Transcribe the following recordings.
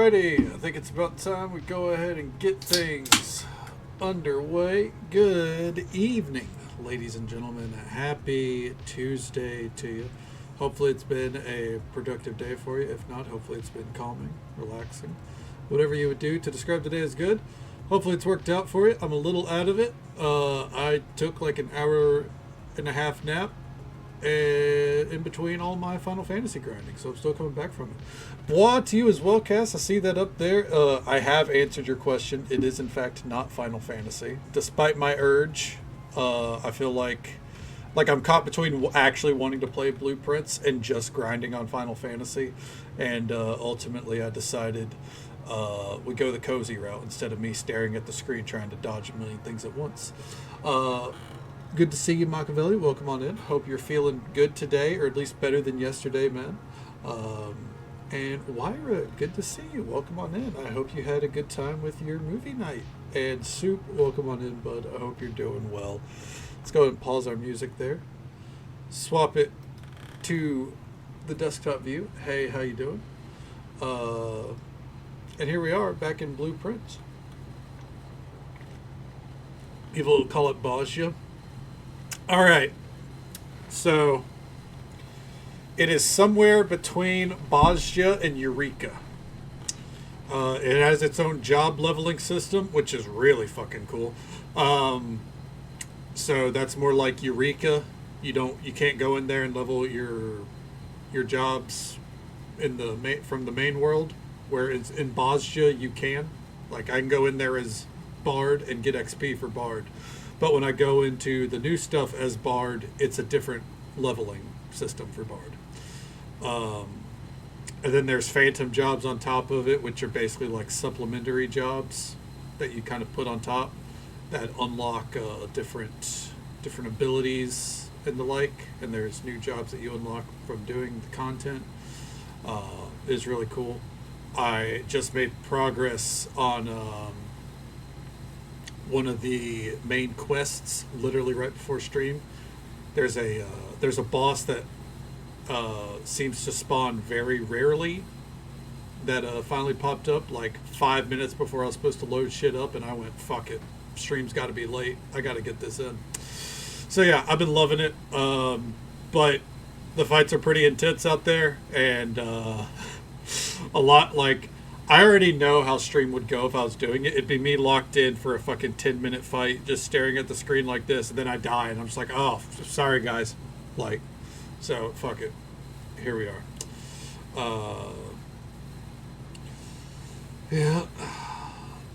Alrighty, I think it's about time we go ahead and get things underway. Good evening, ladies and gentlemen. Happy Tuesday to you. Hopefully, it's been a productive day for you. If not, hopefully, it's been calming, relaxing. Whatever you would do to describe today as good. Hopefully, it's worked out for you. I'm a little out of it. I took like an hour and a half nap in between all my Final Fantasy grinding, so I'm still coming back from it. Bois to you as well, Cass. I see that up there. I have answered your question. It is in fact not Final Fantasy, despite my urge. I feel like I'm caught between actually wanting to play Blueprints and just grinding on Final Fantasy, and ultimately I decided we go the cozy route instead of me staring at the screen trying to dodge a million things at once. Good to see you, Machiavelli. Welcome on in. Hope you're feeling good today, or at least better than yesterday, man. And Wyra, good to see you. Welcome on in. I hope you had a good time with your movie night. And Soup, welcome on in, bud. I hope you're doing well. Let's go ahead and pause our music there. Swap it to the desktop view. Hey, how you doing? And here we are, back in Blueprints. People call it Bosnia. All right, so it is somewhere between Bosnia and Eureka. It has its own job leveling system, which is really fucking cool. So that's more like Eureka. You can't go in there and level your jobs from the main world. Whereas in Bosnia you can. Like I can go in there as Bard and get XP for Bard. But when I go into the new stuff as Bard, it's a different leveling system for Bard. And then there's phantom jobs on top of it, which are basically like supplementary jobs that you kind of put on top that unlock different abilities and the like. And there's new jobs that you unlock from doing the content. It is really cool. I just made progress on one of the main quests literally right before stream. There's a boss that seems to spawn very rarely that finally popped up like 5 minutes before I was supposed to load shit up, and I went, fuck it, stream's got to be late, I got to get this in. So yeah, I've been loving it, but the fights are pretty intense out there, and a lot like I already know how stream would go if I was doing it. It'd be me locked in for a fucking 10-minute fight, just staring at the screen like this, and then I die, and I'm just like, oh, sorry, guys. Like, so, fuck it. Here we are. Yeah.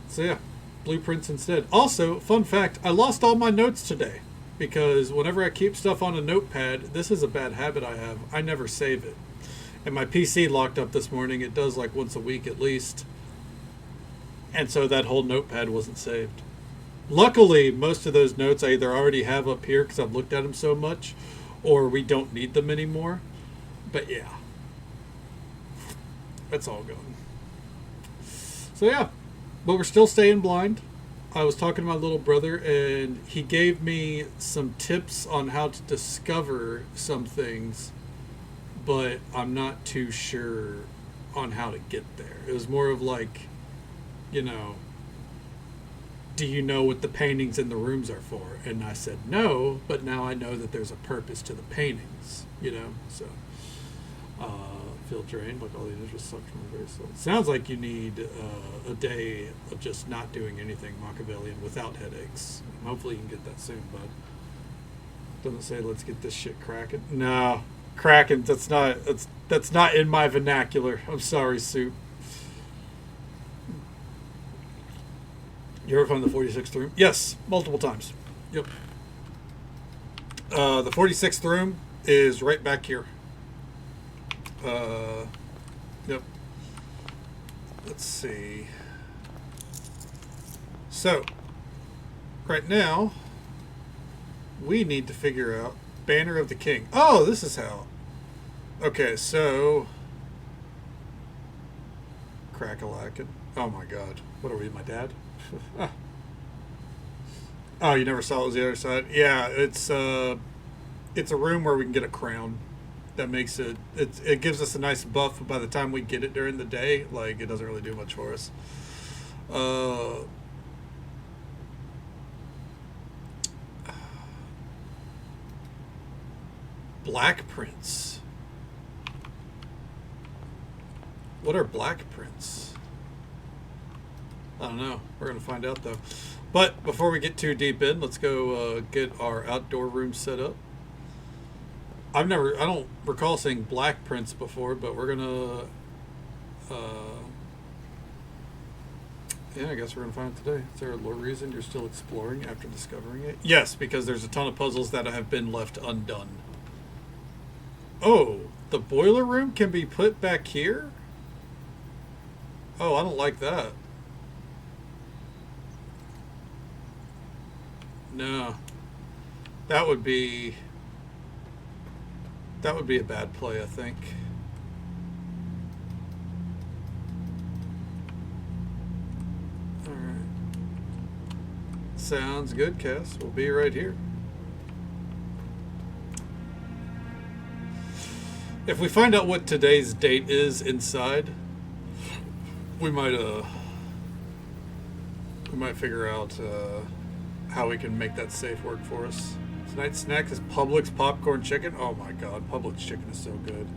So, yeah. Blueprints instead. Also, fun fact, I lost all my notes today, because whenever I keep stuff on a notepad, this is a bad habit I have, I never save it. And my PC locked up this morning. It does like once a week at least. And so that whole notepad wasn't saved. Luckily, most of those notes I either already have up here because I've looked at them so much, or we don't need them anymore. But yeah. That's all gone. So yeah. But we're still staying blind. I was talking to my little brother, and he gave me some tips on how to discover some things, but I'm not too sure on how to get there. It was more of like, do you know what the paintings in the rooms are for? And I said no, but now I know that there's a purpose to the paintings, so feel drained, like all the energy sucked from the very soul. Sounds like you need a day of just not doing anything Machiavellian without headaches. Hopefully you can get that soon, bud. Doesn't say let's get this shit cracking. No. Kraken, that's not in my vernacular. I'm sorry, Soup. You ever found the 46th room? Yes, multiple times. Yep. The 46th room is right back here. Yep. Let's see. So, right now, we need to figure out Banner of the King. Oh, this is how. Okay, so Crackalacken. Oh my god. What are we, my dad? Oh, you never saw it was the other side? Yeah, it's a room where we can get a crown. That makes it gives us a nice buff, but by the time we get it during the day, like, it doesn't really do much for us. Black prints. What are black prints? I don't know. We're gonna find out though. But before we get too deep in, let's go get our outdoor room set up. I don't recall seeing black prints before, but we're gonna, yeah, I guess we're gonna find it today. Is there a reason you're still exploring after discovering it? Yes, because there's a ton of puzzles that have been left undone. Oh, the boiler room can be put back here? Oh, I don't like that. No. That would be a bad play, I think. Alright. Sounds good, Cass. We'll be right here. If we find out what today's date is inside, we might figure out how we can make that safe work for us. Tonight's snack is Publix popcorn chicken. Oh my god, Publix chicken is so good.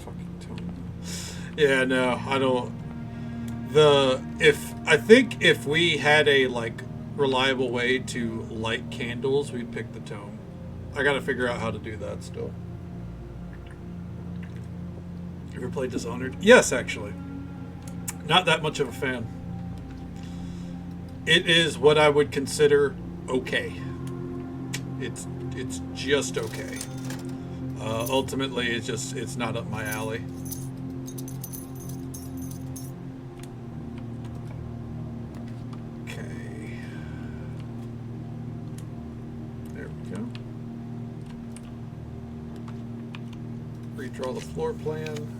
Fucking tone. Yeah, no, I don't. I think if we had a like reliable way to light candles, we'd pick the tone. I gotta figure out how to do that still. You ever played Dishonored? Yes, actually. Not that much of a fan. It is what I would consider okay. It's just okay. Ultimately, it's not up my alley. Okay. There we go. Redraw the floor plan.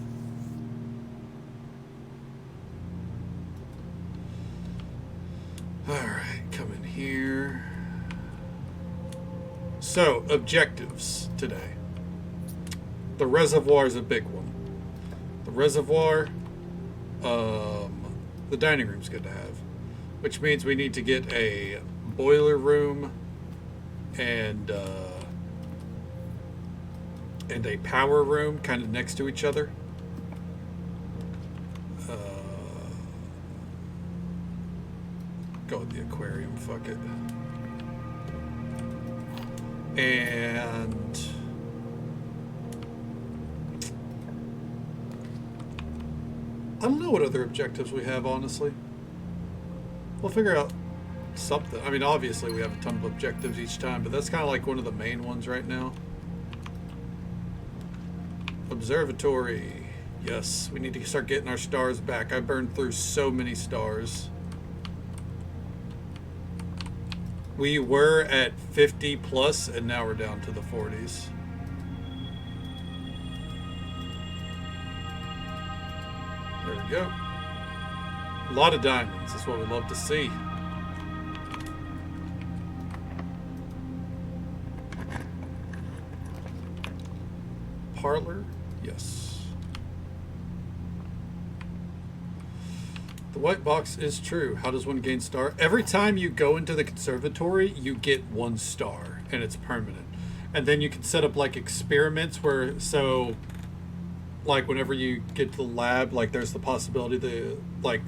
Alright, come in here. So, objectives today. The reservoir is a big one. The reservoir, the dining room's good to have. Which means we need to get a boiler room and a power room kind of next to each other. Go with the aquarium, fuck it. And I don't know what other objectives we have, honestly. We'll figure out something. I mean, obviously we have a ton of objectives each time, but that's kind of like one of the main ones right now. Observatory. Yes, we need to start getting our stars back. I burned through so many stars. We were at 50 plus, and now we're down to the 40s. There we go. A lot of diamonds. That's what we love to see. Parlor? Yes. The white box is true. How does one gain star? Every time you go into the conservatory, you get 1 star, and it's permanent. And then you can set up like experiments where, so like whenever you get to the lab, like there's the possibility, the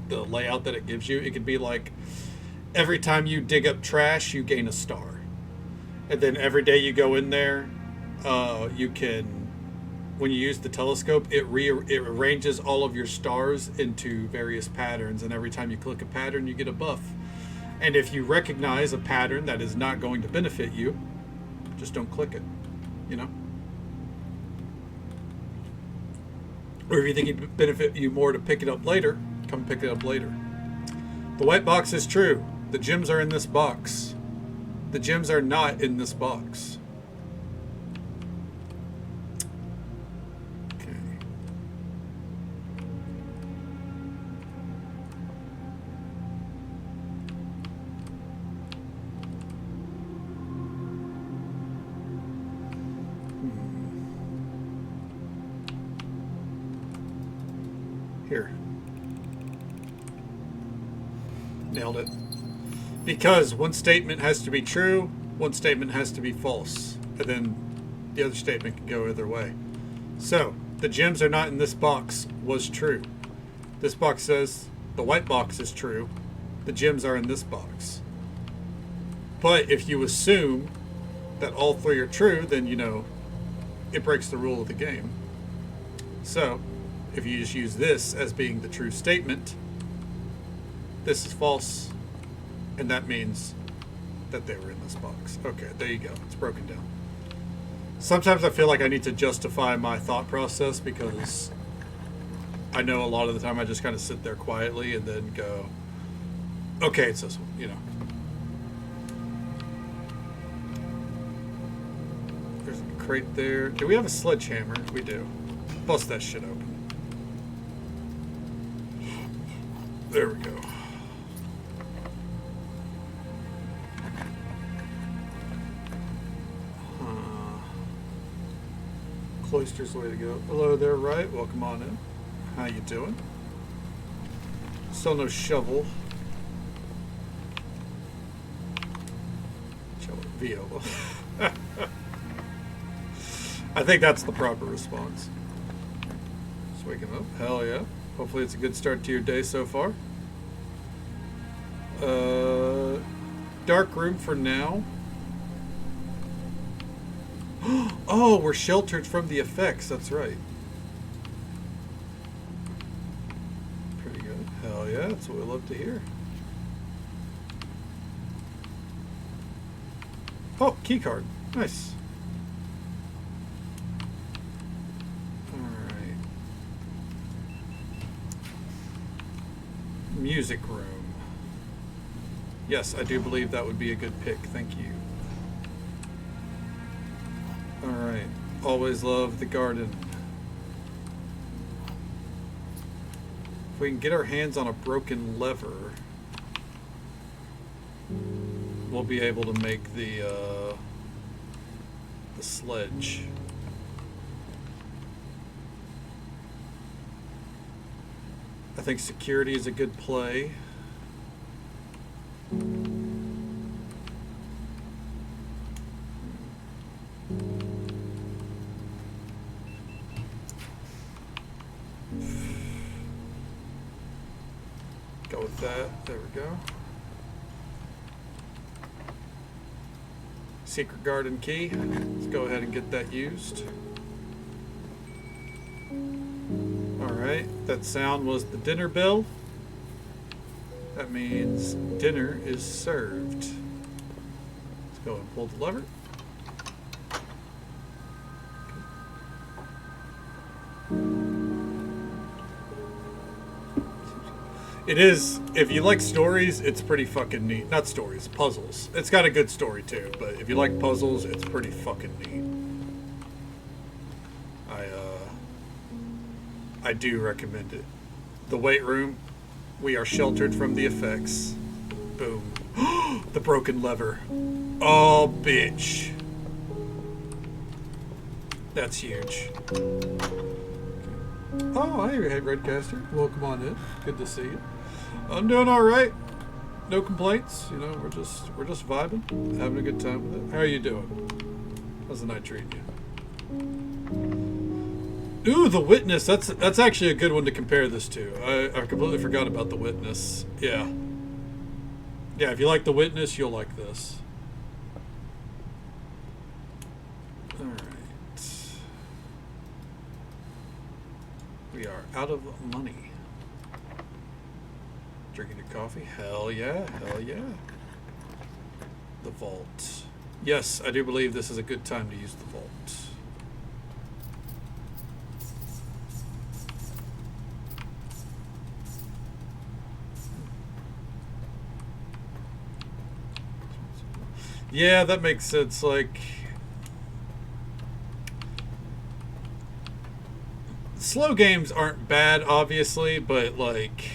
layout that it gives you, it could be like every time you dig up trash, you gain a star. And then every day you go in there, you can, when you use the telescope, it arranges all of your stars into various patterns, and every time you click a pattern, you get a buff. And if you recognize a pattern that is not going to benefit you, just don't click it, you know? Or if you think it'd benefit you more to pick it up later, come pick it up later. The white box is true. The gems are in this box. The gems are not in this box. Here. Nailed it. Because one statement has to be true, one statement has to be false, and then the other statement can go either way. So, the gems are not in this box was true. This box says the white box is true. The gems are in this box. But if you assume that all three are true, then, you know, it breaks the rule of the game. So, if you just use this as being the true statement, this is false, and that means that they were in this box. Okay, there you go. It's broken down. Sometimes I feel like I need to justify my thought process because I know a lot of the time I just kind of sit there quietly and then go, okay, it's this one, you know. There's a crate there. Do we have a sledgehammer? We do. Bust that shit open. There we go. Cloister's the way to go. Hello there, right? Welcome on in. How you doing? Still no shovel. Shovel Viola. I think that's the proper response. Just waking up. Hell yeah. Hopefully it's a good start to your day so far. Dark room for now. Oh, we're sheltered from the effects. That's right. Pretty good. Hell yeah, that's what we love to hear. Oh, key card. Nice. Alright. Music room. Yes, I do believe that would be a good pick. Thank you. Alright. Always love the garden. If we can get our hands on a broken lever, we'll be able to make the sledge. I think security is a good play. Go with that. There we go. Secret garden key. Let's go ahead and get that used. Alright, that sound was the dinner bell. That means dinner is served. Let's go and pull the lever. It is, if you like stories, it's pretty fucking neat. Not stories, puzzles. It's got a good story too, but if you like puzzles, it's pretty fucking neat. I do recommend it. The weight room, we are sheltered from the effects. Boom. The broken lever. Oh, bitch. That's huge. Oh, hey, Redcaster. Welcome on in. Good to see you. I'm doing all right. No complaints. You know, we're just vibing, having a good time with it. How are you doing? How's the night treating you? Ooh, The Witness. That's actually a good one to compare this to. I completely forgot about The Witness. Yeah. Yeah, if you like The Witness, you'll like this. All right. We are out of money. Drinking your coffee? Hell yeah, hell yeah. The vault. Yes, I do believe this is a good time to use the vault. Yeah, that makes sense. Like, slow games aren't bad, obviously, but like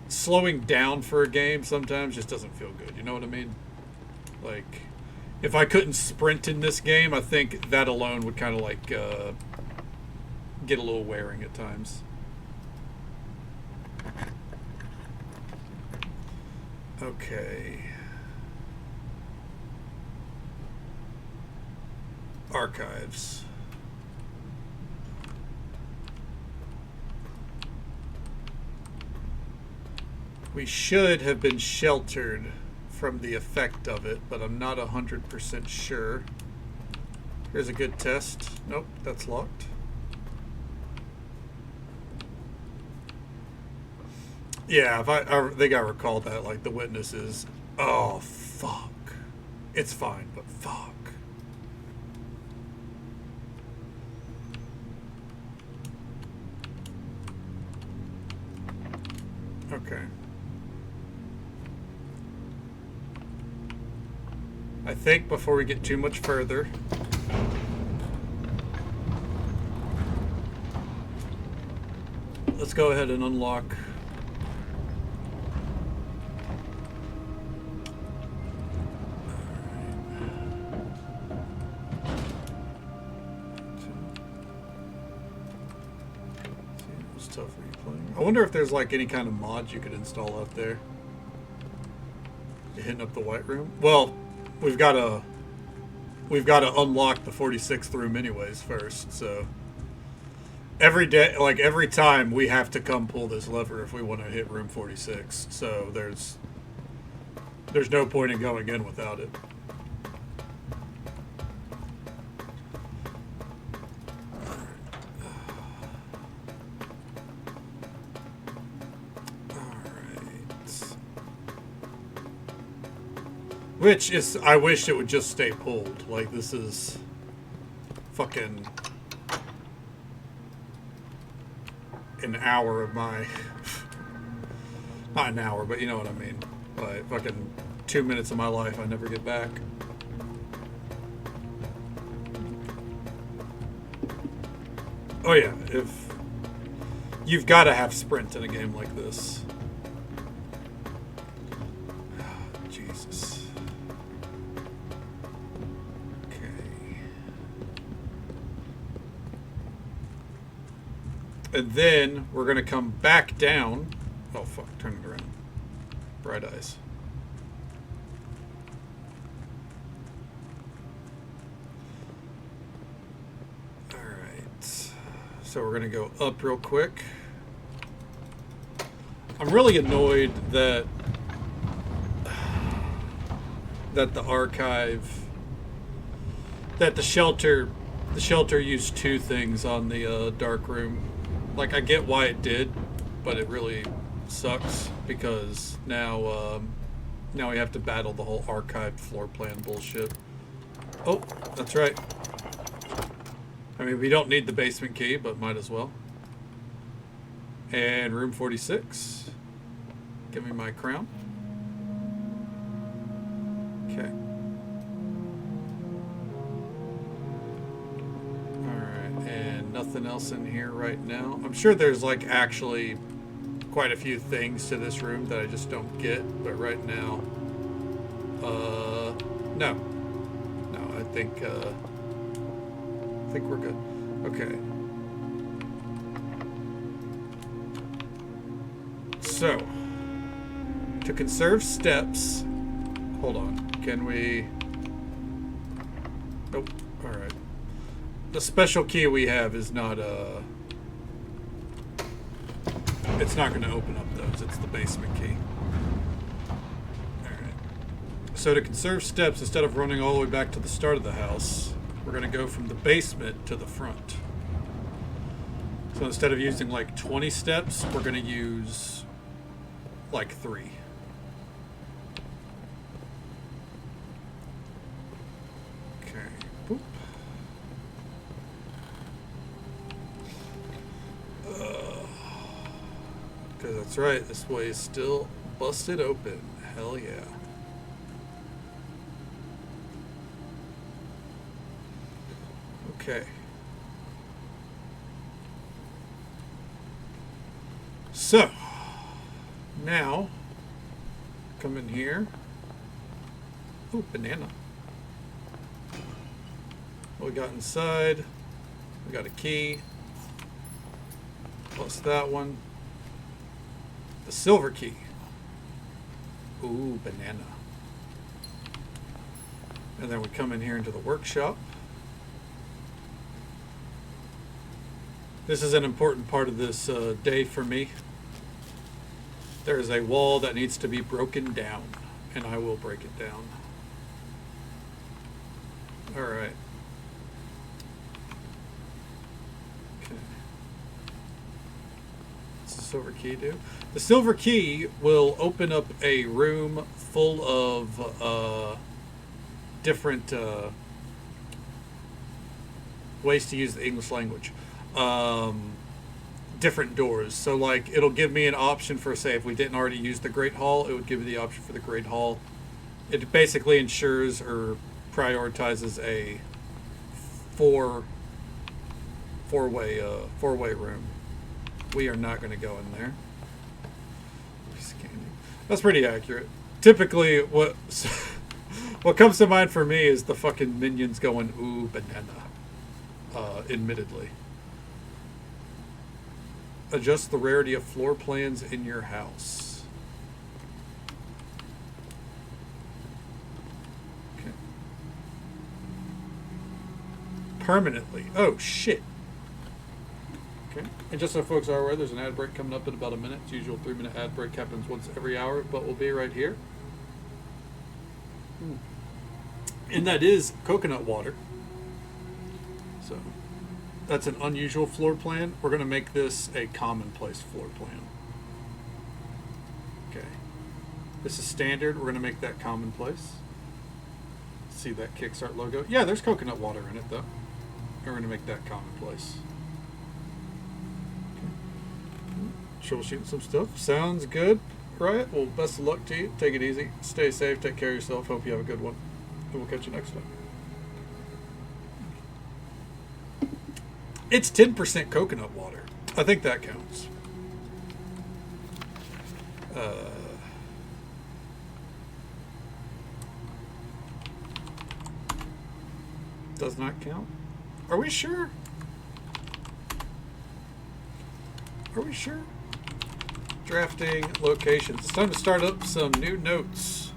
slowing down for a game sometimes just doesn't feel good. You know what I mean? Like, if I couldn't sprint in this game, I think that alone would kind of like get a little wearing at times. Okay. Archives. We should have been sheltered from the effect of it, but I'm not 100% sure. Here's a good test. Nope, that's locked. Yeah, if I think I recall that, like, the witnesses. Oh, fuck. It's fine, but fuck. Okay. I think before we get too much further, let's go ahead and unlock. I wonder if there's like any kind of mods you could install out there. You hitting up the White Room? Well, we've got to unlock the 46th room anyways first. So every day, like every time, we have to come pull this lever if we want to hit room 46. So there's no point in going in without it. Which is, I wish it would just stay pulled. Like, this is fucking an hour of my, not an hour, but you know what I mean. Like, fucking 2 minutes of my life I never get back. Oh yeah, if you've got to have sprint in a game like this. And then we're going to come back down. Oh, fuck. Turn it around. Bright eyes. Alright. So we're going to go up real quick. I'm really annoyed that the archive, that the shelter used two things on the dark room. Like, I get why it did, but it really sucks because now we have to battle the whole archived floor plan bullshit. Oh, that's right. I mean, we don't need the basement key, but might as well. And room 46. Give me my crown. Okay. Nothing else in here right now. I'm sure there's like actually quite a few things to this room that I just don't get, but right now, no, I think we're good. Okay. So, to conserve steps, hold on. Can we? Nope. All right. The special key we have is not it's not going to open up those. It's the basement key. Alright. So to conserve steps, instead of running all the way back to the start of the house, we're going to go from the basement to the front. So instead of using like 20 steps, we're going to use like 3. Okay. Boop. Because that's right, this way is still busted open. Hell yeah. Okay. So, now, come in here. Ooh, banana. What we got inside? We got a key. plus that one. The silver key. Ooh, banana. And then we come in here into the workshop. This is an important part of this day for me. There is a wall that needs to be broken down, and I will break it down. All right. Okay. What's the silver key do? The silver key will open up a room full of different ways to use the English language. Different doors. So like it'll give me an option for, say, if we didn't already use the Great Hall, it would give me the option for the Great Hall. It basically ensures or prioritizes a four-way room. We are not going to go in there. That's pretty accurate. Typically, what comes to mind for me is the fucking minions going ooh banana. Admittedly. Adjust the rarity of floor plans in your house. Okay. Permanently. Oh, shit. Okay. And just so folks are aware, there's an ad break coming up in about a minute. It's usual 3-minute ad break happens once every hour, but we'll be right here. And that is coconut water. So that's an unusual floor plan. We're going to make this a commonplace floor plan. Okay. This is standard. We're going to make that commonplace. See that Kickstart logo? Yeah, there's coconut water in it, though. We're going to make that commonplace. Okay. Troubleshooting some stuff. Sounds good. Right. Well, best of luck to you. Take it easy. Stay safe. Take care of yourself. Hope you have a good one. And we'll catch you next time. It's 10% coconut water. I think that counts. Does not count? Are we sure? Are we sure? Drafting locations. It's time to start up some new notes.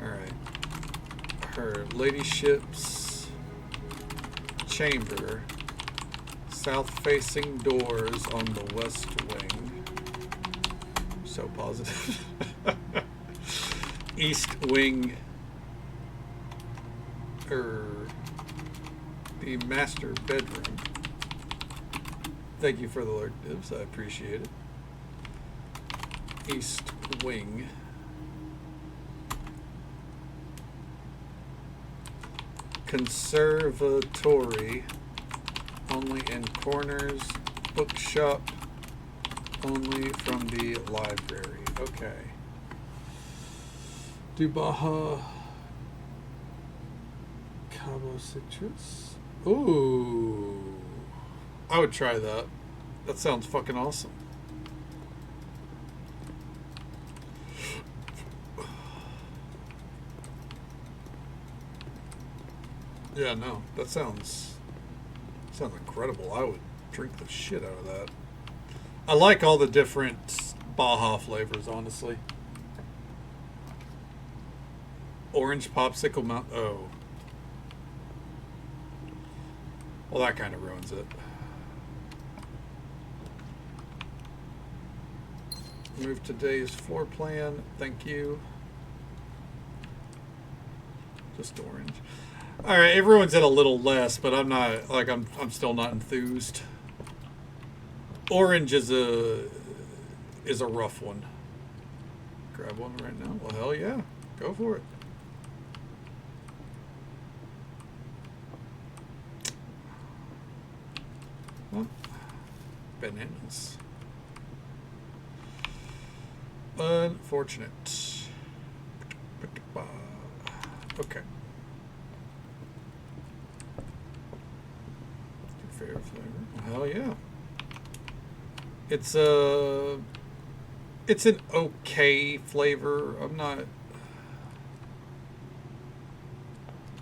Alright. Her ladyship's chamber. South-facing doors on the west wing. So positive. East wing. The master bedroom. Thank you for the alert, Dibs. I appreciate it. East wing. Conservatory. Only in corners. Bookshop. Only from the library. Okay. Dubaha. Cabo Citrus. Ooh. I would try that. That sounds fucking awesome. Yeah, no. That sounds incredible. I would drink the shit out of that. I like all the different Baja flavors, honestly. Orange popsicle mount. Oh. Well, that kind of ruins it. Move today's floor plan. Thank you. Just orange. All right, everyone's at a little less, but I'm not like I'm still not enthused. Orange is a rough one. Grab one right now. Well, hell yeah, go for it. Well, bananas. Unfortunate. Okay. Your favorite flavor? Hell yeah. It's an okay flavor. I'm not.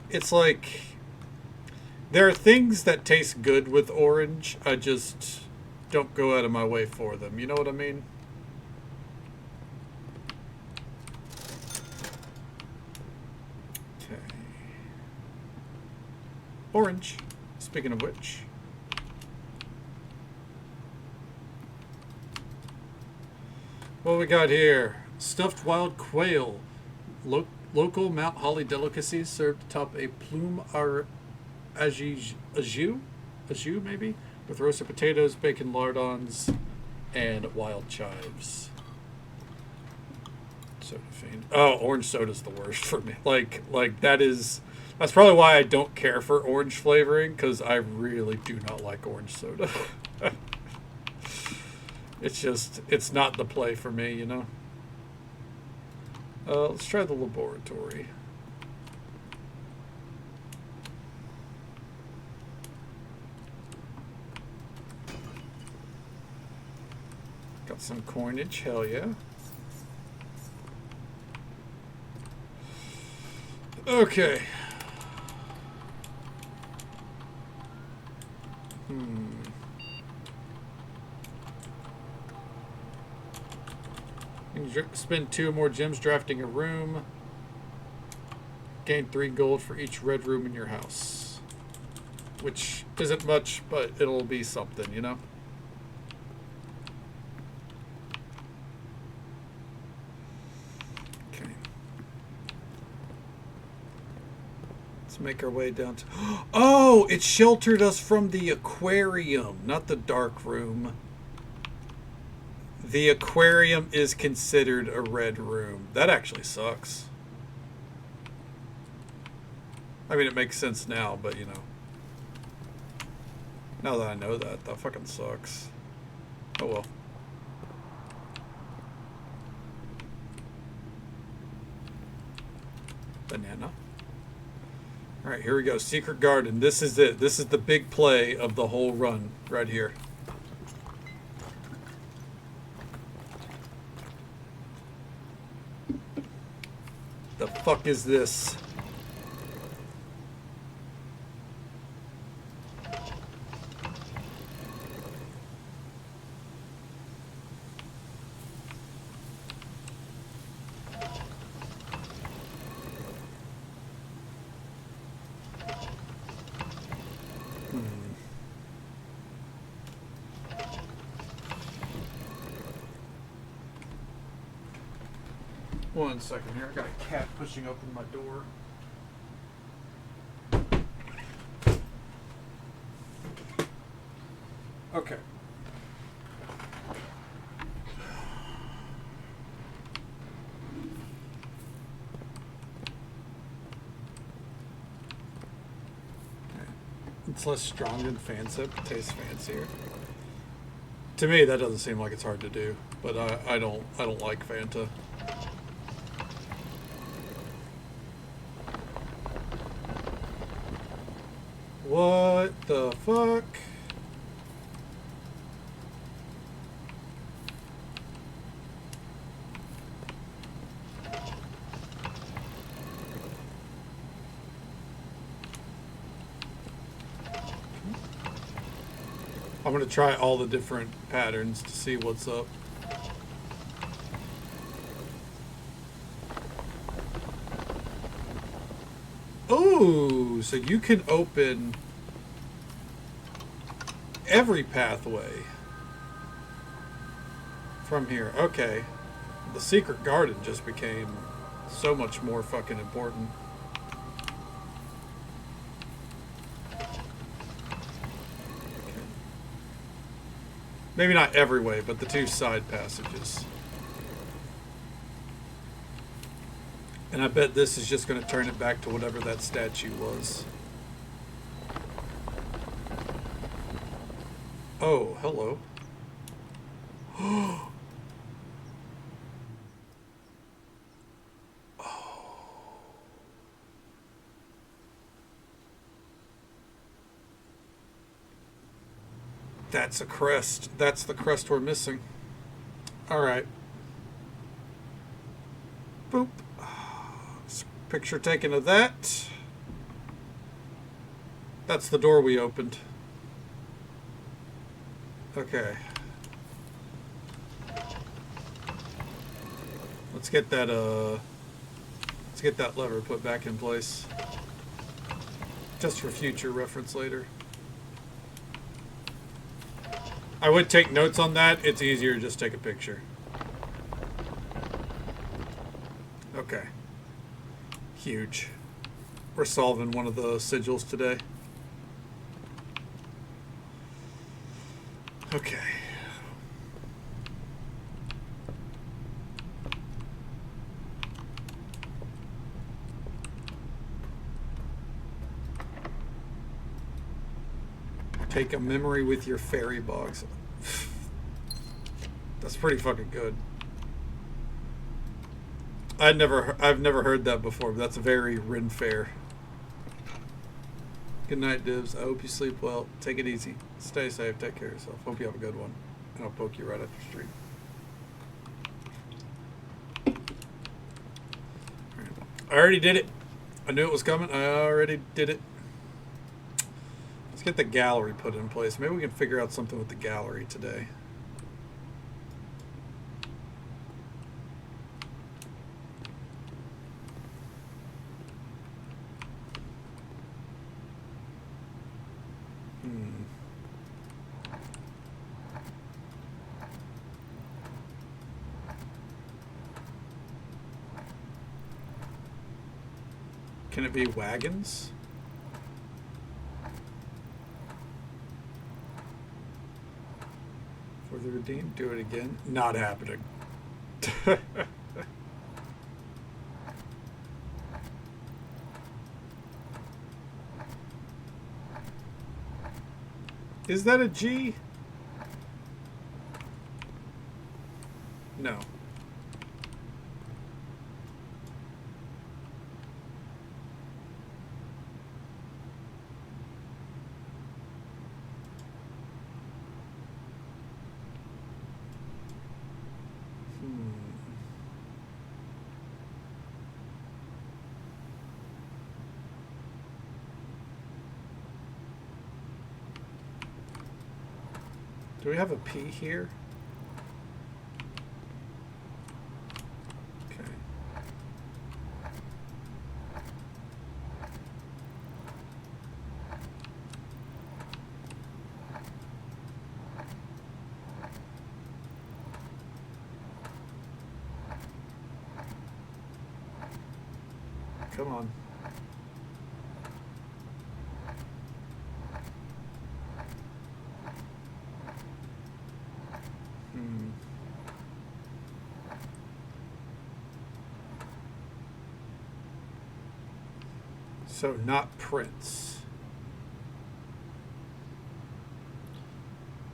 It's like There are things that taste good with orange. I just don't go out of my way for them. You know what I mean? Okay. Orange. Speaking of which. What we got here? Stuffed wild quail. Local Mount Holly delicacies served atop a plume au jus maybe, with roasted potatoes, bacon lardons, and wild chives. Soda fiend. Oh, orange soda's the worst for me. That's probably why I don't care for orange flavoring, because I really do not like orange soda. It's not the play for me, you know? Let's try the laboratory. Got some coinage, hell yeah. Okay. You spend 2 or more gems drafting a room. Gain 3 gold for each red room in your house. Which isn't much, but it'll be something, you know? Okay. Let's make our way down to... Oh! It sheltered us from the aquarium, not the dark room. The aquarium is considered a red room. That actually sucks. I mean, it makes sense now, but you know. Now that I know that fucking sucks. Oh well. Banana. Alright, here we go. Secret Garden. This is it. This is the big play of the whole run right here. The fuck is this? One second here. I got a cat pushing open my door. Okay. It's less strong than Fansip. It tastes fancier. To me, that doesn't seem like it's hard to do, but I don't like Fanta. What the fuck? I'm going to try all the different patterns to see what's up. Oh, so you can open every pathway from here. Okay. The secret garden just became so much more fucking important. Maybe not every way, but the 2 side passages. And I bet this is just going to turn it back to whatever that statue was. Oh, hello. Oh. That's a crest. That's the crest we're missing. Alright. Boop. Picture taken of that. That's the door we opened. Okay. Let's get that lever put back in place. Just for future reference later. I would take notes on that. It's easier to just take a picture. Okay. Huge. We're solving one of the sigils today. Okay. Take a memory with your fairy box. That's pretty fucking good. I've never heard that before, but that's very Ren Fair. Good night, Dibs. I hope you sleep well. Take it easy. Stay safe. Take care of yourself. Hope you have a good one. And I'll poke you right after stream. Right. I already did it. I knew it was coming. I already did it. Let's get the gallery put in place. Maybe we can figure out something with the gallery today. Can it be wagons? For the redeemed, do it again. Not happening. Is that a G? No. Do we have a P here? Okay. Come on. So not Prince.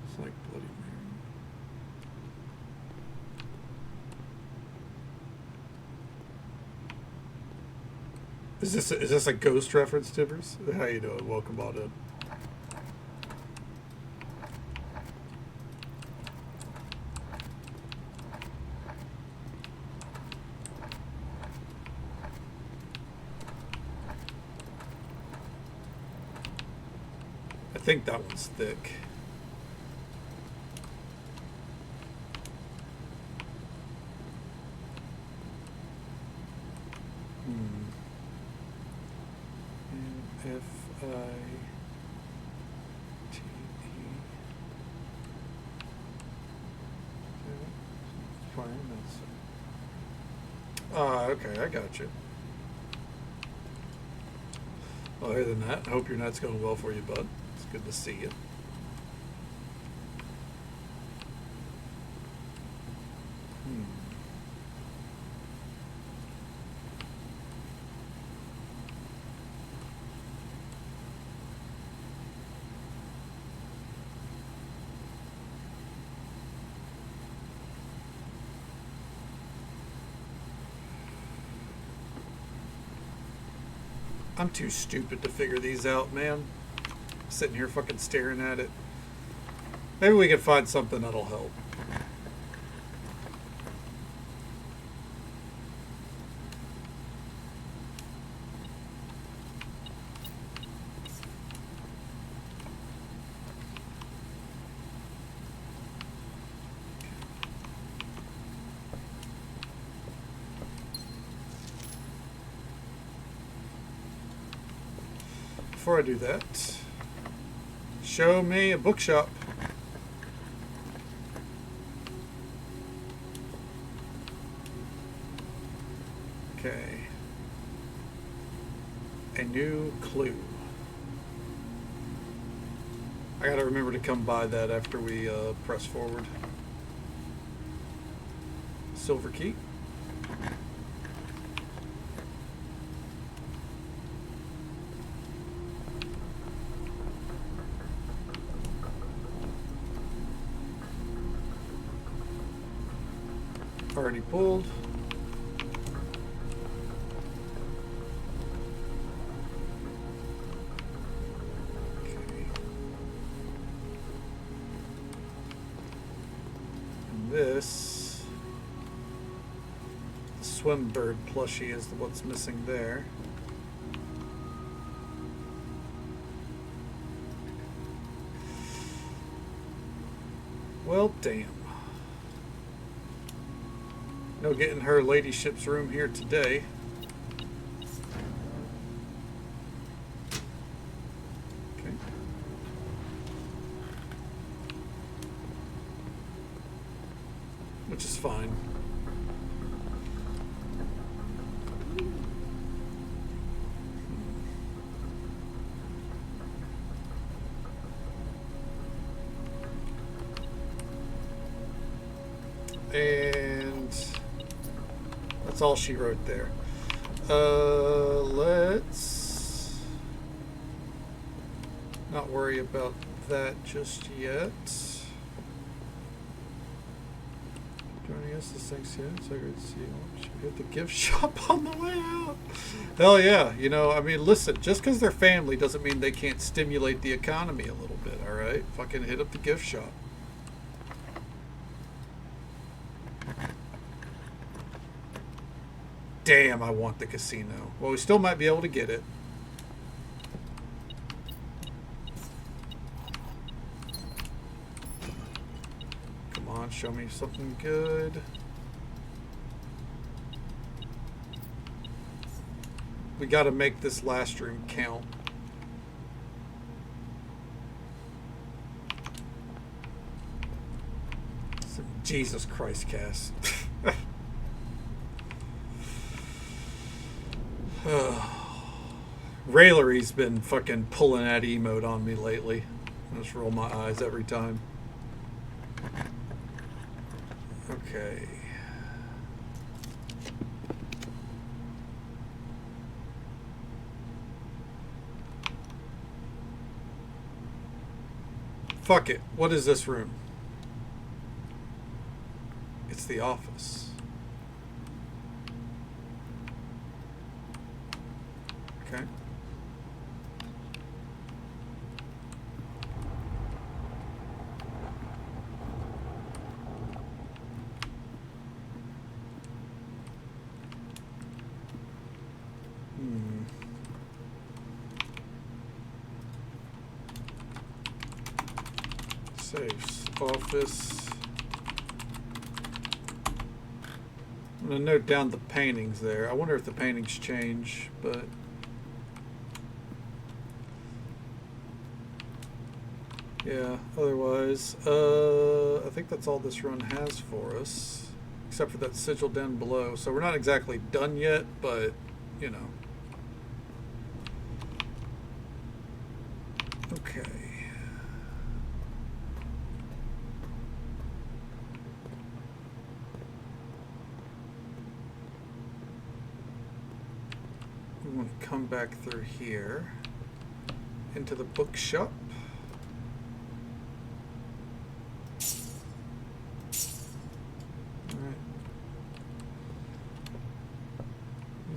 It's like Bloody Mary. Is this a ghost reference, Tibbers? How you doing? Welcome on in. I think that one's thick. Okay, I got you. Well, other than that, I hope your night's going well for you, bud. It's good to see you. I'm too stupid to figure these out, man. Sitting here fucking staring at it. Maybe we can find something that'll help. before I do that, show me a bookshop. Okay. A new clue. I gotta remember to come by that after we press forward. Silver key. Already pulled. Okay. And this swim bird plushie is what's missing there. Well, damn. No getting her ladyship's room here today. Okay. Which is fine. And that's all she wrote there. Let's not worry about that just yet. Joining us this Thanksgiving, so great to see you. Should we hit the gift shop on the way out? Hell yeah. You know, I mean, listen, just because they're family doesn't mean they can't stimulate the economy a little bit, all right? Fucking hit up the gift shop. Damn, I want the casino. Well, we still might be able to get it. Come on, show me something good. We got to make this last room count. Jesus Christ, Cass. Railery's been fucking pulling that emote on me lately. I just roll my eyes every time. Okay. Fuck it. What is this room? It's the office. Okay. Safes. Office. I'm going to note down the paintings there. I wonder if the paintings change, but... yeah, otherwise, I think that's all this run has for us, except for that sigil down below. So we're not exactly done yet, but, you know. Okay. We want to come back through here into the bookshop.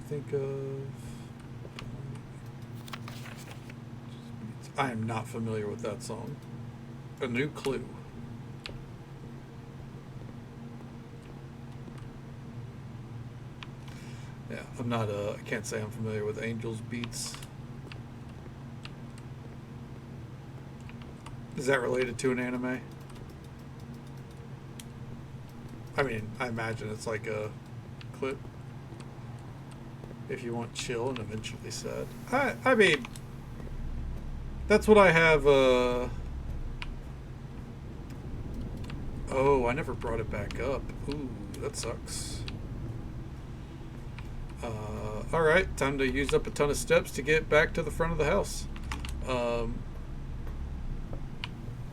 Think of... I am not familiar with that song. A new clue. Yeah, I'm not, I can't say I'm familiar with Angel's Beats. Is that related to an anime? I mean, I imagine it's like a clip. If you want chill and eventually sad. I mean, That's what I have. Oh, I never brought it back up. Ooh, that sucks. All right, time to use up a ton of steps to get back to the front of the house.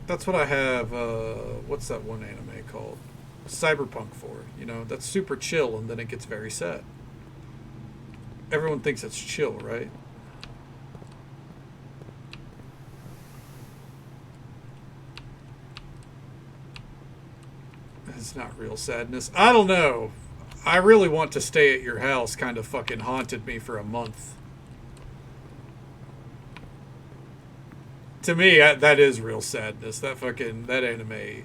That's what I have. What's that one anime called? Cyberpunk for. You know, that's super chill, and then it gets very sad. Everyone thinks it's chill, right? It's not real sadness. I don't know. I really want to stay at your house kind of fucking haunted me for a month. To me, that is real sadness. That anime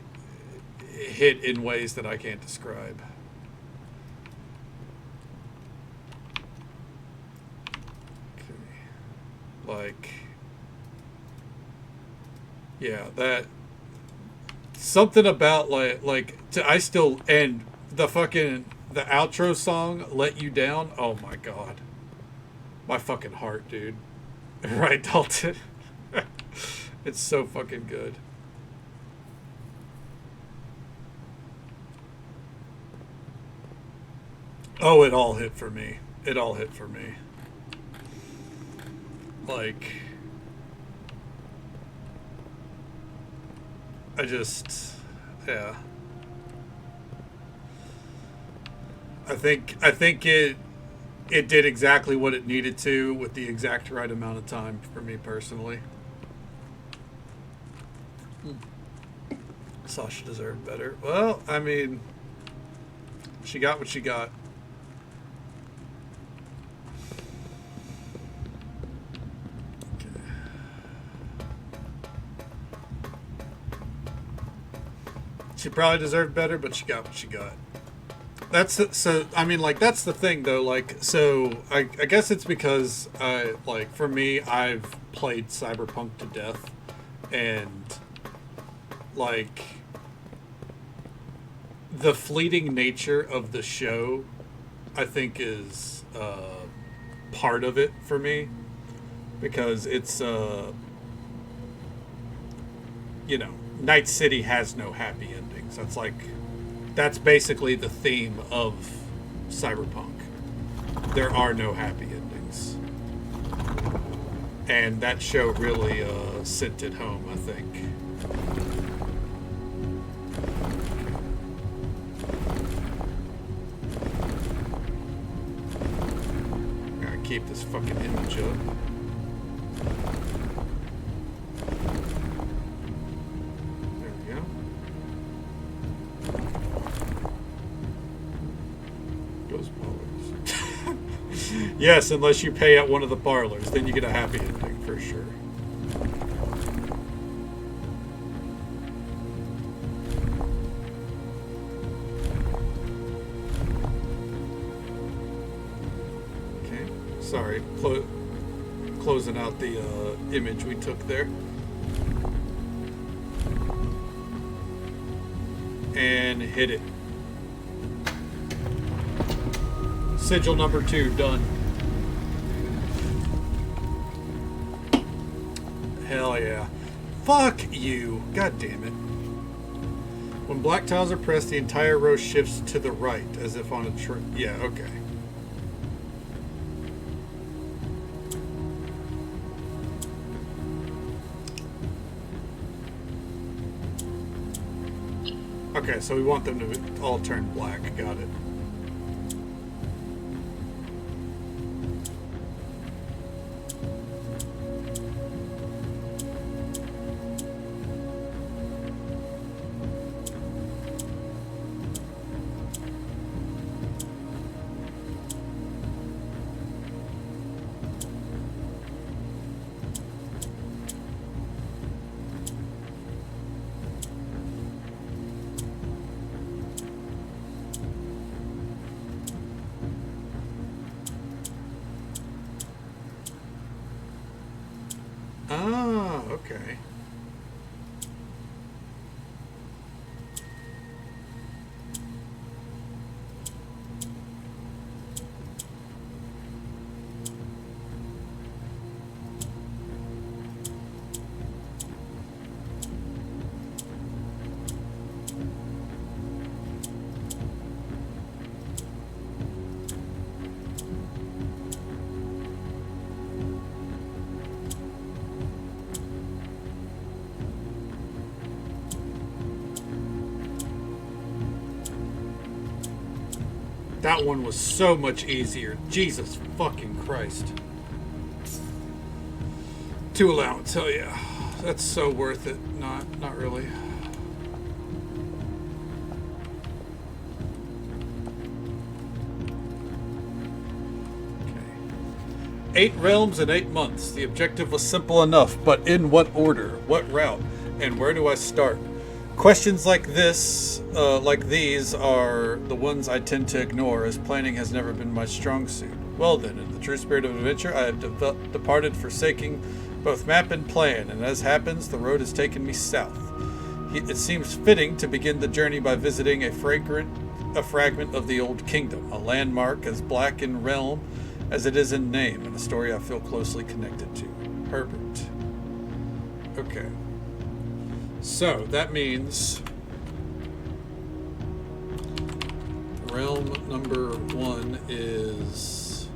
hit in ways that I can't describe. Okay. Like, yeah, that something about I still and the outro song "Let You Down." Oh my god, my fucking heart, dude. Right, Dalton. It's so fucking good. Oh, it all hit for me. It all hit for me. Like, I just, yeah. I think it did exactly what it needed to with the exact right amount of time for me personally. Sasha deserved better. Well, I mean, she got what she got. She probably deserved better, but she got what she got. So I mean, like, that's the thing though. Like, so I guess it's because for me, I've played Cyberpunk to death, and like the fleeting nature of the show, I think is part of it for me, because it's Night City has no happy endings. That's basically the theme of Cyberpunk. There are no happy endings, and that show really sent it home, I think. Gotta keep this fucking image up. Yes, unless you pay at one of the parlors, then you get a happy ending for sure. Okay, sorry, closing out the image we took there. And hit it. Sigil number 2 done. Hell yeah. Fuck you. God damn it. When black tiles are pressed, the entire row shifts to the right, as if on a train. Yeah, okay. Okay, so we want them to all turn black. Got it. Ah, okay. That one was so much easier. Jesus fucking Christ. 2 allowance, hell yeah. That's so worth it. Not really. Okay. 8 realms in 8 months. The objective was simple enough, but in what order? What route? And where do I start? Questions like these are the ones I tend to ignore, as planning has never been my strong suit. Well then, in the true spirit of adventure, I have departed, forsaking both map and plan, and as happens, the road has taken me south. It seems fitting to begin the journey by visiting a fragment of the Old Kingdom, a landmark as black in realm as it is in name, and a story I feel closely connected to. Herbert. Okay. So, that means realm number 1 is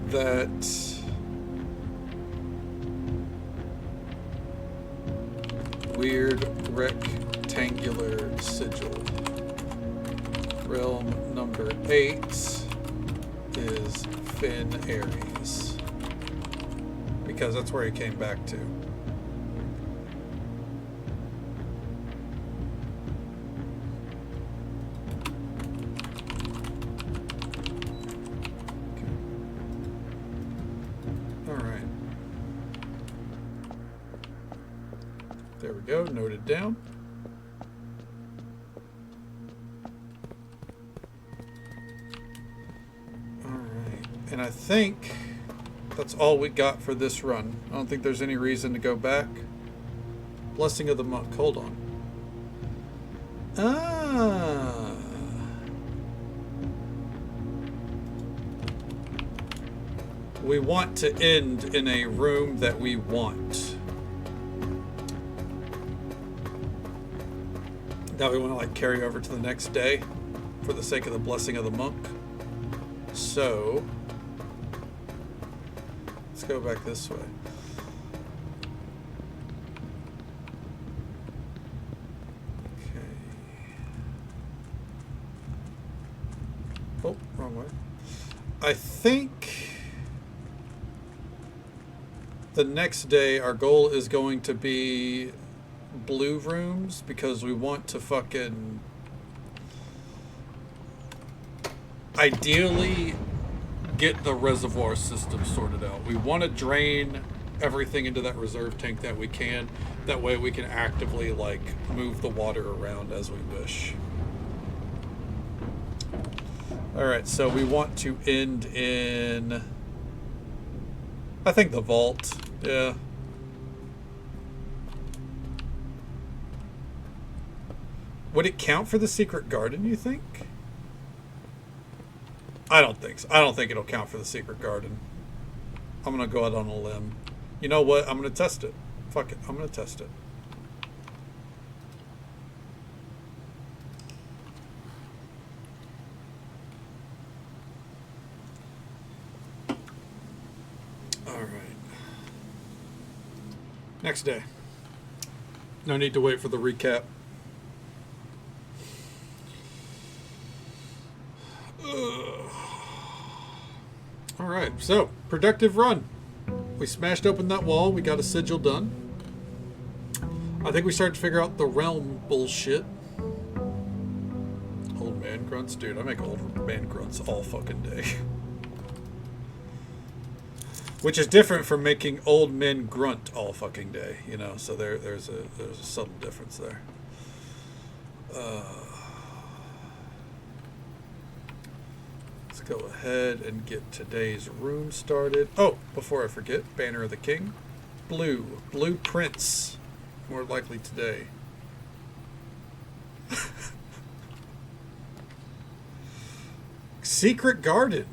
that weird rectangular sigil. Realm number 8 is Finn Ares, because that's where he came back to. All right. There we go, noted down. And I think that's all we got for this run. I don't think there's any reason to go back. Blessing of the Monk. Hold on. Ah. We want to end in a room that we want. That we want to like carry over to the next day for the sake of the Blessing of the Monk. So let's go back this way. Okay. Oh, wrong way. I think the next day our goal is going to be blue rooms, because we want to fucking ideally get the reservoir system sorted out. We want to drain everything into that reserve tank that we can. That way we can actively like move the water around as we wish. Alright, so we want to end in, I think, the vault. Yeah. Would it count for the secret garden, you think? I don't think so. I don't think it'll count for the secret garden. I'm going to go out on a limb. You know what? I'm going to test it. Fuck it. I'm going to test it. All right. Next day. No need to wait for the recap. Alright, so, productive run. We smashed open that wall, we got a sigil done. I think we started to figure out the realm bullshit. Old man grunts? Dude, I make old man grunts all fucking day. Which is different from making old men grunt all fucking day, you know, so there's a subtle difference there. Go ahead and get today's room started. Oh, before I forget, Banner of the King. Blue Prince. More likely today. Secret Garden.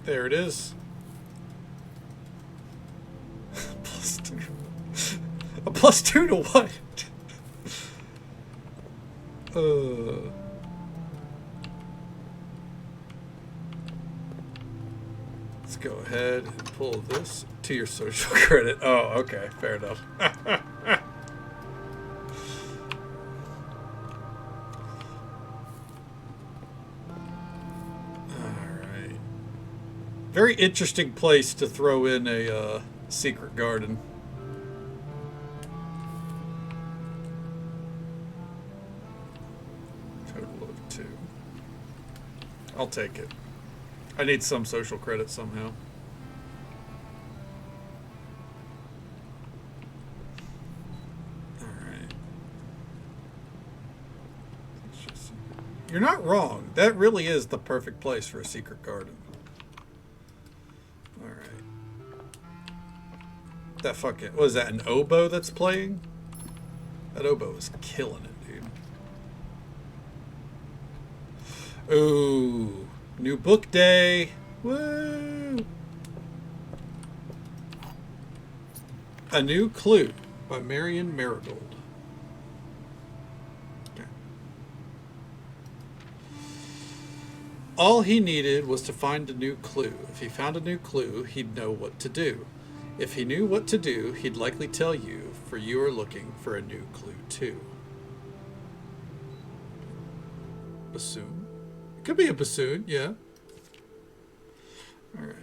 There it is. A +2 to what? Let's go ahead and pull this to your social credit. Oh, okay. Fair enough. Alright. Very interesting place to throw in a secret garden. Total of 2. I'll take it. I need some social credit somehow. Alright. You're not wrong. That really is the perfect place for a secret garden. Alright. That fucking... What is that, an oboe that's playing? That oboe is killing it, dude. Ooh. New book day. Woo! A New Clue by Marion Marigold. Okay. All he needed was to find a new clue. If he found a new clue, he'd know what to do. If he knew what to do, he'd likely tell you, for you are looking for a new clue too. Bassoon? Could be a bassoon, yeah. Alright.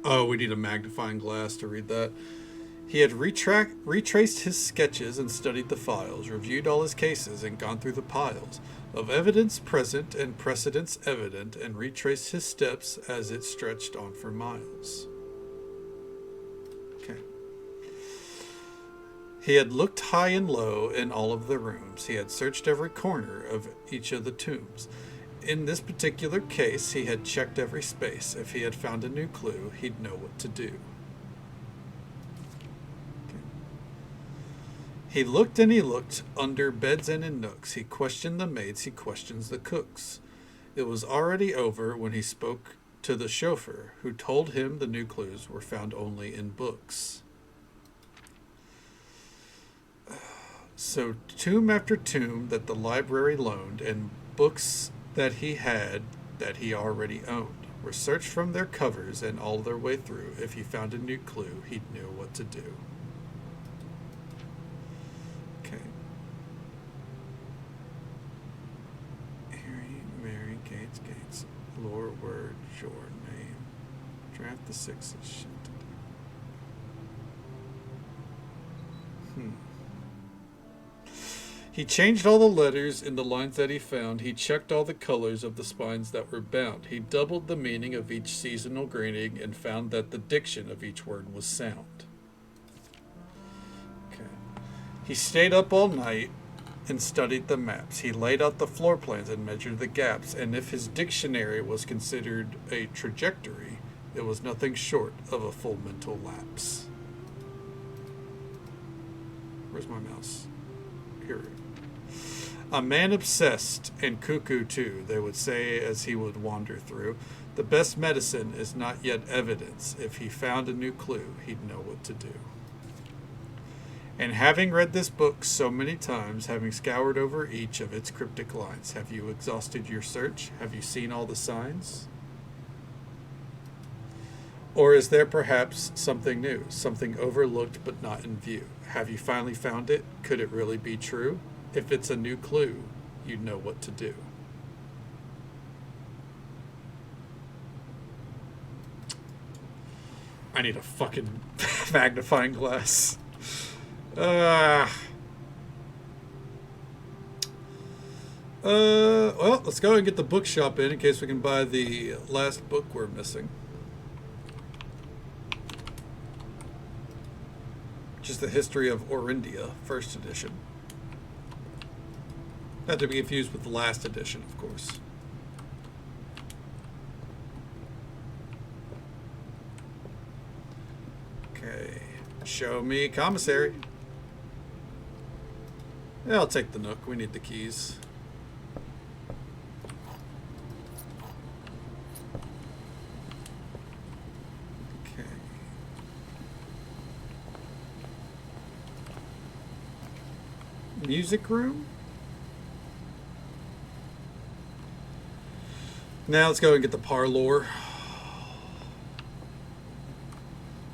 Oh, we need a magnifying glass to read that. He had retraced his sketches and studied the files, reviewed all his cases and gone through the piles of evidence present and precedents evident, and retraced his steps as it stretched on for miles. Okay. He had looked high and low in all of the rooms. He had searched every corner of each of the tombs. In this particular case, he had checked every space. If he had found a new clue, he'd know what to do. Okay. He looked and he looked under beds and in nooks. He questioned the maids, he questions the cooks. It was already over when he spoke to the chauffeur, who told him the new clues were found only in books. So tomb after tomb that the library loaned, and books that he had that he already owned, were searched from their covers and all their way through. If he found a new clue, he'd know what to do. Okay. Harry, Mary, Gates, lore, word, your name. Draft the 6 is shit. He changed all the letters in the lines that he found. He checked all the colors of the spines that were bound. He doubled the meaning of each seasonal greeting and found that the diction of each word was sound. Okay. He stayed up all night and studied the maps. He laid out the floor plans and measured the gaps. And if his dictionary was considered a trajectory, it was nothing short of a full mental lapse. Where's my mouse? Here. A man obsessed and cuckoo too, they would say as he would wander through. The best medicine is not yet evidence. If he found a new clue, he'd know what to do. And having read this book so many times, having scoured over each of its cryptic lines, have you exhausted your search? Have you seen all the signs? Or is there perhaps something new, something overlooked but not in view? Have you finally found it? Could it really be true? If it's a new clue, you'd know what to do. I need a fucking magnifying glass. Well, let's go and get the bookshop in case we can buy the last book we're missing. Just the history of Orindia, first edition. Not to be confused with the last edition, of course. Okay. Show me commissary. Yeah, I'll take the Nook. We need the keys. Okay. Music room? Now let's go and get the parlor.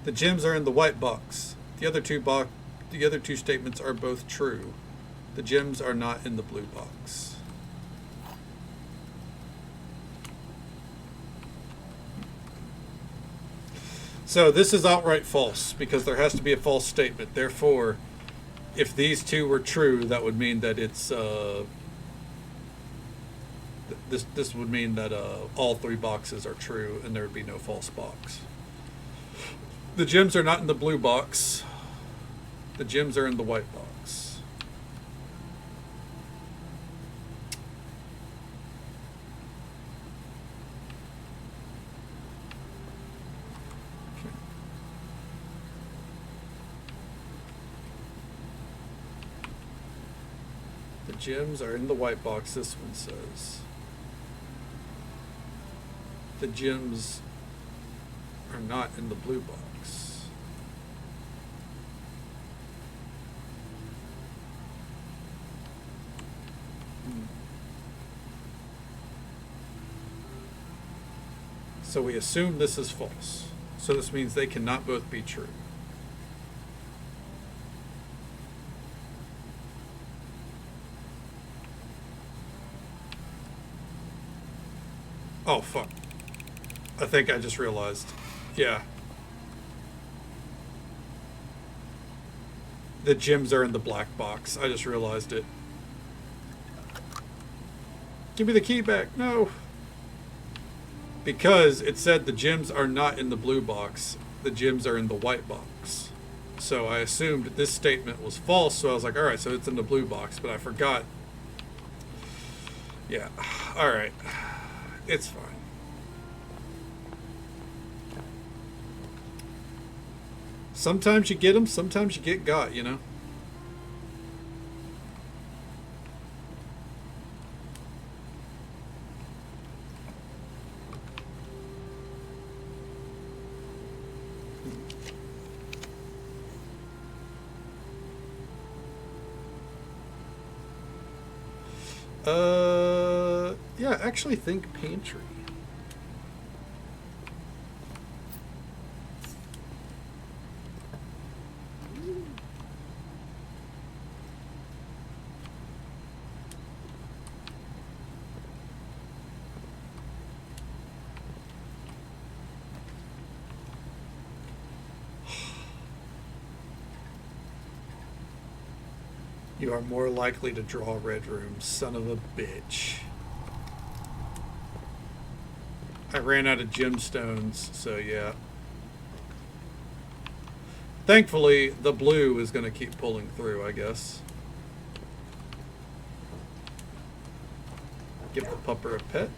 The gems are in the white box. The other two statements are both true. The gems are not in the blue box. So this is outright false because there has to be a false statement. Therefore, if these two were true, that would mean that it's this would mean that all three boxes are true and there would be no false box. The gems are not in the blue box. The gems are in the white box. Okay. The gems are in the white box, this one says. The gems are not in the blue box. So we assume this is false. So this means they cannot both be true. Oh, fuck. I think I just realized. Yeah. The gems are in the black box. I just realized it. Give me the key back. No. Because it said the gems are not in the blue box. The gems are in the white box. So I assumed this statement was false. So I was like, all right, so it's in the blue box. But I forgot. Yeah. All right. It's fine. Sometimes you get them, sometimes you get got, you know? Yeah, actually think pantry. You are more likely to draw red room, son of a bitch. I ran out of gemstones, so yeah. Thankfully, the blue is going to keep pulling through, I guess. Give the pupper a pet.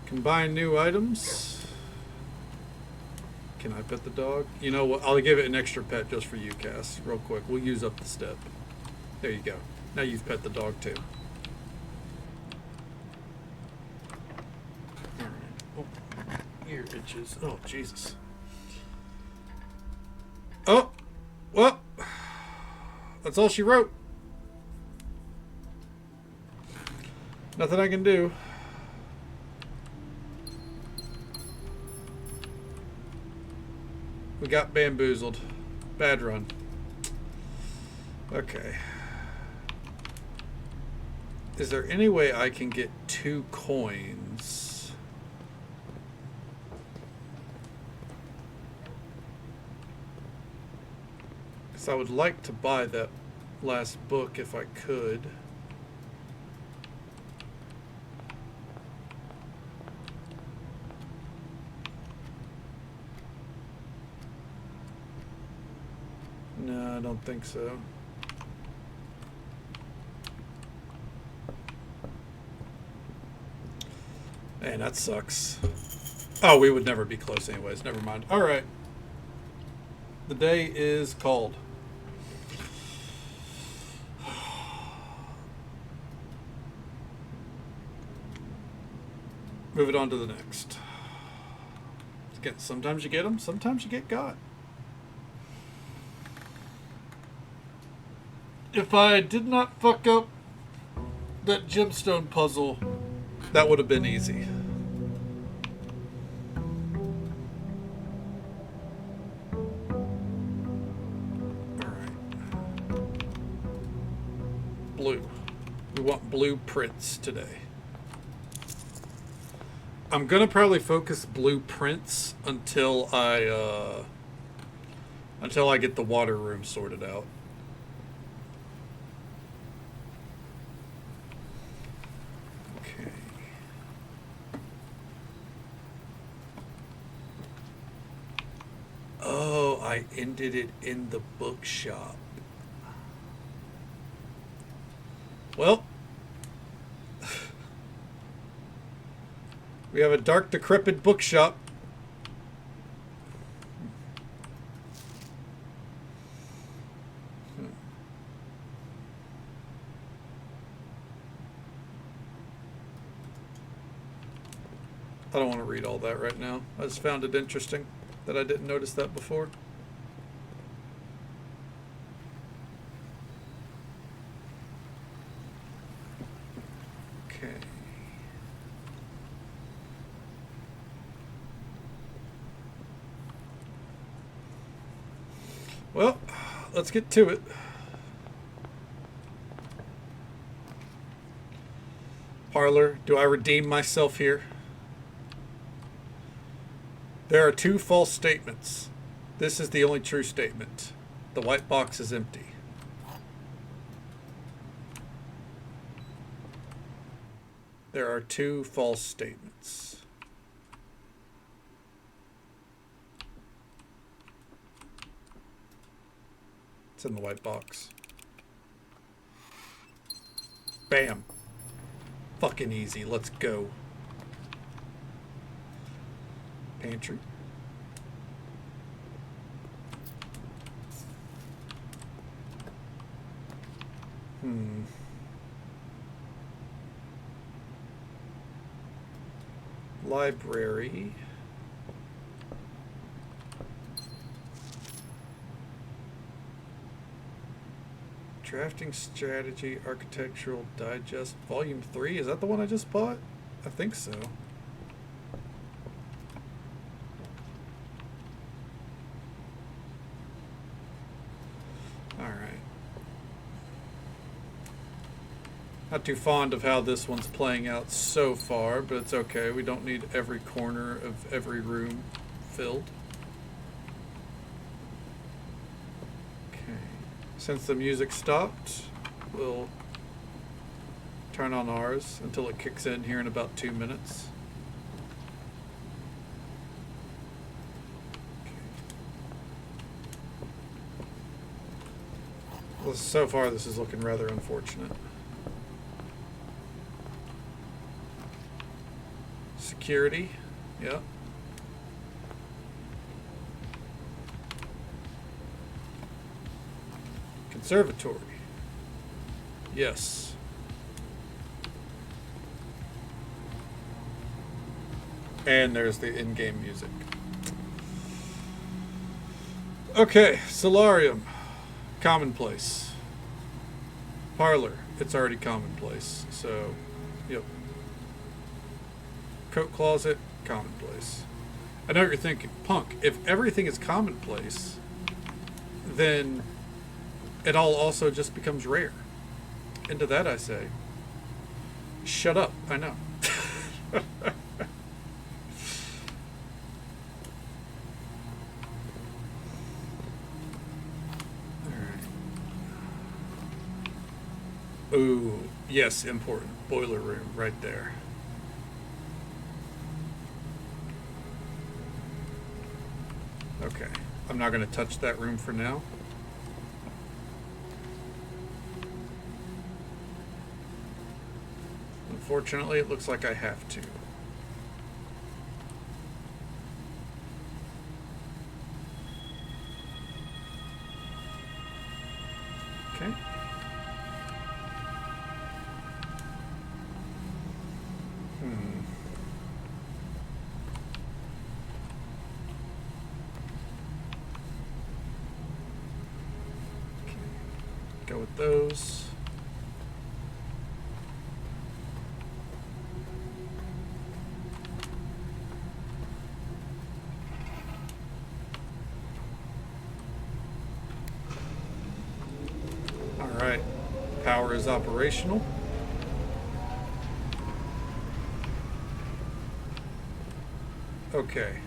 Combine new items. Can I pet the dog? You know what? I'll give it an extra pet just for you, Cass. Real quick. We'll use up the step. There you go. Now you've pet the dog too. Alright. Oh, ear itches. Oh, Jesus. Oh! Well, that's all she wrote. Nothing I can do. We got bamboozled. Bad run. Okay. Is there any way I can get 2 coins? Because I would like to buy that last book if I could. No, I don't think so. Man, that sucks. Oh, we would never be close anyways. Never mind. All right. The day is called. Move it on to the next. Again, sometimes you get them, sometimes you get got. If I did not fuck up that gemstone puzzle, that would have been easy. Blue. We want blueprints today. I'm gonna probably focus blueprints until I get the water room sorted out. Okay. Oh, I ended it in the bookshop. Well, we have a dark, decrepit bookshop. I don't want to read all that right now. I just found it interesting that I didn't notice that before. Okay. Well, let's get to it. Parlor, do I redeem myself here? There are two false statements. This is the only true statement. The white box is empty. There are two false statements. It's in the white box. Bam. Fucking easy. Let's go. Pantry. Library. Drafting Strategy, Architectural Digest, Volume 3. Is that the one I just bought? I think so. Not too fond of how this one's playing out so far, but it's okay. We don't need every corner of every room filled. Okay. Since the music stopped, we'll turn on ours until it kicks in here in about 2 minutes. Okay. Well, so far this is looking rather unfortunate. Security, yeah. Conservatory, yes. And there's the in-game music. Okay, Solarium, commonplace. Parlor, it's already commonplace, so, yep. Coat closet, commonplace. I know what you're thinking, punk, if everything is commonplace, then it all also just becomes rare. And to that I say, shut up, I know. Alright. Ooh, yes, important. Boiler room, right there. Okay, I'm not going to touch that room for now. Unfortunately, it looks like I have to. Okay. Go with those. Power is operational. Okay.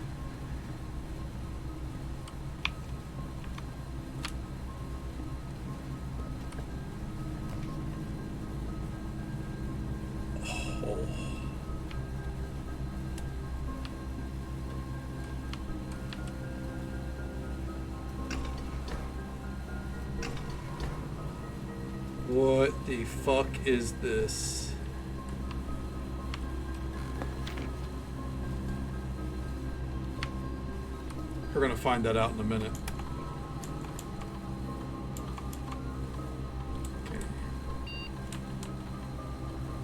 Oh. What the fuck is this? We're gonna find that out in a minute. Okay.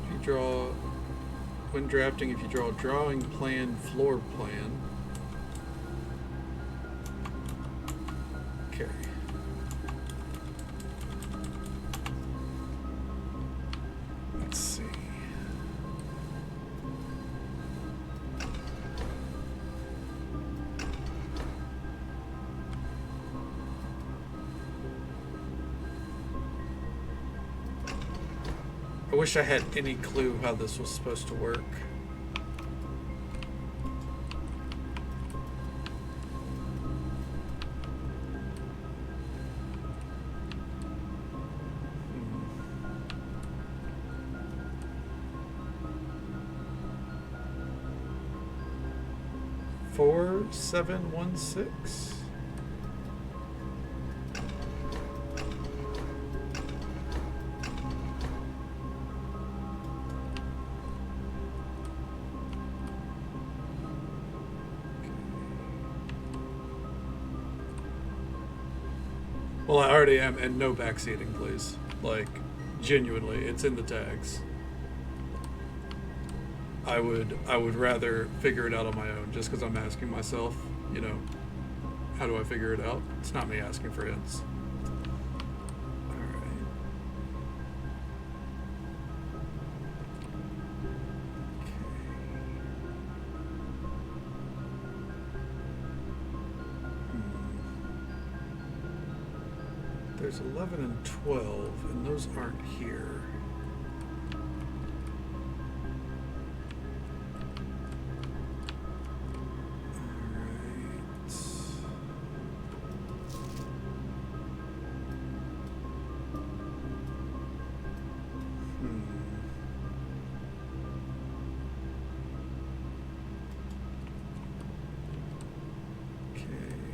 If you draw, when drafting, if you draw a drawing plan, floor plan. Okay. Let's see. I wish I had any clue how this was supposed to work. Hmm. 4716. Well, I already am, and no backseating, please. Like, genuinely, it's in the tags. I would rather figure it out on my own, just because I'm asking myself, you know, how do I figure it out? It's not me asking for hints. There's 11 and 12, and those aren't here. Alright. Okay.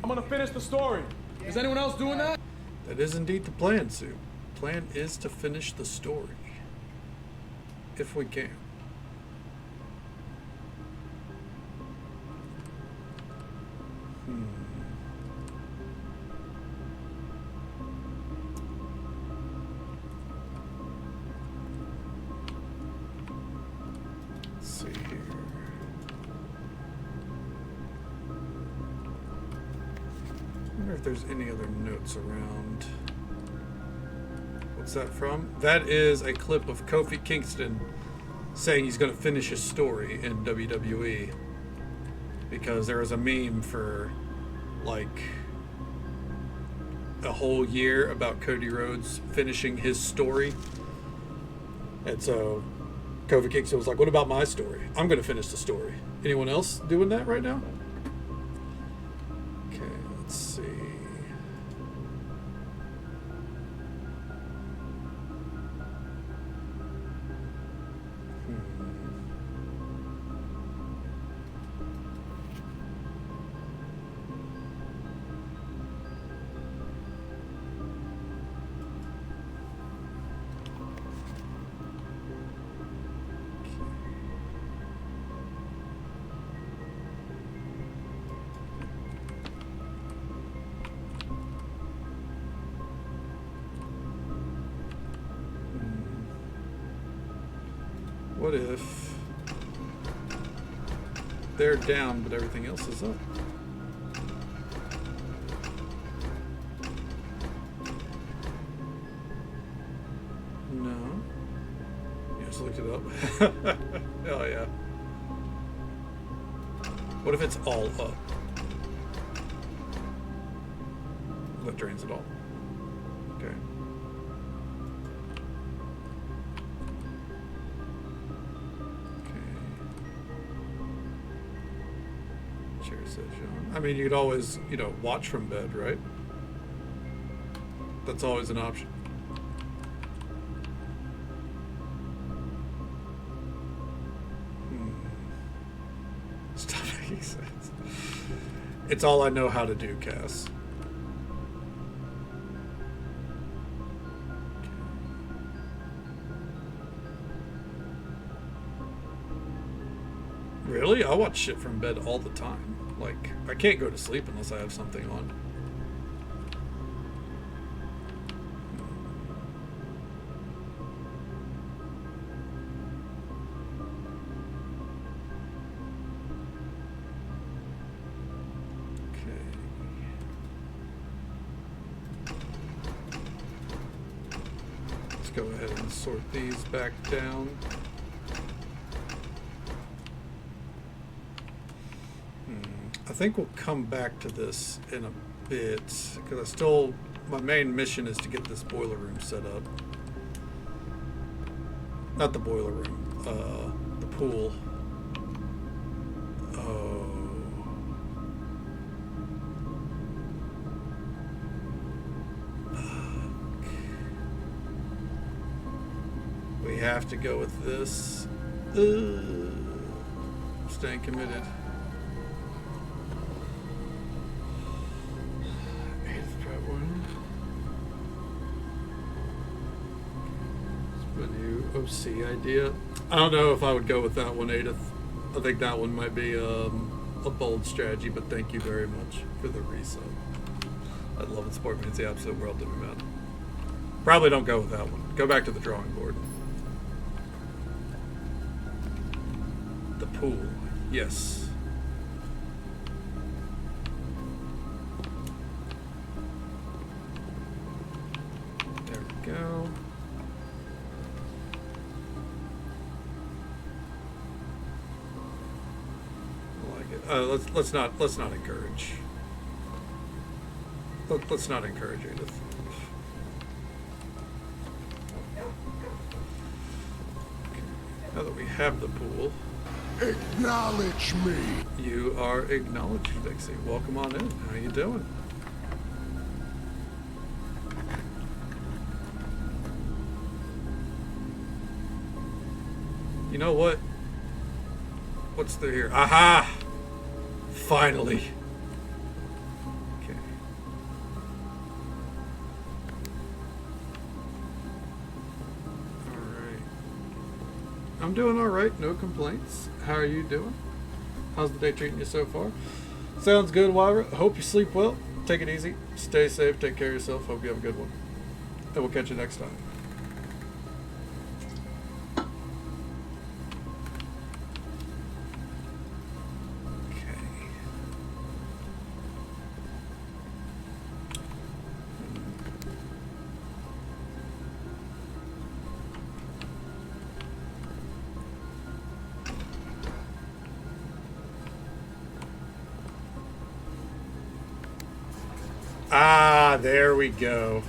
I'm gonna finish the story. Is anyone else doing that? That is indeed the plan, Sue. The plan is to finish the story. If we can. Let's see here. I wonder if there's any other notes around. What's that from? That is a clip of Kofi Kingston saying he's going to finish his story in WWE. Because there was a meme for like a whole year about Cody Rhodes finishing his story. And so Kofi Kingston was like, what about my story? I'm going to finish the story. Anyone else doing that right now? Okay, let's see. What if they're down, but everything else is up? No. You just looked it up. Oh, yeah. What if it's all up? That drains it all. Okay. says John. I mean, you could always, you know, watch from bed, right? That's always an option. Stop making sense. It's all I know how to do, Cass. Really? I watch shit from bed all the time. Like, I can't go to sleep unless I have something on. Go ahead and sort these back down. I think we'll come back to this in a bit because my main mission is to get this boiler room set up. Not the boiler room, the pool. We have to go with this. Staying committed. It's a new OC idea. I don't know if I would go with that one, Edith. I think that one might be a bold strategy, but thank you very much for the resub. I love it. Sport means the absolute world to me, man. Probably don't go with that one. Go back to the drawing board. The pool, yes. There we go. I like it. Let's not encourage. Let's not encourage Edith. Now that we have the pool. Acknowledge me. You are acknowledged, Dixie. Welcome on in. How you doing? You know what? What's through here? Aha! Finally. Okay. I'm doing all right, no complaints. How are you doing? How's the day treating you so far? Sounds good, Wyra. Hope you sleep well. Take it easy. Stay safe. Take care of yourself. Hope you have a good one. And we'll catch you next time. Ah, there we go.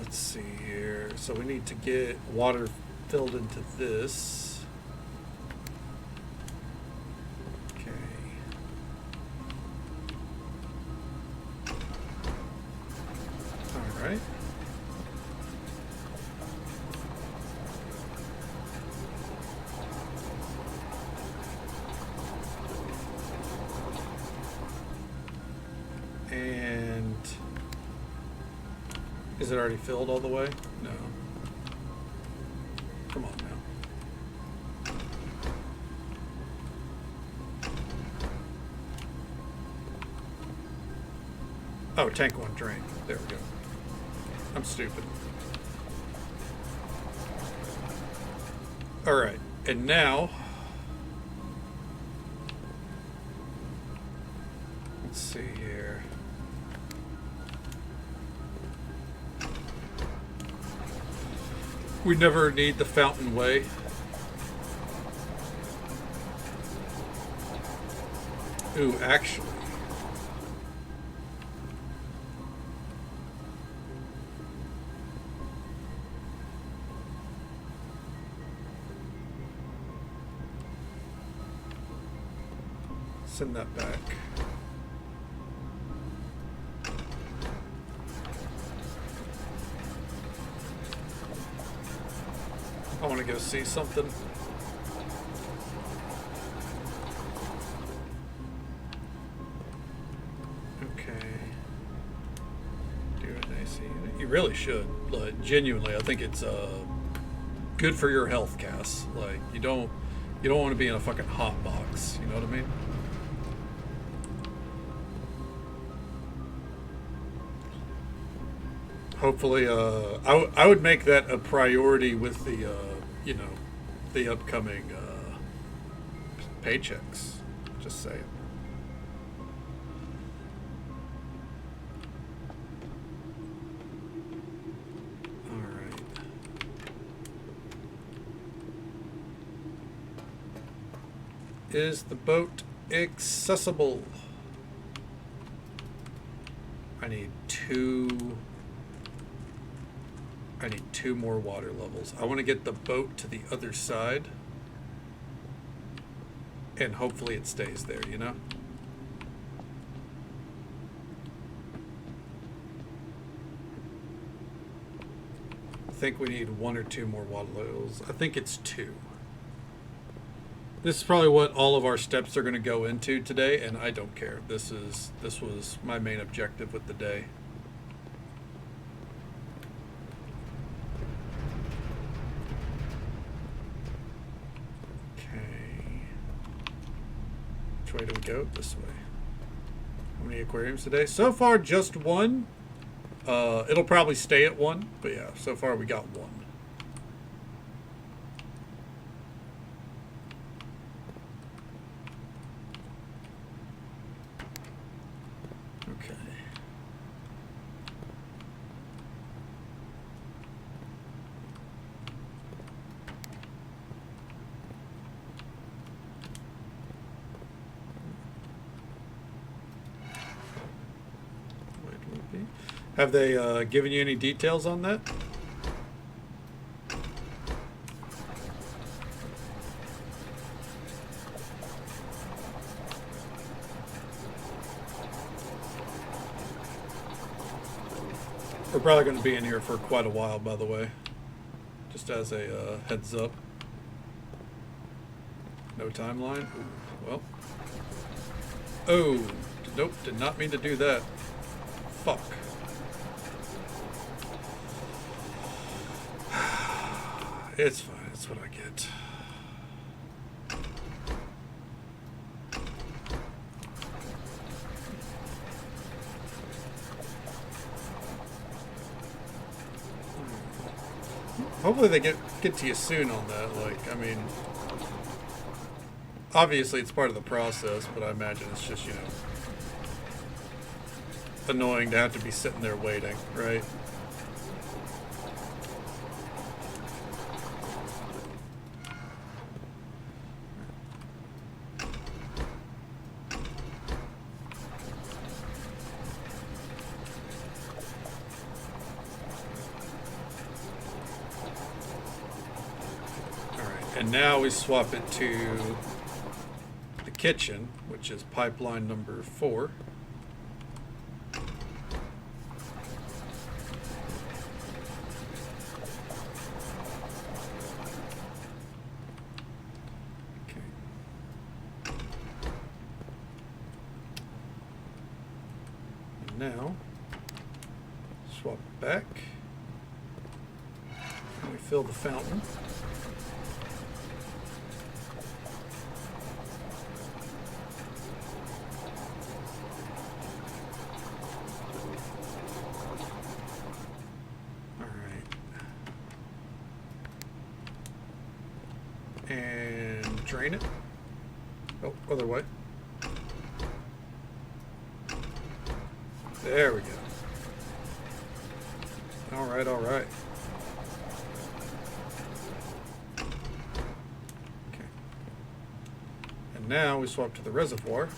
Let's see here. So we need to get water filled into this. Okay. All right. And is it already filled all the way? No. Come on now. Oh, tank one drain. There we go. I'm stupid. All right, and now let's see here. We never need the Fountain Way. Ooh, actually. Send that back. I want to go see something. Okay. Do an AC unit. You really should. Like, genuinely, I think it's good for your health, Cass. Like, you don't want to be in a fucking hot box. You know what I mean? Hopefully, I would make that a priority with the, you know, the upcoming paychecks. Just saying. All right. Is the boat accessible? I need two more water levels. I want to get the boat to the other side. And hopefully it stays there, you know? I think we need 1 or 2 more water levels. I think it's 2. This is probably what all of our steps are going to go into today, and I don't care. This was my main objective with the day. Which way do we go? This way. How many aquariums today? So far, just 1. It'll probably stay at 1, but yeah, so far we got 1. Okay. Have they given you any details on that? We're probably going to be in here for quite a while, by the way. Just as a heads up. No timeline? Ooh, well. Oh, nope, did not mean to do that. Fuck. It's fine, it's what I get. Hopefully they get to you soon on that. Like, I mean, obviously it's part of the process, but I imagine it's just, you know, annoying to have to be sitting there waiting, right? And now we swap it to the kitchen, which is pipeline number 4. Okay. And now, swap it back. And we fill the fountain. And drain it. Oh, other way. There we go. All right, all right. now we swap to the reservoir.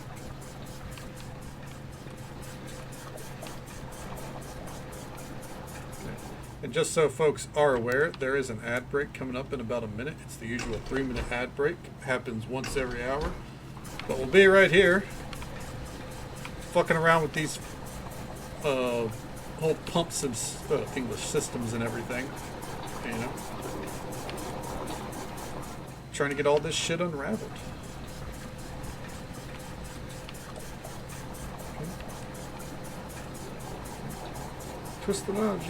And just so folks are aware, there is an ad break coming up in about a minute. It's the usual 3-minute ad break. Happens once every hour. But we'll be right here, fucking around with these whole pumps and English systems and everything. You know? Trying to get all this shit unraveled. Okay. Twist the knob.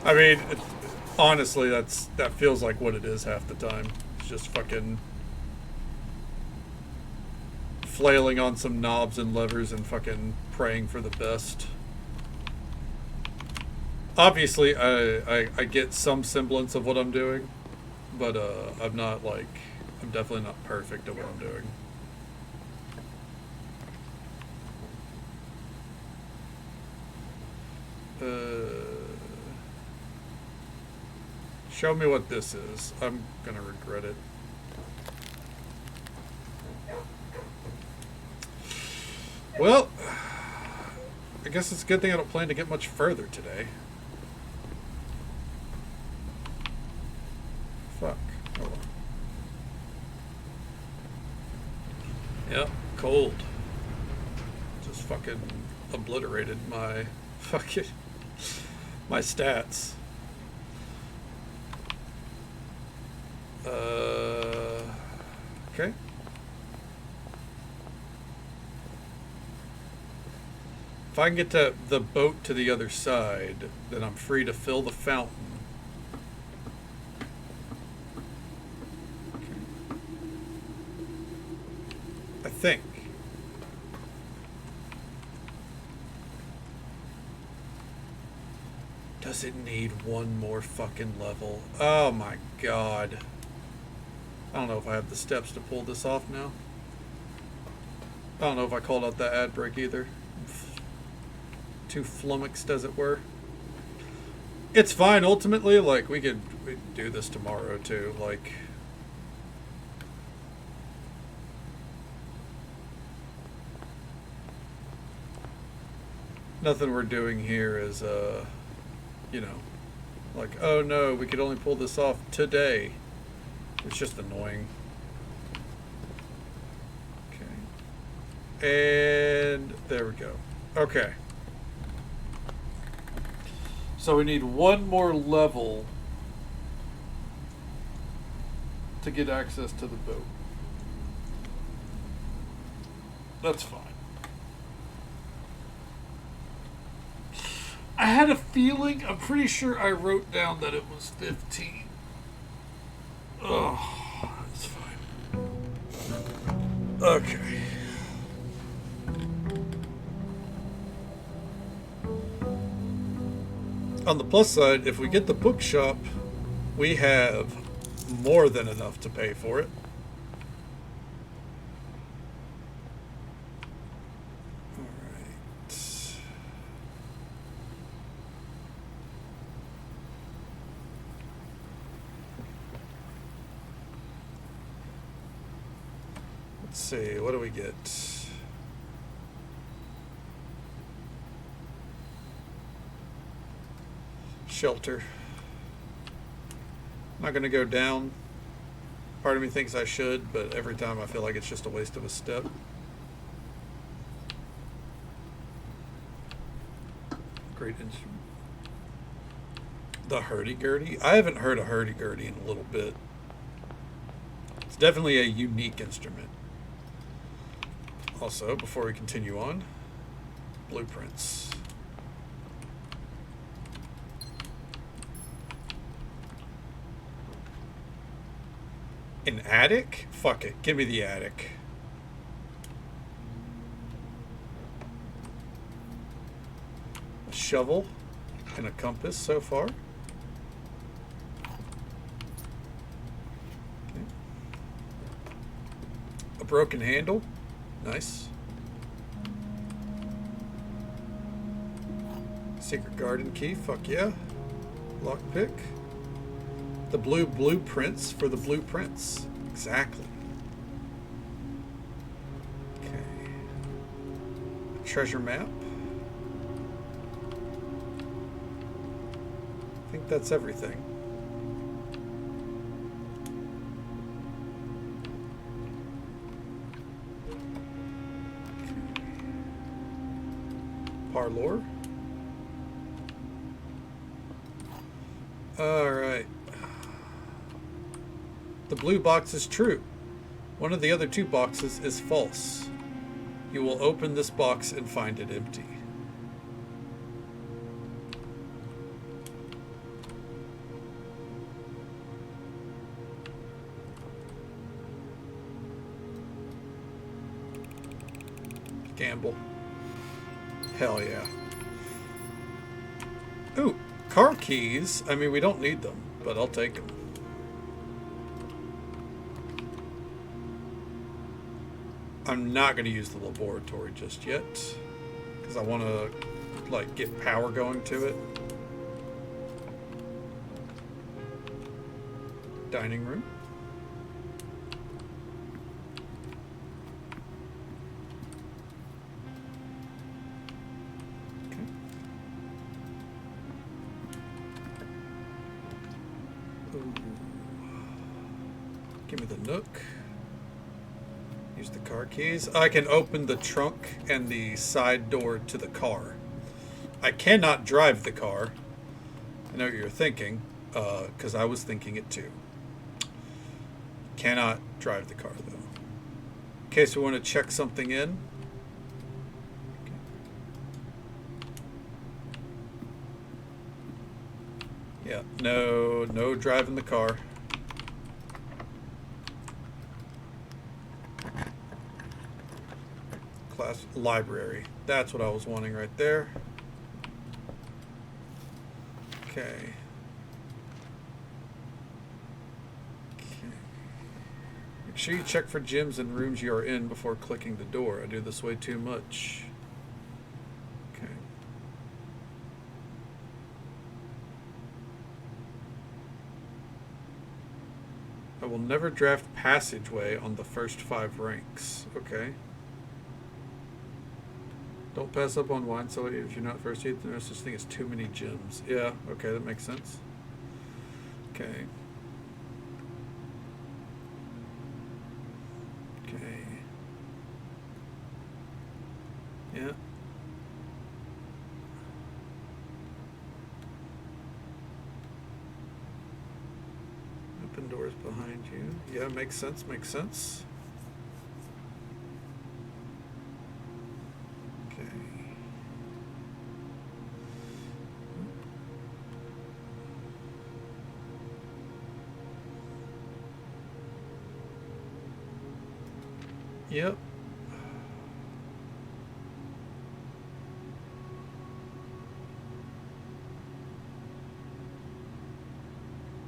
I mean, honestly, that feels like what it is half the time. It's just fucking flailing on some knobs and levers and fucking praying for the best. Obviously, I get some semblance of what I'm doing, but I'm definitely not perfect at what I'm doing. Show me what this is. I'm gonna regret it. Well, I guess it's a good thing I don't plan to get much further today. Fuck. Hold on. Yep, cold. Just fucking obliterated my fucking my stats. Okay. If I can get to the boat to the other side, then I'm free to fill the fountain. Okay. I think. Does it need one more fucking level? Oh my god. I don't know if I have the steps to pull this off now. I don't know if I called out that ad break either. Too flummoxed, as it were. It's fine, ultimately. Like, we could do this tomorrow, too. Like... nothing we're doing here is, you know, like, oh no, we could only pull this off today. It's just annoying. Okay. And there we go. Okay. So we need one more level to get access to the boat. That's fine. I had a feeling, I'm pretty sure I wrote down that it was 15. Oh, that's fine. Okay. On the plus side, if we get the bookshop, we have more than enough to pay for it. Let's see, what do we get? Shelter. I'm not going to go down. Part of me thinks I should, but every time I feel like it's just a waste of a step. Great instrument. The hurdy-gurdy? I haven't heard a hurdy-gurdy in a little bit. It's definitely a unique instrument. Also, before we continue on, blueprints. An attic? Fuck it. Give me the attic. A shovel and a compass so far. Okay. A broken handle. Nice. Secret garden key. Fuck yeah. Lockpick. The blue blueprints for the blueprints. Exactly. treasure map. I think that's everything. Parlor. Alright. The blue box is true. One of the other two boxes is false. You will open this box and find it empty. Gamble. Hell yeah. Ooh, car keys. I mean, we don't need them, but I'll take them. I'm not going to use the laboratory just yet, because I want to, like, get power going to it. Dining room. Okay. Ooh. Give me the nook. Use the car keys. I can open the trunk and the side door to the car. I cannot drive the car. I know what you're thinking, because I was thinking it too. Cannot drive the car though. In case we want to check something in. Okay. Yeah, no driving the car. Class library. That's what I was wanting right there. Okay. Make sure you check for gyms and rooms you are in before clicking the door. I do this way too much. Okay. I will never draft passageway on the first 5 ranks. Okay. Don't pass up on wine so if you're not first aid. There's no such thing as too many gyms. Yeah, okay, that makes sense. Okay. Okay. Yeah. Open doors behind you. Yeah, makes sense, makes sense. Yep.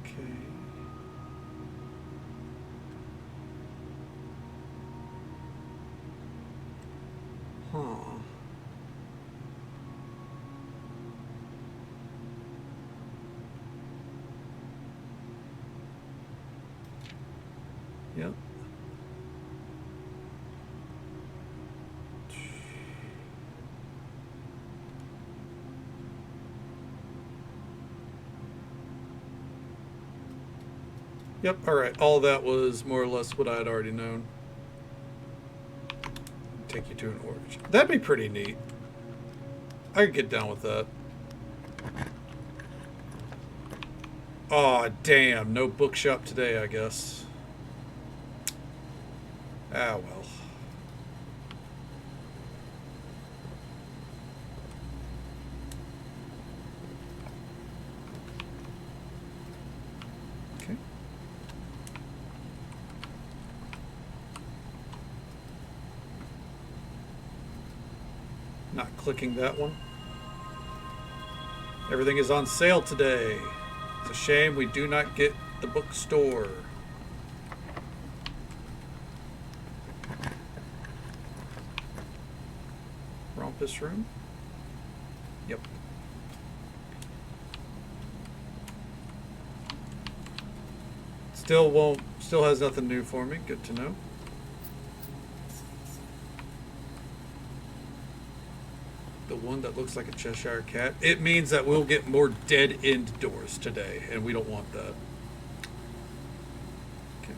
Okay. Huh. Yep. Yep, alright. All that was more or less what I had already known. Take you to an origin. That'd be pretty neat. I could get down with that. Aw, damn. No bookshop today, I guess. Ah, well. Okay. Not clicking that one. Everything is on sale today. It's a shame we do not get the bookstore. Rompus room? Yep. Still has nothing new for me. Good to know. one that looks like a Cheshire cat. It means that we'll get more dead-end doors today, and we don't want that. Okay.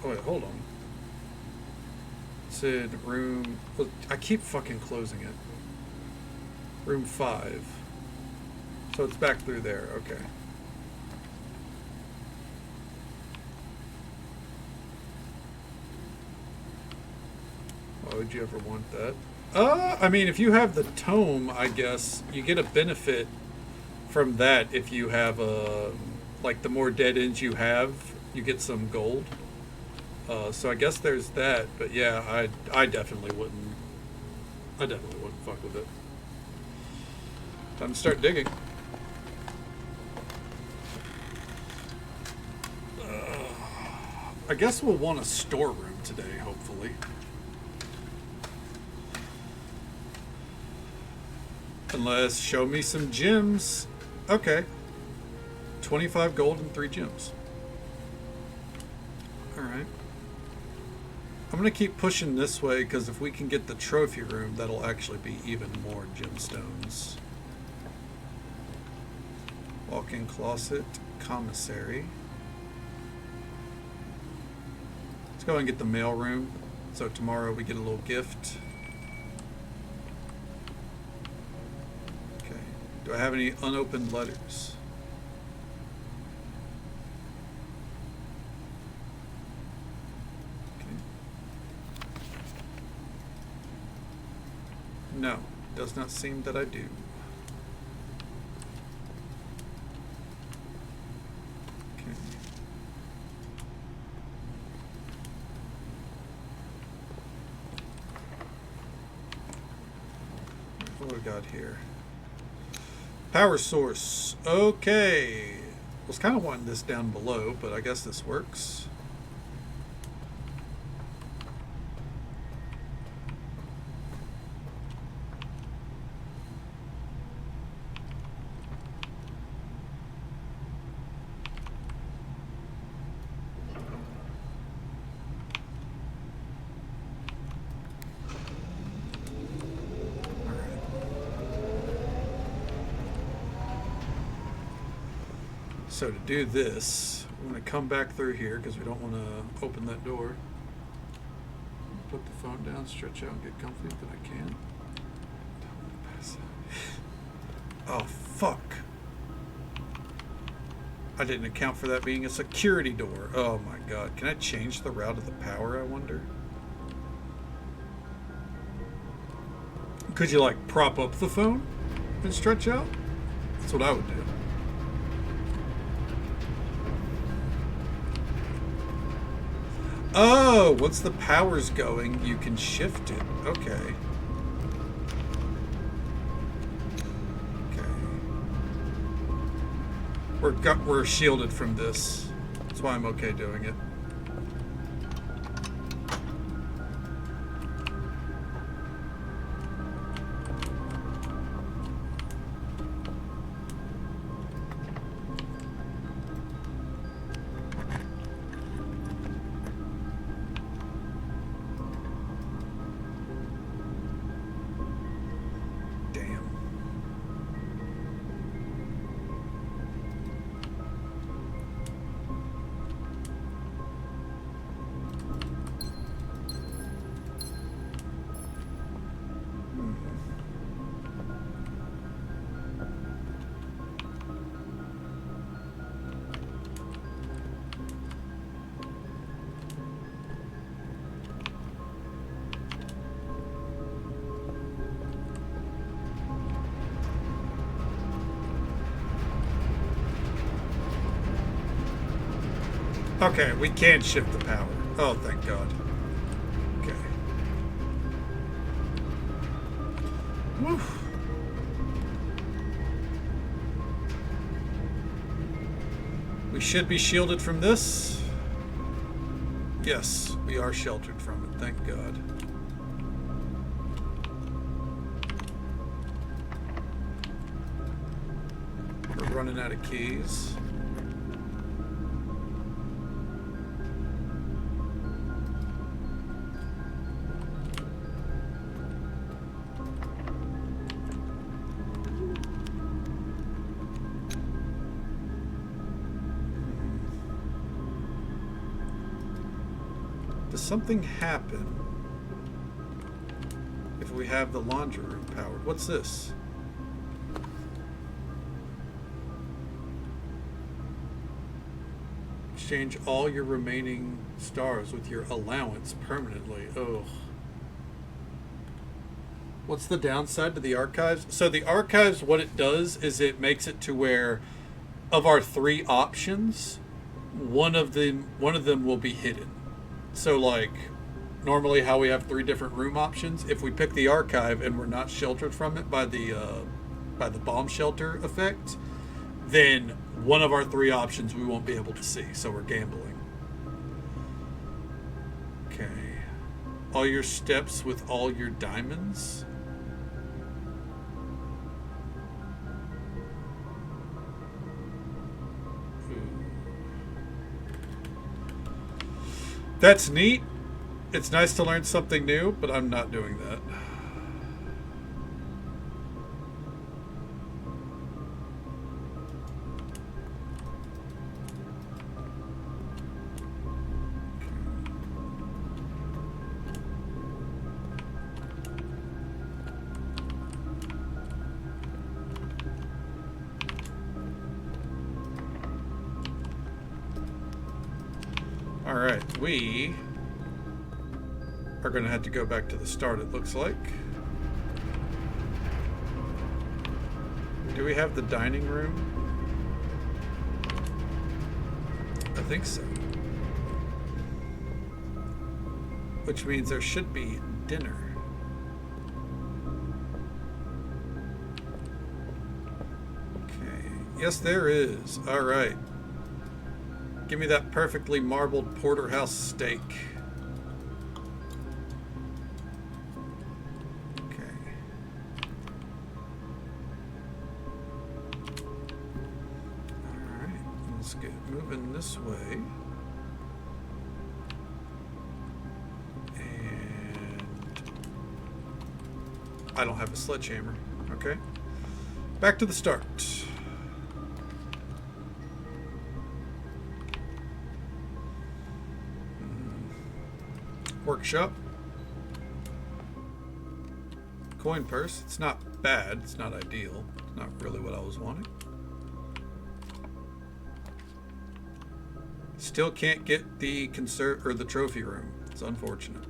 Oh, wait, hold on. It said room... Well, I keep fucking closing it. Room 5. So it's back through there. Okay. Why would you ever want that? I mean, if you have the tome, I guess you get a benefit from that. If you have like the more dead ends you have, you get some gold. So I guess there's that. But yeah, I definitely wouldn't. I definitely wouldn't fuck with it. Time to start digging. I guess we'll want a storeroom today, hopefully. Unless, show me some gems. Okay. 25 gold and 3 gems. Alright. I'm going to keep pushing this way, because if we can get the trophy room, that'll actually be even more gemstones. Walk-in closet, commissary. Let's go and get the mail room, so tomorrow we get a little gift. Okay. Do I have any unopened letters? Okay. No, does not seem that I do. What do we got here? Power source. Okay. I was kind of wanting this down below, but I guess this works. So to do this, I'm going to come back through here because we don't want to open that door. Put the phone down, stretch out, and get comfy that I can. Don't want to pass out. Oh, fuck. I didn't account for that being a security door. Oh my god. Can I change the route of the power, I wonder? Could you, like, prop up the phone and stretch out? That's what I would do. Oh, once the power's going, you can shift it. Okay. Okay. We're shielded from this. That's why I'm okay doing it. Okay, we can shift the power. Oh, thank God. Okay. Whew. We should be shielded from this. Yes, we are sheltered from it, thank God. We're running out of keys. Does something happen if we have the laundry room powered? What's this? Exchange all your remaining stars with your allowance permanently. Oh. What's the downside to the archives? So the archives, what it does is it makes it to where of our 3 options, one of them will be hidden. So like normally how we have 3 different room options, if we pick the archive and we're not sheltered from it by the bomb shelter effect, then one of our 3 options we won't be able to see, so we're gambling. Okay. All your steps with all your diamonds. That's neat. It's nice to learn something new, but I'm not doing that. Alright, we are going to have to go back to the start, it looks like. Do we have the dining room? I think so. Which means there should be dinner. Okay. Yes, there is. Alright. Give me that perfectly marbled porterhouse steak. Okay. Alright, let's get moving this way. And I don't have a sledgehammer. Okay. Back to the start. Workshop. Coin purse. It's not bad. It's not ideal. It's not really what I was wanting. Still can't get the the trophy room. It's unfortunate.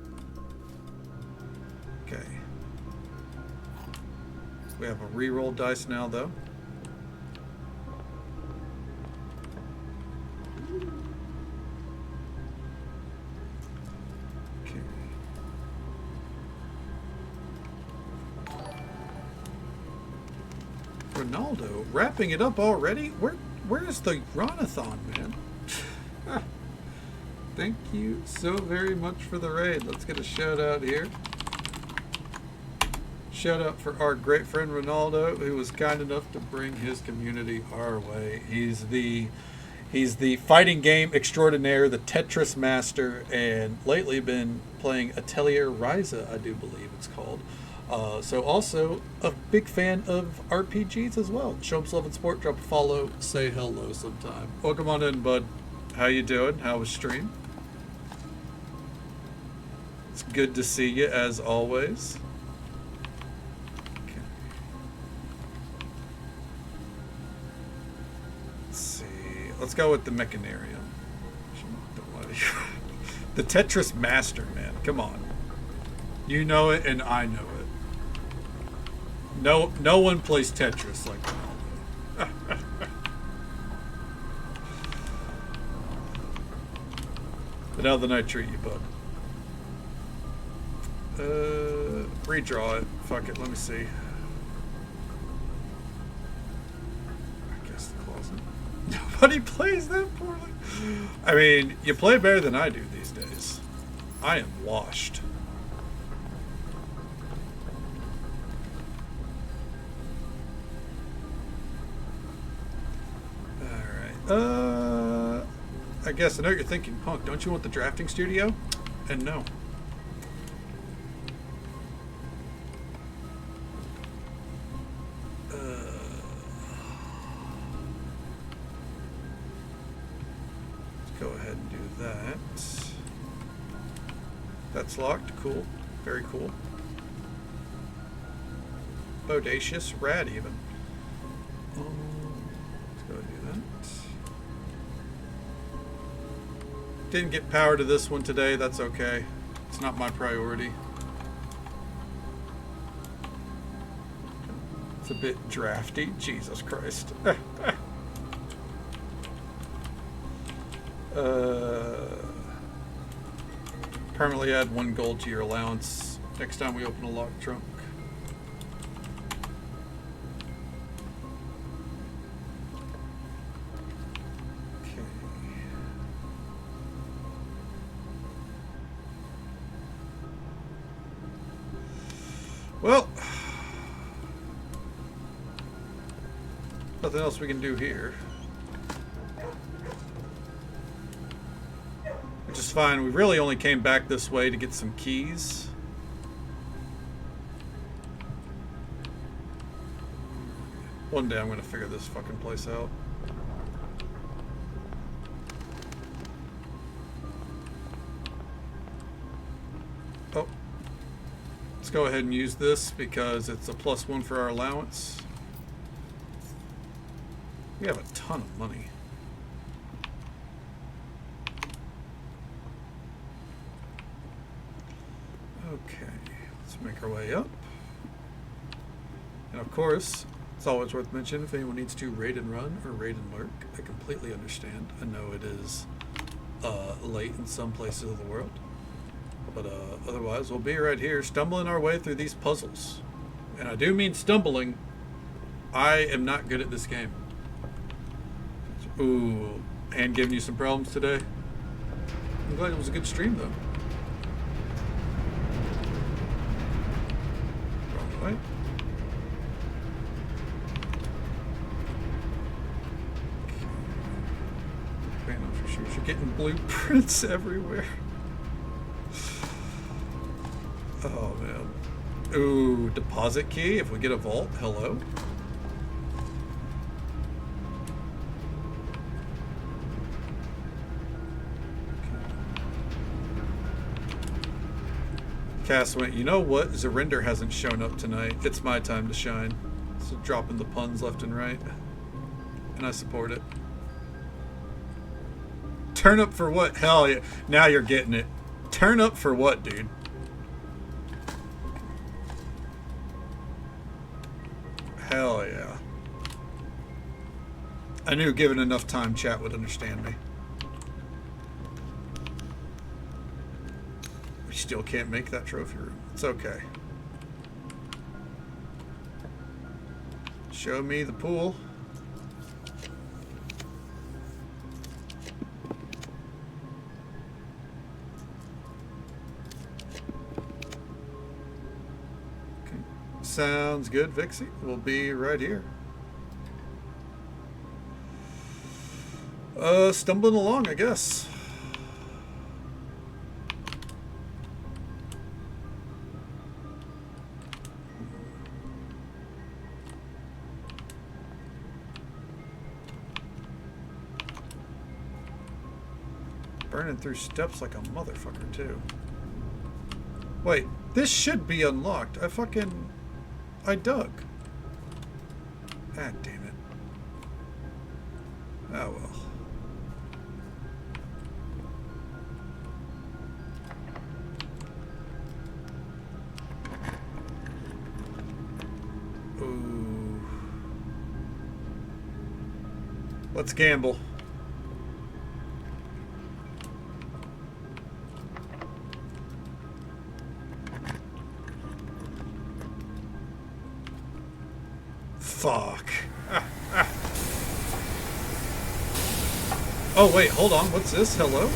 Okay. We have a reroll dice now, though. Ronaldo, wrapping it up already? Where's the Ronathon, man? Thank you so very much for the raid. Let's get a shout out here. Shout out for our great friend Ronaldo, who was kind enough to bring his community our way. He's the fighting game extraordinaire, the Tetris master, and lately been playing Atelier Ryza, I do believe it's called. So also a big fan of RPGs as well. Show him some love and support, drop a follow, say hello sometime. Welcome on in, bud. How you doing? How was stream? It's good to see you as always. Okay. Let's see. Let's go with the Mechanarium. The Tetris master, man. Come on. You know it and I know it. No one plays Tetris like Ronaldo. But how the night treat you, bud? Redraw it. Fuck it. Let me see. I guess the closet. Nobody plays that poorly. I mean, you play better than I do these days. I am washed. I guess I know you're thinking, Punk, don't you want the drafting studio? And no. Let's go ahead and do that. That's locked. Cool. Very cool. Bodacious. Rad, even. Let's go do that. Didn't get power to this one today. That's okay. It's not my priority. It's a bit drafty. Jesus Christ. Permanently add 1 gold to your allowance next time we open a locked trunk. Okay. Well, nothing else we can do here. Which is fine. We really only came back this way to get some keys. One day I'm going to figure this fucking place out. Oh. Let's go ahead and use this because it's a +1 for our allowance. We have a ton of money. Okay, let's make our way up. And of course, it's always worth mentioning if anyone needs to raid and run or raid and lurk. I completely understand. I know it is late in some places of the world. But otherwise, we'll be right here stumbling our way through these puzzles. And I do mean stumbling. I am not good at this game. Ooh, and giving you some problems today. I'm glad it was a good stream, though. Wrong way. Okay, no, for sure. You're getting blueprints everywhere. Oh, man. Ooh, deposit key. If we get a vault, hello. Cass went, you know what? Zarinder hasn't shown up tonight. It's my time to shine. So dropping the puns left and right. And I support it. Turn up for what? Hell yeah. Now you're getting it. Turn up for what, dude? Hell yeah. I knew given enough time, chat would understand me. We still can't make that trophy room. It's okay. Show me the pool. Sounds good, Vixie. We'll be right here. Stumbling along, I guess. Burning through steps like a motherfucker, too. Wait, this should be unlocked. I dug. God damn it. Oh well. Ooh. Let's gamble. Fuck. Oh, wait, hold on. What's this? Hello?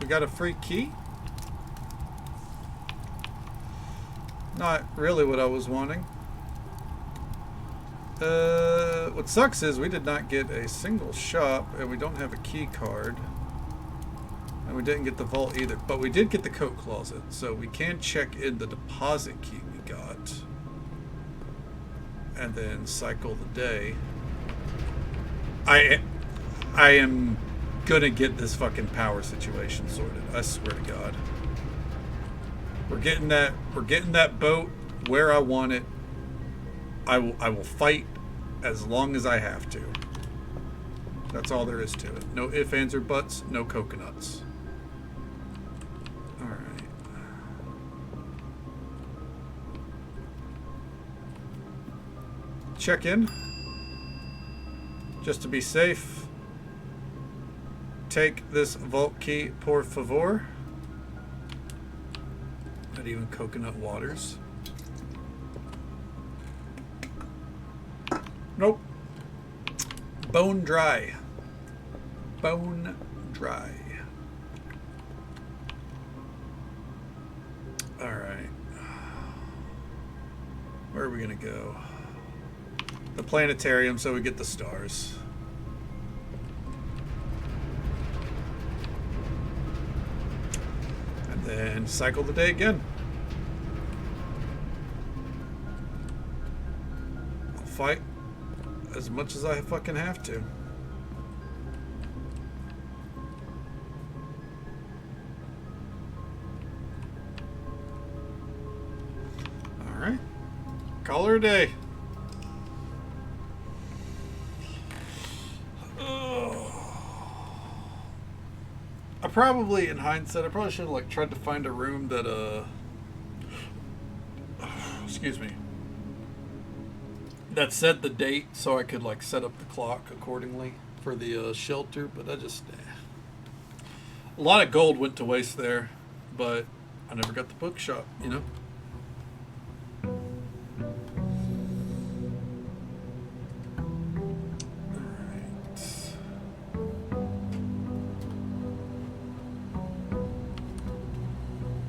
We got a free key? Not really what I was wanting. What sucks is we did not get a single shop, and we don't have a key card. And we didn't get the vault either, but we did get the coat closet, so we can check in the deposit key we got. And then cycle the day. I am gonna get this fucking power situation sorted. I swear to God. We're getting that boat where I want it. I will fight as long as I have to. That's all there is to it. No ifs, ands, or buts. No coconuts. All right. Check in. Just to be safe. Take this vault key, por favor. Not even coconut waters. Nope. Bone dry. Bone dry. Alright. Where are we gonna go? The planetarium so we get the stars. And then cycle the day again. I'll fight as much as I fucking have to. Alright. Call her a day. I probably, in hindsight, I probably should have like tried to find a room that excuse me, that set the date so I could like set up the clock accordingly for the shelter, but I just a lot of gold went to waste there, but I never got the bookshop, you know.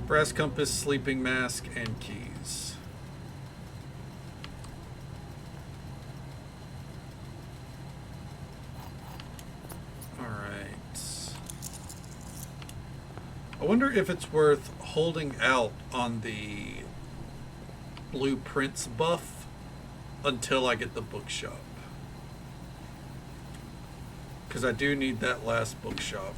Brass compass, sleeping mask, and keys. Alright. I wonder if it's worth holding out on the blueprints buff until I get the bookshop. Because I do need that last bookshop.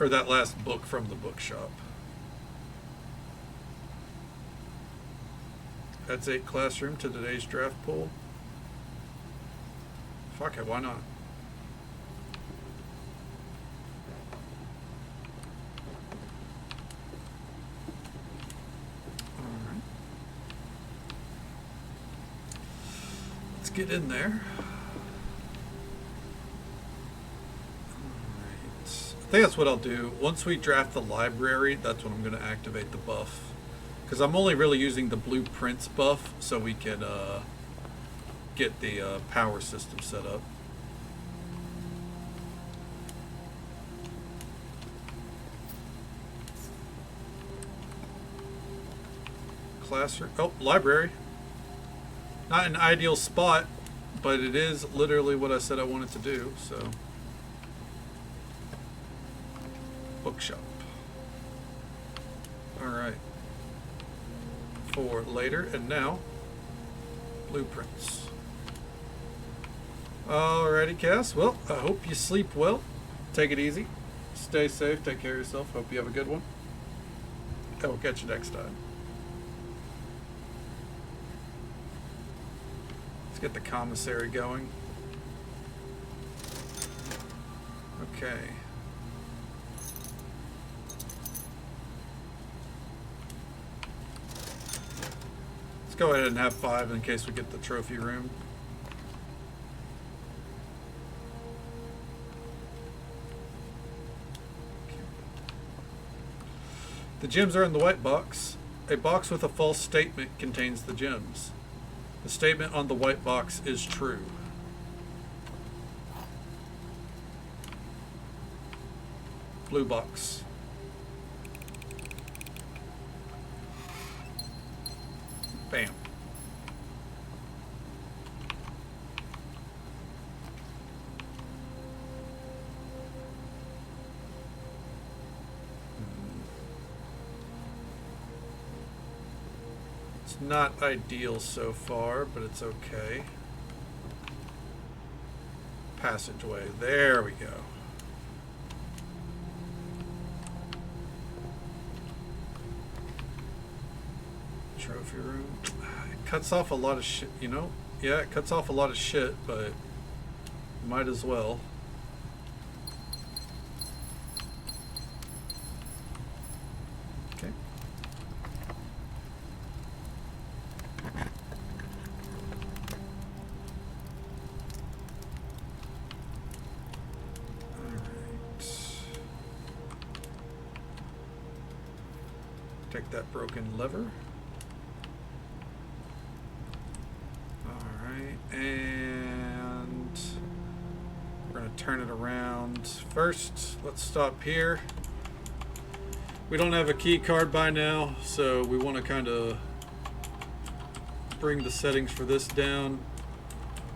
Or that last book from the bookshop. Adds 8 classroom to today's draft pool. Fuck it, why not? Alright. Let's get in there. I think that's what I'll do. Once we draft the library, that's when I'm going to activate the buff. Because I'm only really using the blueprints buff so we can get the power system set up. Classroom. Oh, library. Not an ideal spot, but it is literally what I said I wanted to do, so... Bookshop. Alright. For later, and now, blueprints. Alrighty, Cass. Well, I hope you sleep well. Take it easy. Stay safe. Take care of yourself. Hope you have a good one. I will catch you next time. Let's get the commissary going. Okay. Go ahead and have 5 in case we get the trophy room. The gems are in the white box. A box with a false statement contains the gems. The statement on the white box is true. Blue box. Bam. It's not ideal so far, but it's okay. passageway. There we go. Trophy room. It cuts off a lot of shit, you know? Yeah, it cuts off a lot of shit, but might as well. Okay. Take that broken lever. Alright, and we're going to turn it around. First, let's stop here. We don't have a key card by now, so we want to kind of bring the settings for this down,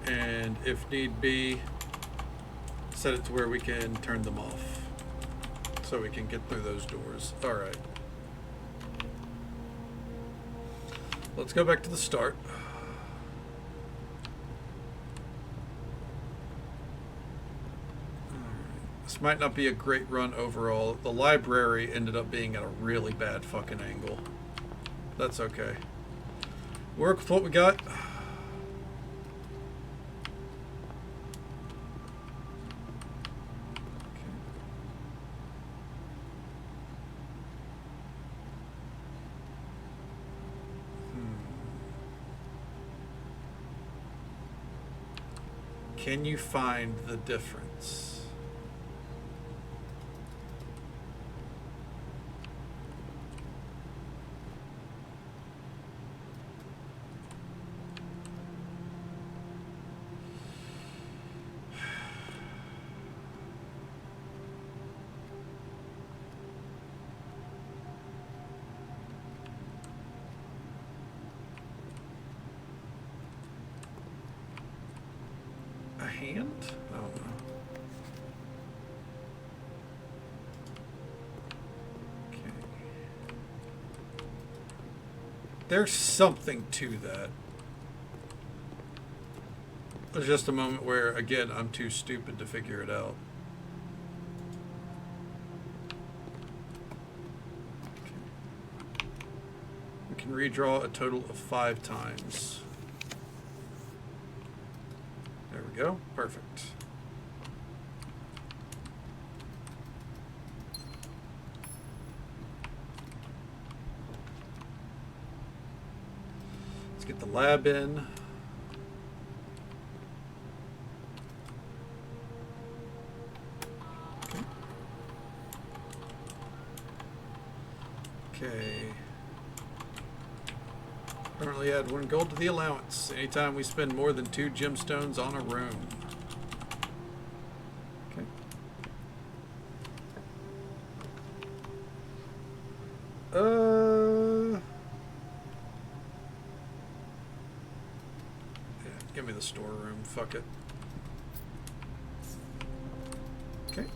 and if need be, set it to where we can turn them off so we can get through those doors. Alright. Let's go back to the start. This might not be a great run overall. The library ended up being at a really bad fucking angle. That's okay. Work with what we got. Can you find the difference? Hand? I don't know. Okay. There's something to that. There's just a moment where, again, I'm too stupid to figure it out. Okay. We can redraw a total of 5 times. There we go. Perfect. Let's get the lab in. Okay. Currently add 1 gold to the allowance anytime we spend more than 2 gemstones on a room. Okay. Yeah, give me the storeroom. Fuck it. Okay.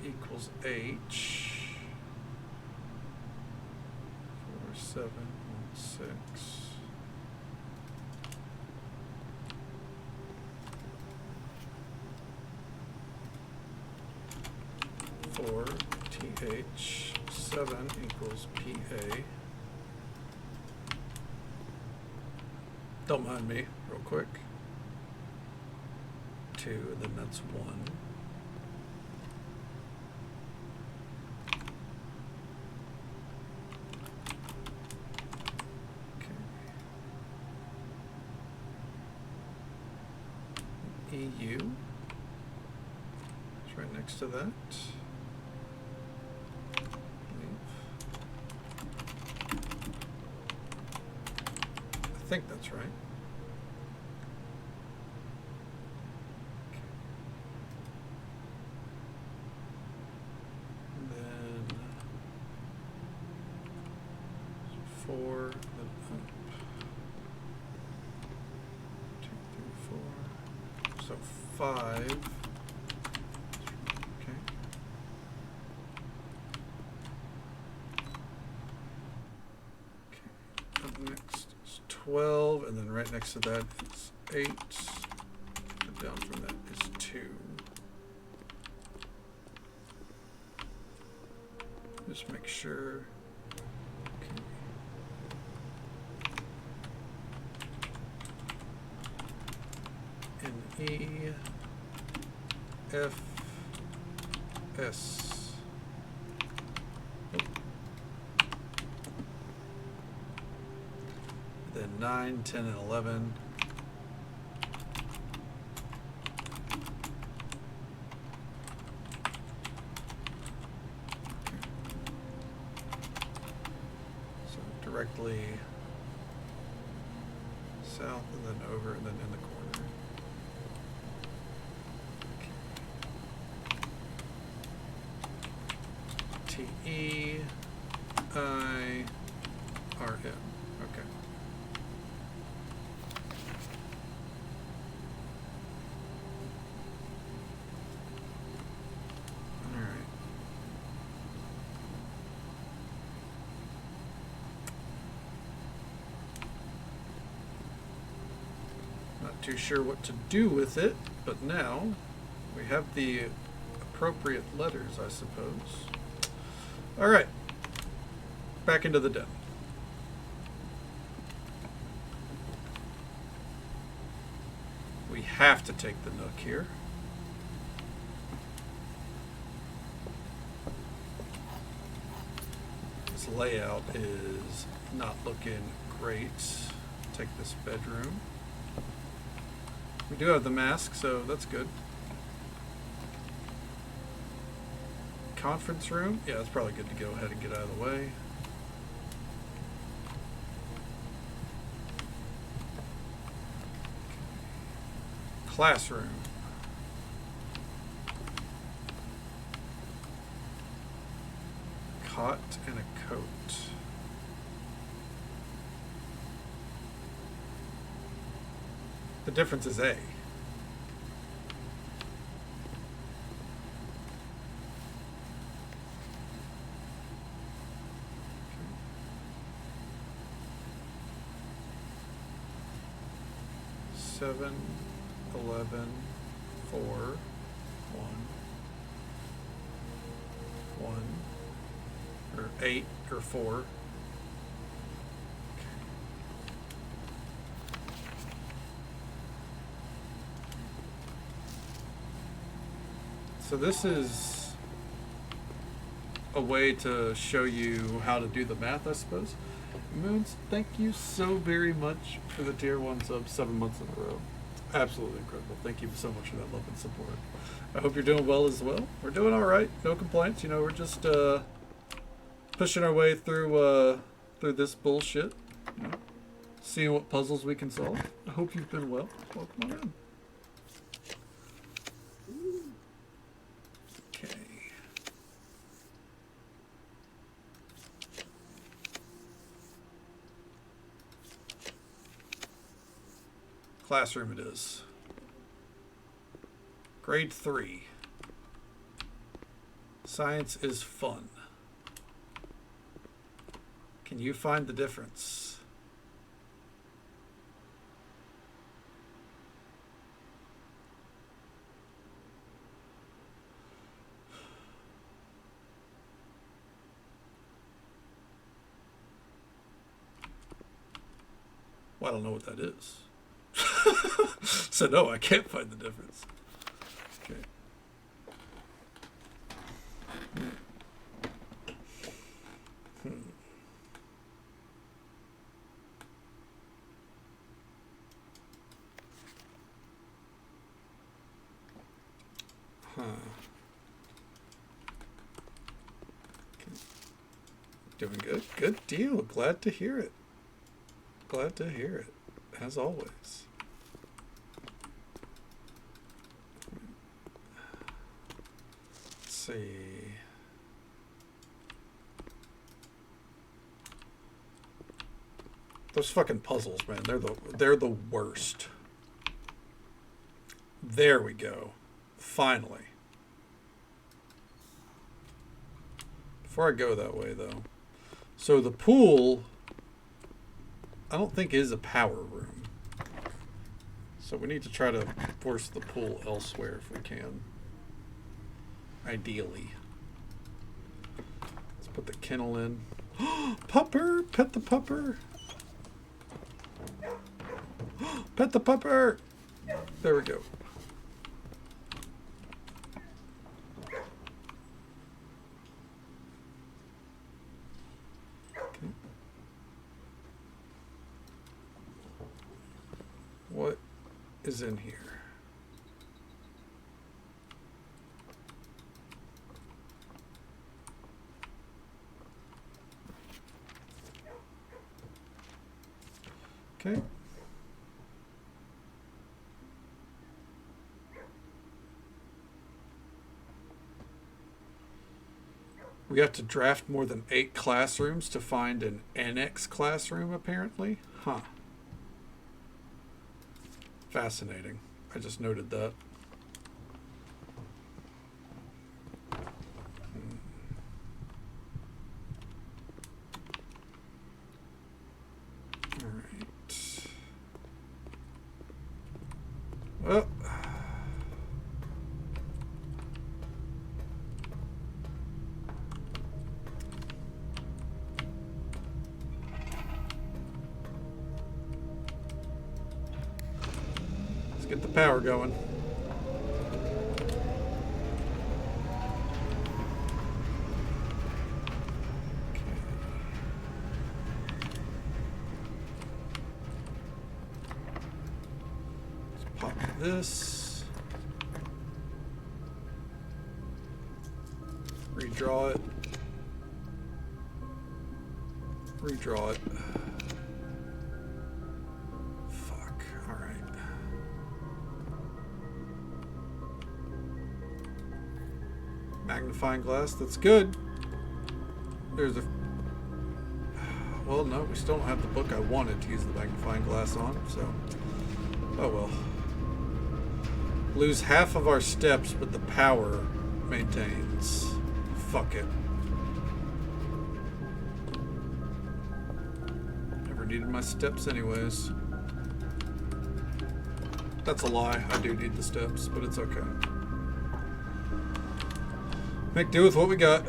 Equals H. 4, 7, 1, 6. For TH 7 equals PA. Don't mind me, real quick. 2, and then that's 1. EU. It's right next to that. I think that's right. Okay. And then 5. Okay. Okay. Up next is 12, and then right next to that is 8. And down from that is 2. Just make sure. Okay. N, E, F, S. Oh. Then 9, 10, and 11. Directly south and then over and then in the corner. Okay. T-E-I-R-M. Okay. All right. Not too sure what to do with it, but now we have the appropriate letters, I suppose. All right, back into the den. We have to take the Nook here. This layout is not looking great. Take this bedroom. We do have the mask, so that's good. Conference room? Yeah, it's probably good to go ahead and get out of the way. Classroom. Cot and a coat. The difference is A. Seven, 11, 4, 1, 1, or 8, or 4. So this is a way to show you how to do the math, I suppose. Moons, thank you so very much for the tier 1 sub 7 months in a row. Absolutely incredible. Thank you so much for that love and support. I hope you're doing well as well. We're doing all right. No complaints. You know, we're just pushing our way through this bullshit. You know, seeing what puzzles we can solve. I hope you've been well. Welcome on in. Okay. Classroom it is. Grade 3. Science is fun. Can you find the difference? Well, I don't know what that is. So no, I can't find the difference. Okay. Huh. Okay. Doing good. Good deal. Glad to hear it. Glad to hear it, as always. Let's see. Those fucking puzzles, man, they're the worst. There we go. Finally. Before I go that way, though. So the pool, I don't think is a power room. So we need to try to force the pool elsewhere if we can. Ideally. Let's put the kennel in. Pupper! Pet the pupper! Pet the pupper! There we go. Okay. What is in here? Okay. We have to draft more than 8 classrooms to find an annex classroom, apparently. Huh. Fascinating. I just noted that. All right. Well. Get the power going. Let's pop this. Redraw it. Redraw it. Fuck. All right. Magnifying glass, that's good. There's a... Well, no, we still don't have the book I wanted to use the magnifying glass on, so... Oh well. Lose half of our steps, but the power maintains. Fuck it. Never needed my steps anyways. That's a lie. I do need the steps, but it's okay. Make do with what we got.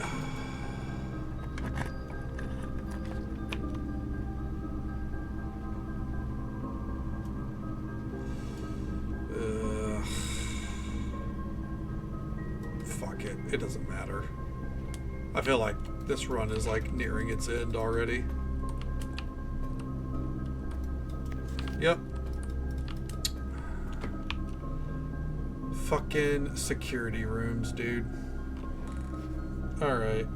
Fuck it. It doesn't matter. I feel like this run is like nearing its end already. Yep. Fucking security rooms, dude. Alright.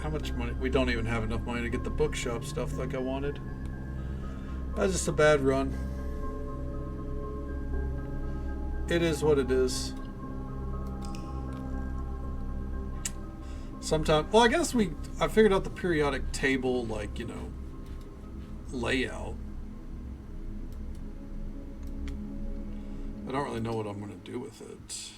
How much money? We don't even have enough money to get the bookshop stuff like I wanted. That's just a bad run. It is what it is. Sometimes, well, I guess I figured out the periodic table, like, you know, layout. I don't really know what I'm going to do with it.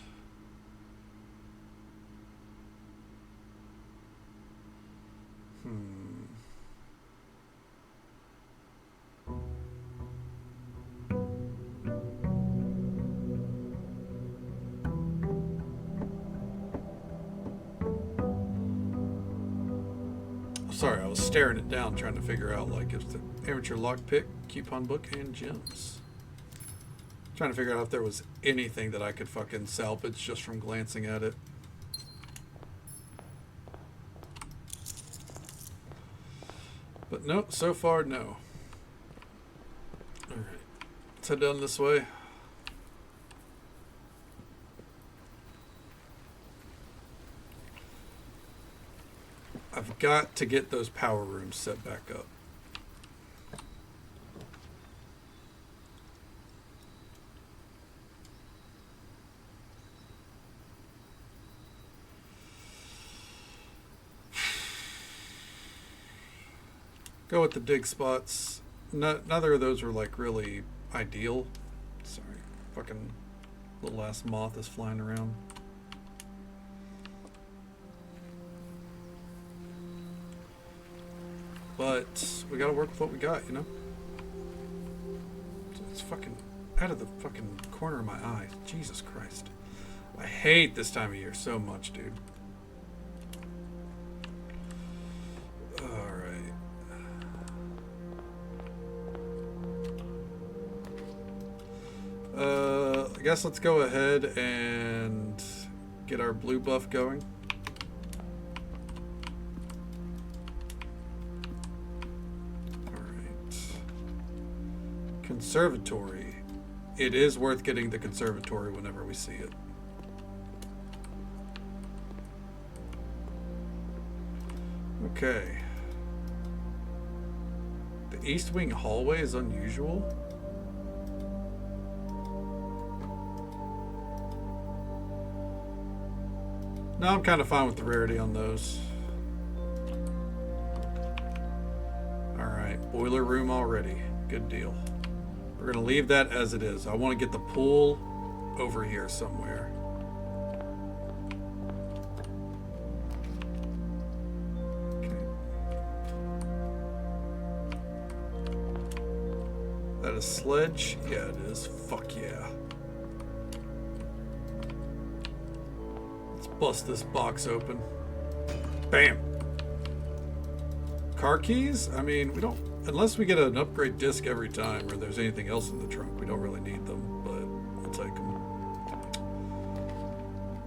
Sorry, I was staring it down trying to figure out, like, if the amateur lockpick, coupon book, and gems. Trying to figure out if there was anything that I could fucking salvage just from glancing at it. But no, so far, no. Alright, let's head down this way. I've got to get those power rooms set back up. Go with the dig spots. Neither of those are like really ideal. Sorry. Fucking little ass moth is flying around. But we gotta work with what we got, you know? It's fucking out of the fucking corner of my eye. Jesus Christ. I hate this time of year so much, dude. Alright. I guess let's go ahead and get our blue buff going. Conservatory. It is worth getting the conservatory whenever we see it. Okay. The East Wing hallway is unusual. No, I'm kind of fine with the rarity on those. Alright, boiler room already. Good deal. We're going to leave that as it is. I want to get the pool over here somewhere. Okay. That a sledge? Yeah, it is. Fuck yeah. Let's bust this box open. Bam! Car keys? I mean, we don't... Unless we get an upgrade disc every time, or there's anything else in the trunk, we don't really need them, but we'll take them.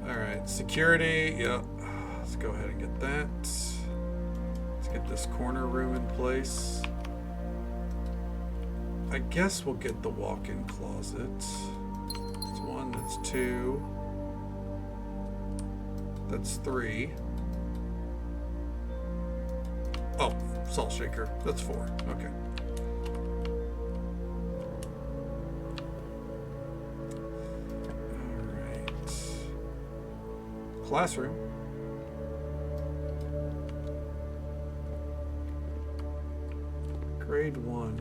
Alright, security, yeah. Let's go ahead and get that. Let's get this corner room in place. I guess we'll get the walk-in closet. That's one, that's two. That's three. Oh, salt shaker. That's four. Okay. Alright. Classroom. Grade 1.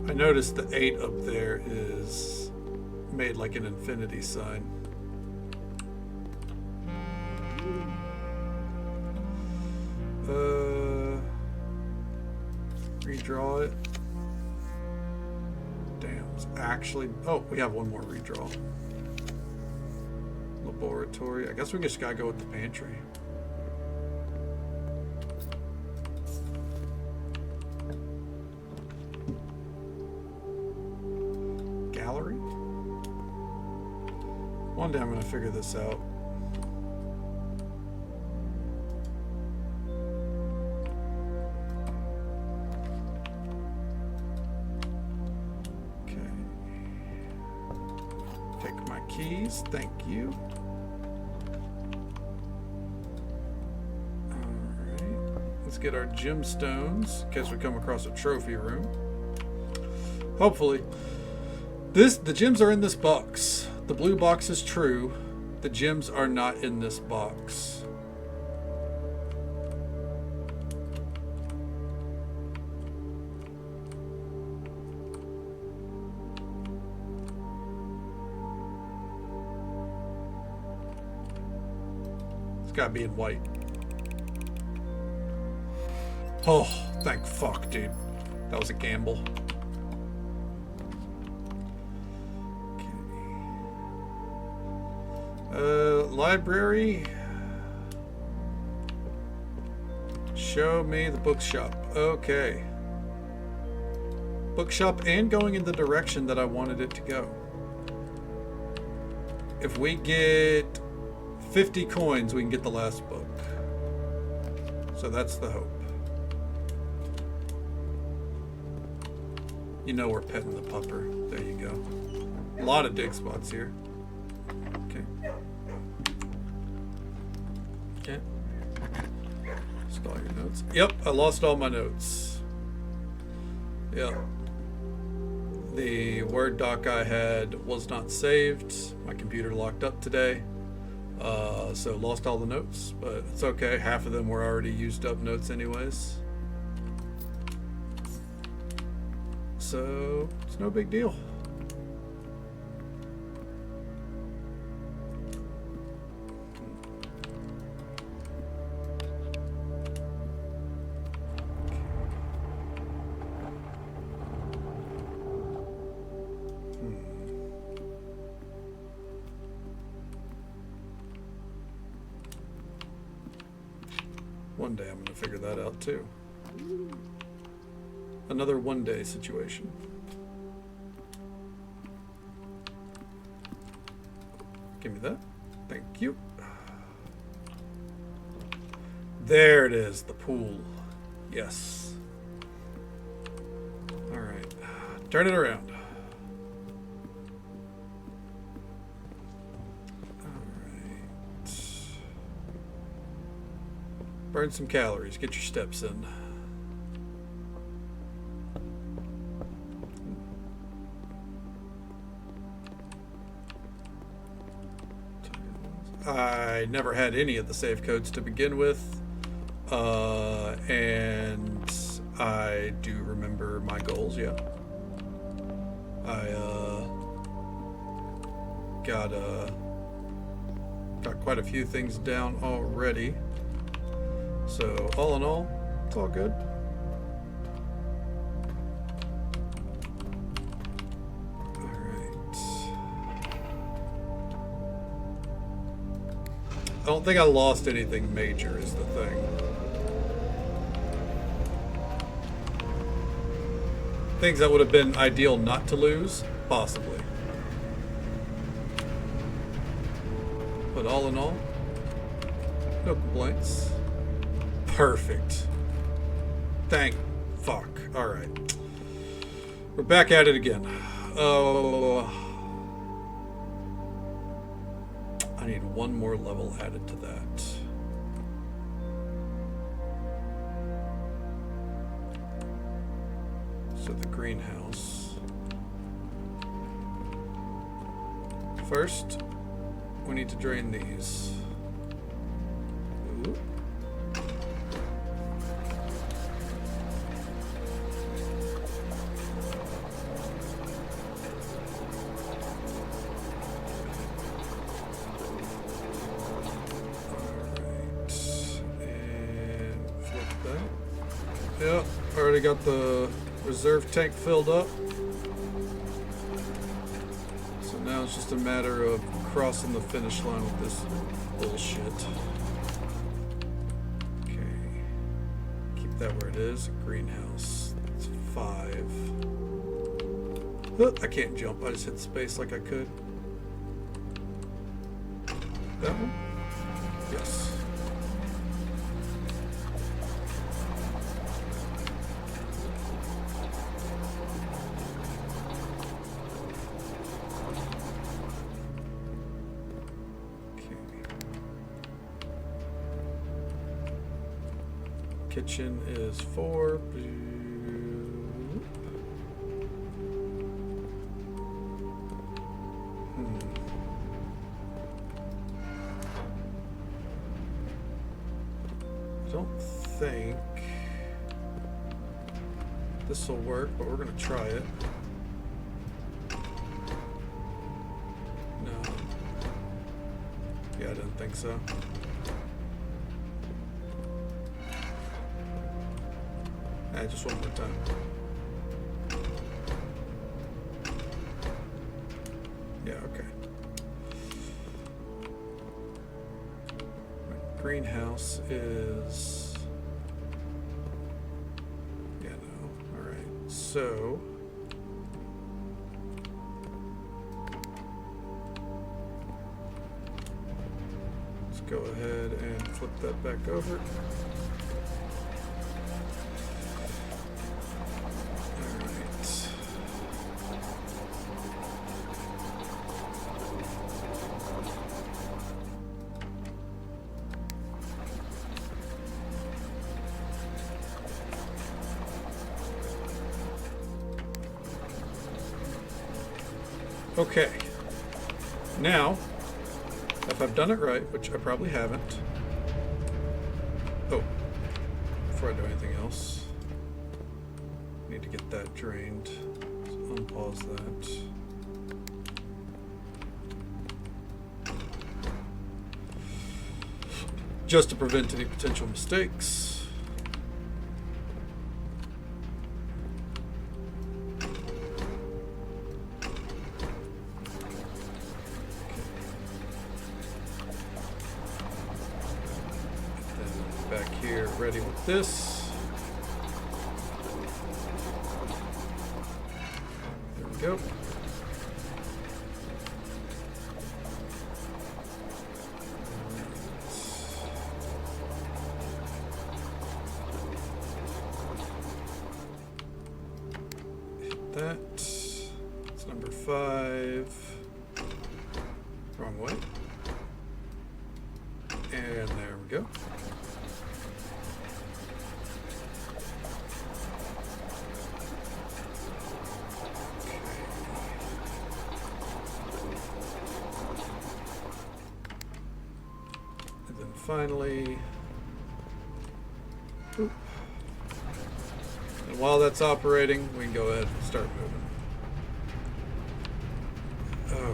I noticed the 8 up there is made like an infinity sign. Redraw it. Damn, it's actually... Oh, we have one more redraw. Laboratory. I guess we just gotta go with the pantry. Gallery? One day I'm gonna figure this out. Keys, thank you. Alright, let's get our gemstones in case we come across a trophy room. Hopefully. The gems are in this box. The blue box is true. The gems are not in this box. Gotta be in white. Oh, thank fuck, dude. That was a gamble. Okay. Library. Show me the bookshop. Okay. Bookshop and going in the direction that I wanted it to go. If we get 50 coins, we can get the last book. So that's the hope. You know we're petting the pupper. There you go. A lot of dig spots here. Okay. Okay. Lost all your notes. Yep, I lost all my notes. Yep. The Word doc I had was not saved. My computer locked up today. So lost all the notes, but it's okay. Half of them were already used up notes anyways. So it's no big deal. One day I'm going to figure that out too. Another one day situation. Give me that. Thank you. There it is, the pool. Yes. Alright. Turn it around. Burn some calories. Get your steps in. I never had any of the save codes to begin with. And I do remember my goals, yeah. I got quite a few things down already. So, all in all, it's all good. Alright. I don't think I lost anything major, is the thing. Things that would have been ideal not to lose, possibly. But all in all, no complaints. Perfect. Thank fuck. Alright. We're back at it again. I need one more level added to that. So the greenhouse. First, we need to drain these. Ooh. Yep, already got the reserve tank filled up. So now it's just a matter of crossing the finish line with this bullshit. Okay. Keep that where it is. Greenhouse. It's 5. I can't jump. I just hit space like I could. That one? Yes. Kitchen is 4. I don't think this will work, but we're going to try it. No. Yeah, I didn't think so. Just one more time. Yeah, okay. My greenhouse is... Yeah, no. Alright, so... Let's go ahead and flip that back over. Okay. Now, if I've done it right, which I probably haven't. Oh, before I do anything else, I need to get that drained. So unpause that. Just to prevent any potential mistakes. Back here, ready with this. There we go. Hit that. It's number 5. Wrong way. And there we go. Finally, oop. And while that's operating, we can go ahead and start moving.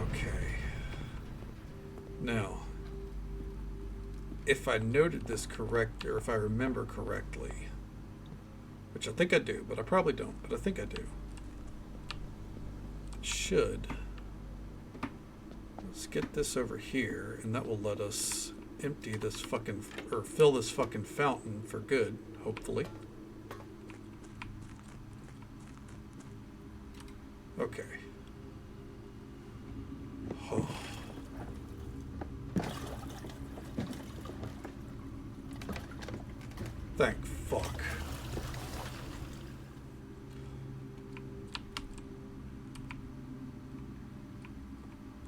Okay. Now, if I noted this correct, or if I remember correctly, which I think I do, but I probably don't, but I think I do. Let's get this over here, and that will let us empty this fucking, or fill this fucking fountain for good, hopefully. Okay. Oh. Thank fuck.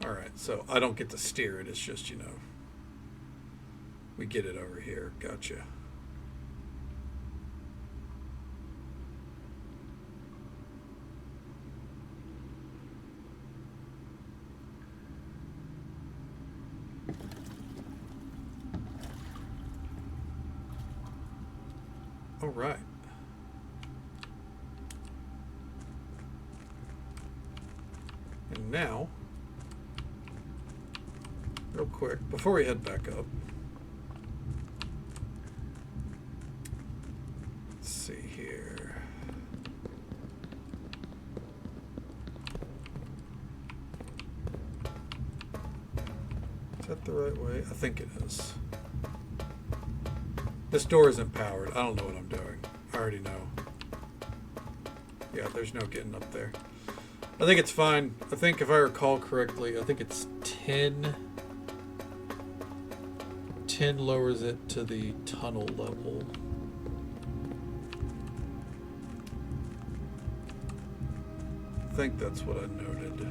Alright, so I don't get to steer it, it's just, you know, we get it over here. Gotcha. All right. And now, real quick, before we head back up, see here. Is that the right way? I think it is. This door isn't powered. I don't know what I'm doing. I already know. Yeah, there's no getting up there. I think it's fine. I think if I recall correctly, I think it's 10. 10 lowers it to the tunnel level. I think that's what I noted.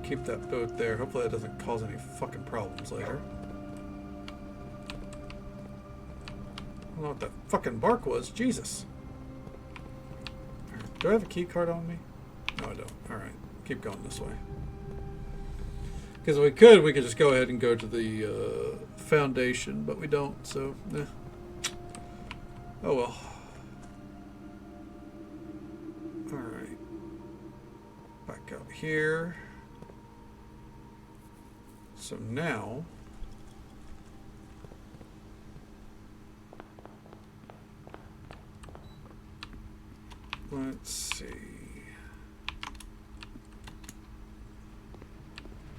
Keep that boat there. Hopefully that doesn't cause any fucking problems later. I don't know what that fucking bark was. Jesus. Do I have a key card on me? No, I don't. Alright. Keep going this way. Because if we could just go ahead and go to the foundation, but we don't, so, eh. Oh well. Alright. Back out here. So now, let's see.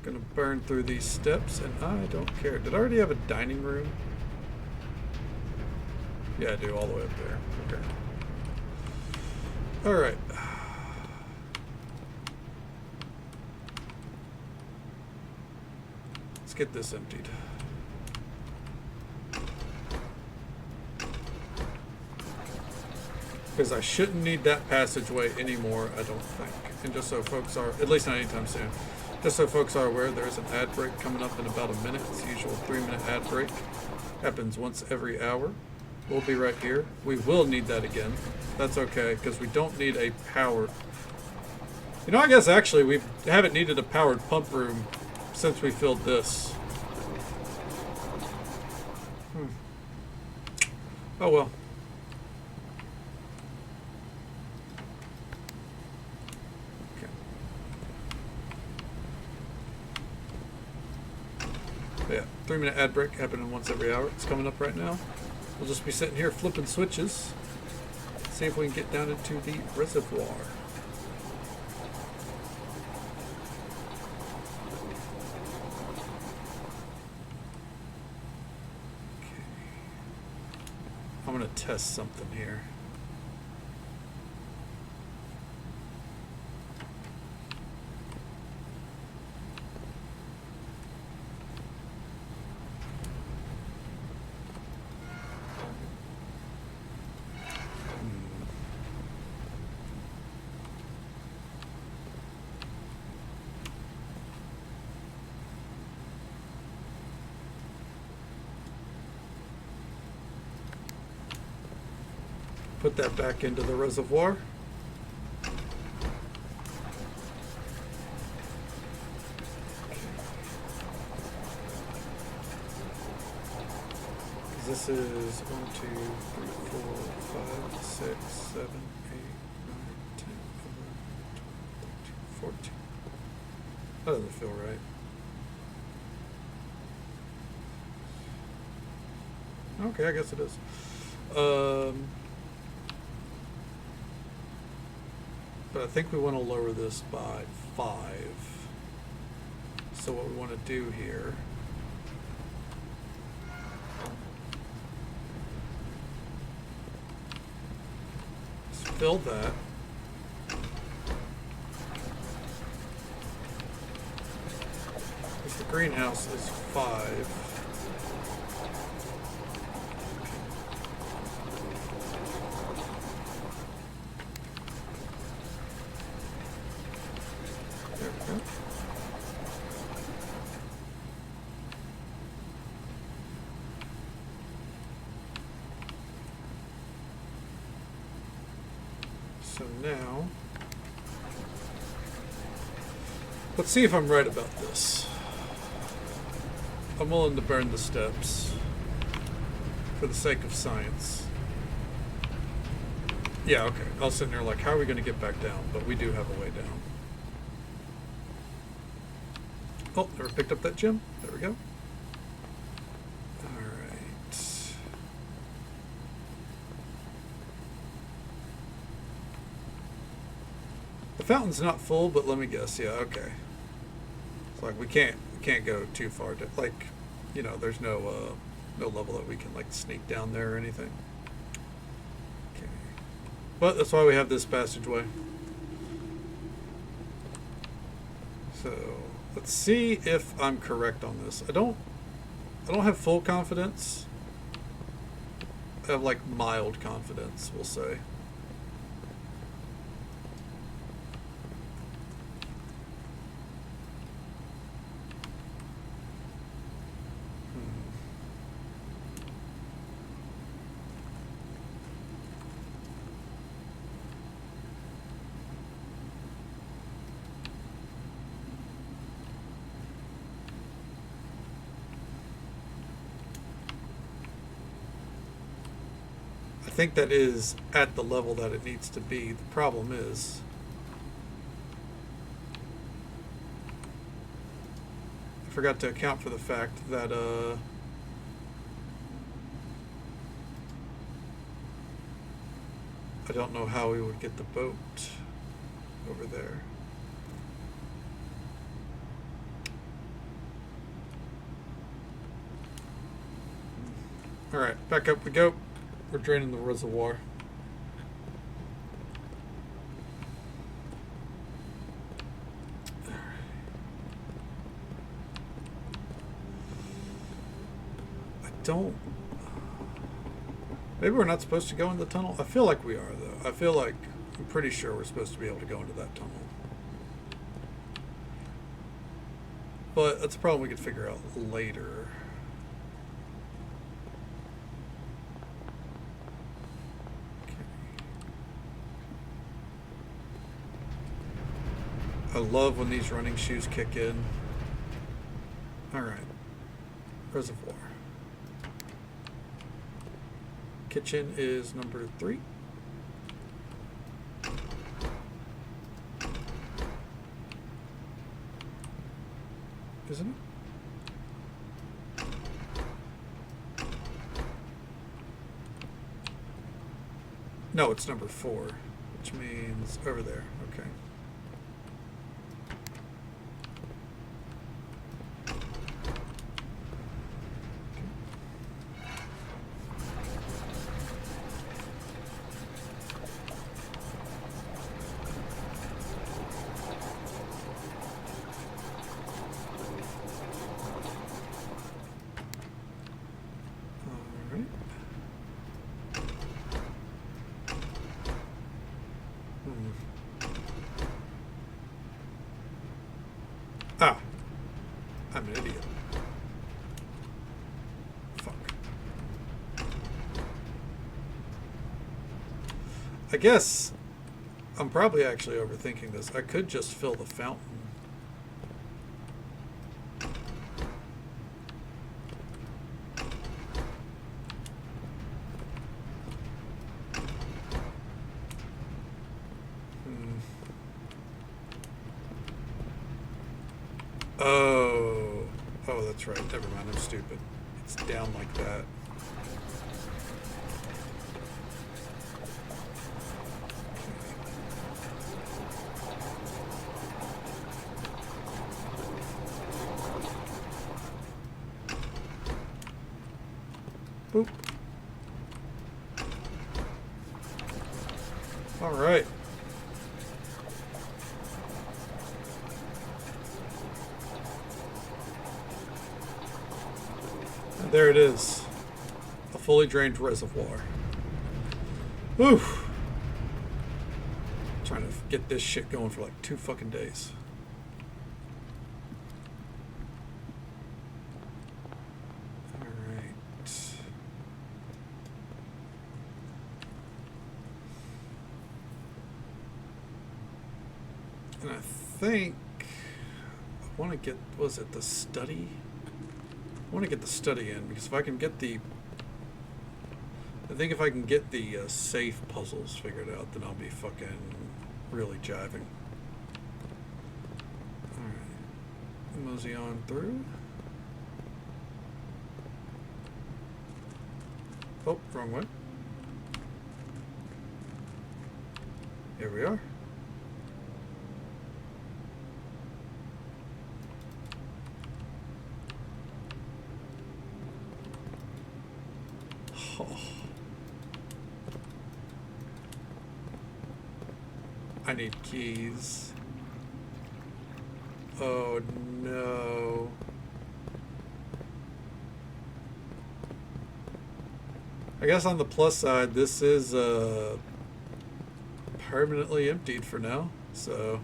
Gonna burn through these steps, and I don't care. Did I already have a dining room? Yeah, I do, all the way up there. Okay. Alright. Let's get this emptied. Because I shouldn't need that passageway anymore, I don't think. And just so folks are, at least not anytime soon, just so folks are aware, there's an ad break coming up in about a minute. It's the usual 3-minute ad break. Happens once every hour. We'll be right here. We will need that again. That's okay, because we don't need a power. You know, I guess actually we haven't needed a powered pump room since we filled this. Oh well. Okay. But yeah, 3-minute ad break happening once every hour. It's coming up right now. We'll just be sitting here flipping switches. See if we can get down into the reservoir. I'm going to test something here. Put that back into the reservoir. This is 1, 2, 3, 4, 5, 6, 7, 8, 9, 10, 11, 12, 13, 14. That doesn't feel right. Okay, I guess it is. But I think we want to lower this by 5. So what we want to do here is fill that. Because the greenhouse is 5. So now, let's see if I'm right about this. I'm willing to burn the steps for the sake of science. Yeah, okay. I was sitting there like, how are we going to get back down? But we do have a way down. Oh, never picked up that gem. There we go. The fountain's not full, but let me guess. Yeah, okay. It's like we can't go too far. Like, you know, there's no level that we can like sneak down there or anything. Okay. But that's why we have this passageway. So let's see if I'm correct on this. I don't have full confidence. I have like mild confidence, we'll say. I think that is at the level that it needs to be. The problem is I forgot to account for the fact that I don't know how we would get the boat over there. All right, back up we go. We're draining the reservoir. I don't... Maybe we're not supposed to go in the tunnel? I feel like we are, though. I feel like I'm pretty sure we're supposed to be able to go into that tunnel. But that's a problem we could figure out later. I love when these running shoes kick in. Alright. Reservoir. Kitchen is number 3. Isn't it? No, it's number 4, which means over there. Okay. Ah, I'm an idiot. Fuck. I guess I'm probably actually overthinking this. I could just fill the fountain. Oh, that's right. Never mind. I'm stupid. It's down like that. Boop. All right. There it is. A fully drained reservoir. Whew. Trying to get this shit going for like 2 fucking days. Alright. And I think I want to get, was it the study? I want to get the study in, because if I can get the... I think if I can get the safe puzzles figured out, then I'll be fucking really jiving. Alright. Mosey on through. Oh, wrong way. Here we are. I need keys. Oh no. I guess on the plus side, this is permanently emptied for now, so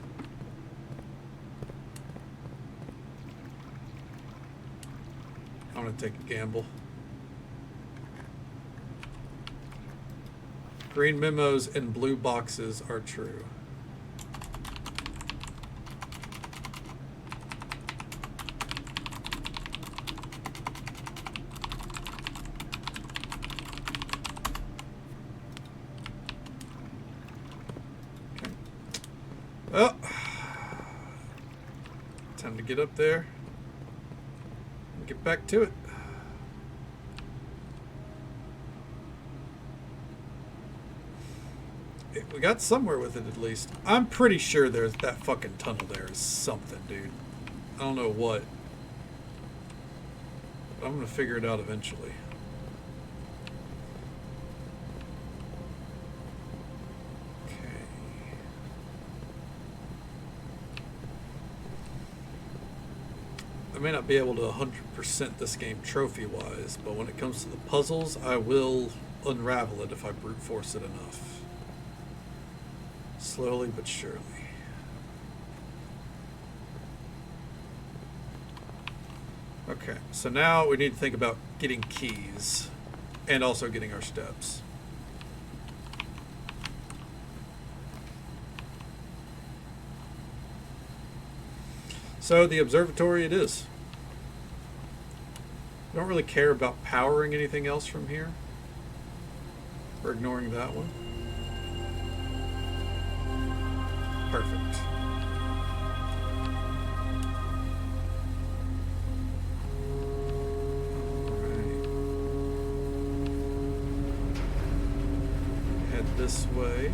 I'm gonna take a gamble. Green memos and blue boxes are true. Well, time to get up there and get back to it. We got somewhere with it at least. I'm pretty sure there's that fucking tunnel there is something, dude. I don't know what. But I'm gonna figure it out eventually. I may not be able to 100% this game trophy-wise, but when it comes to the puzzles, I will unravel it if I brute force it enough. Slowly but surely. Okay, so now we need to think about getting keys and also getting our steps. So the observatory it is. Don't really care about powering anything else from here. We're ignoring that one. Perfect. Alright. Head this way.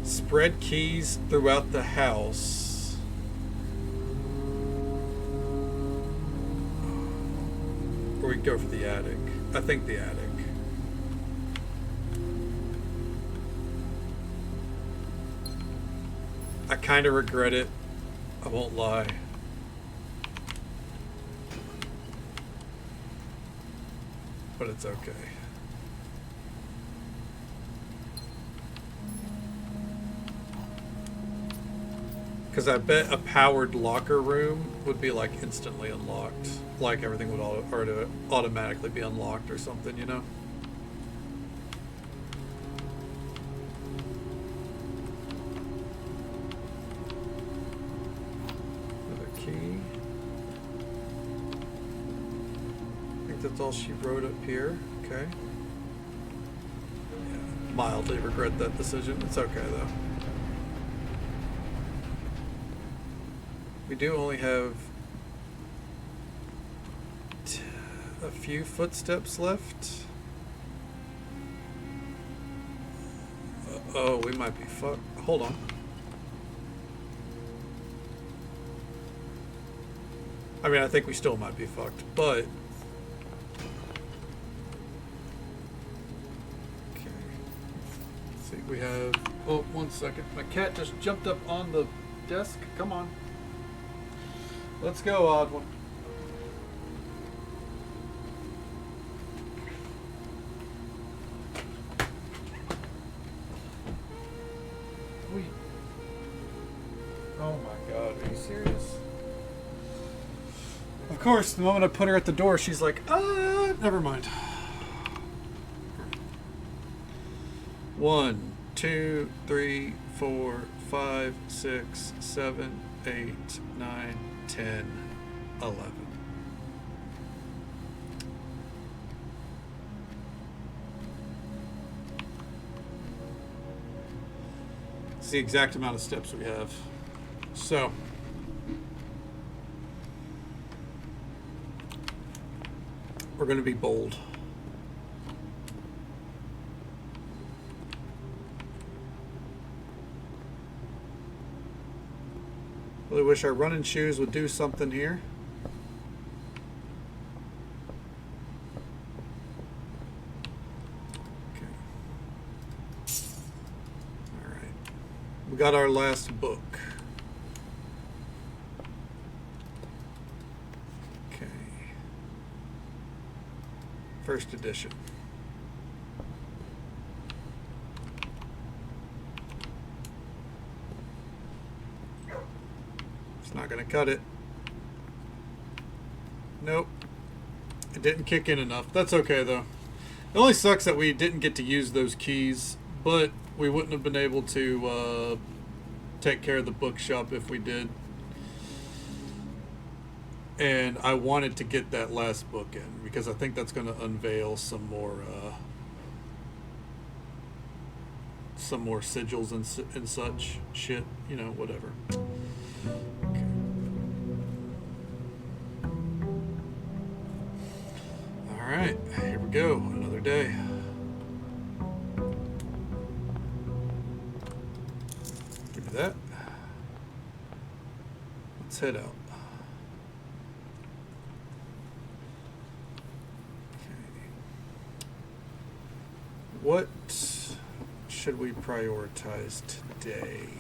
Spread keys throughout the house. Or we go for the attic. I think the attic. I kind of regret it. I won't lie. But it's okay. Because I bet a powered locker room would be like instantly unlocked. Like everything would automatically be unlocked or something, you know? Another key. I think that's all she wrote up here. Okay. Yeah, mildly regret that decision. It's okay though. We do only have a few footsteps left. Oh, we might be fucked. Hold on. I mean, I think we still might be fucked, but... Okay. Let's see, we have... Oh, 1 second. My cat just jumped up on the desk. Come on. Let's go, odd one. Sweet. Oh my god, are you serious? Of course, the moment I put her at the door, she's like, never mind. 1, 2, 3, 4, 5, 6, 7, 8, 9, 10, 11. It's the exact amount of steps we have. So, we're going to be bold. Really wish our running shoes would do something here. Okay. All right. We got our last book. Okay. First edition. Not gonna cut it. Nope. It didn't kick in enough. That's okay though. It only sucks that we didn't get to use those keys, but we wouldn't have been able to take care of the bookshop if we did. And I wanted to get that last book in because I think that's gonna unveil some more sigils and such shit, you know, whatever. Okay. All right, here we go. Another day. Give me that. Let's head out. Okay. What should we prioritize today?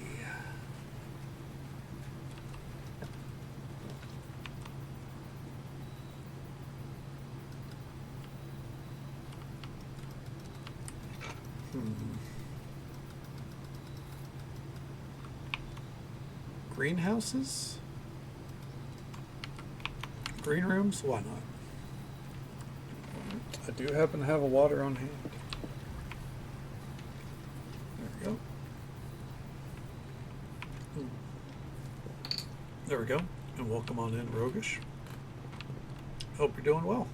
Greenhouses? Green rooms? Why not? I do happen to have a water on hand. There we go. There we go. And welcome on in, Roguish. Hope you're doing well.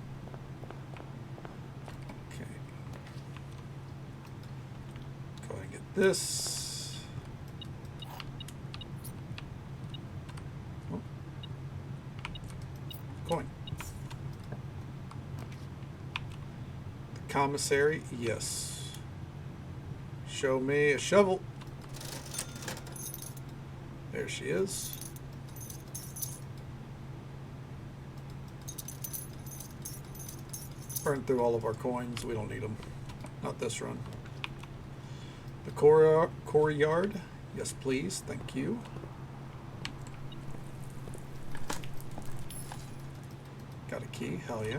Okay. Go ahead and get this. Oh. Coin. The commissary, yes. Show me a shovel. There she is. Burn through all of our coins. We don't need them. Not this run. The courtyard. Yes, please. Thank you. Got a key. Hell yeah.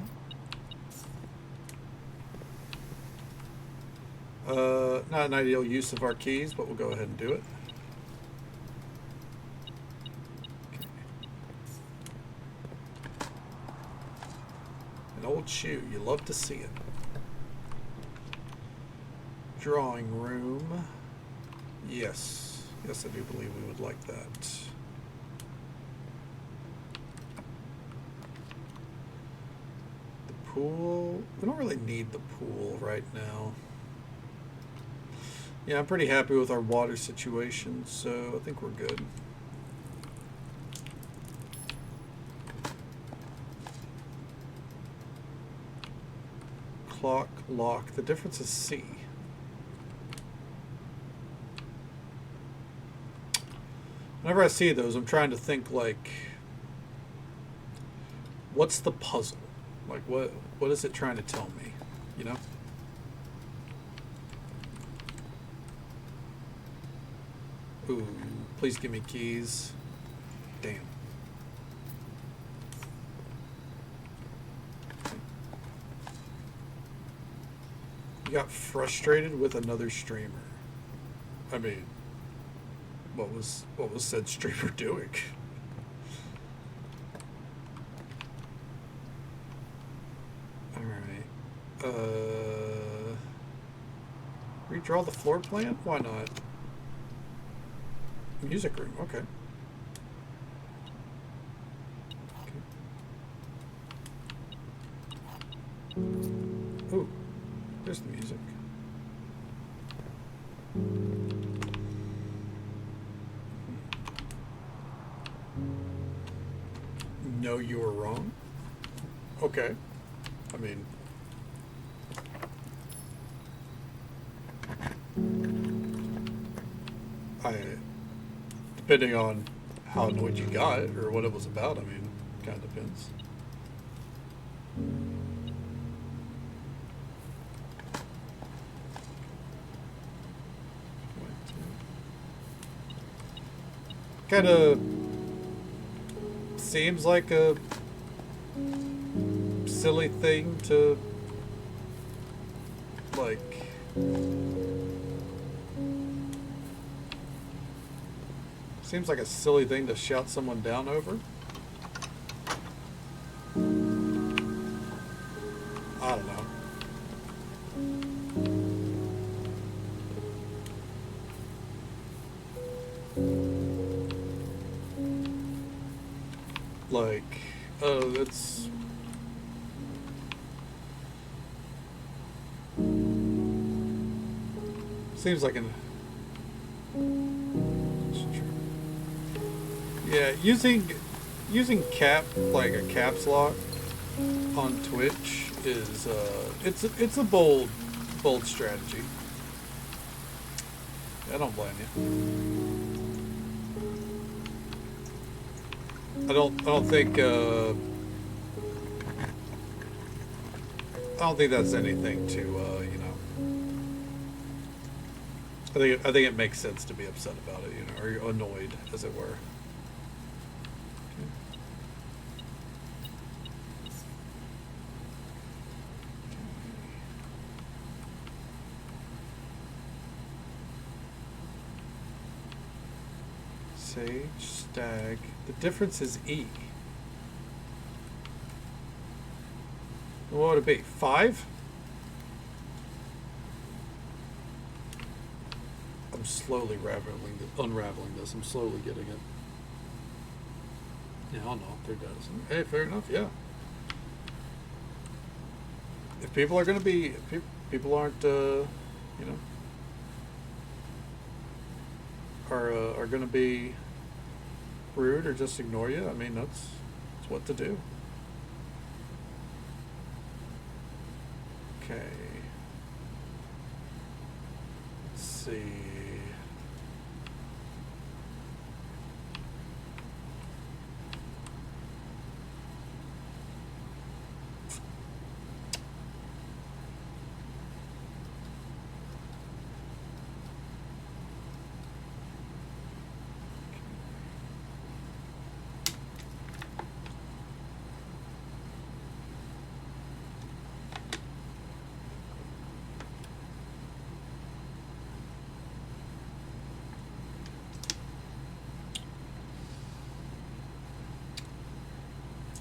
Not an ideal use of our keys, but we'll go ahead and do it. Old shoe, you love to see it. Drawing room. Yes. Yes, I do believe we would like that. The pool. We don't really need the pool right now. Yeah, I'm pretty happy with our water situation, so I think we're good. Clock, lock. The difference is C. Whenever I see those, I'm trying to think, like, what's the puzzle? Like, what is it trying to tell me? You know? Ooh, please give me keys. Damn. You got frustrated with another streamer. I mean, what was said streamer doing? All right. Redraw the floor plan? Why not? Music room. Okay. Ooh. There's the music. No, you were wrong. Okay. I mean, depending on how annoyed you got or what it was about, I mean, kind of depends. Kind of seems like a silly thing to, like, seems like a silly thing to shout someone down over. I don't know. Like, oh, that's... Seems like an... Yeah, using like a caps lock on Twitch is it's a bold strategy. I don't blame you. I don't think that's anything to you know. I think it makes sense to be upset about it, you know, or you're annoyed, as it were. Sage, stag. The difference is E. What would it be? 5? I'm slowly unraveling this. I'm slowly getting it. Yeah, I'll know if there does. Hey, fair enough. Yeah. If people are going to be, if people aren't, you know, are going to be rude or just ignore you, I mean, that's what to do. Okay. Let's see.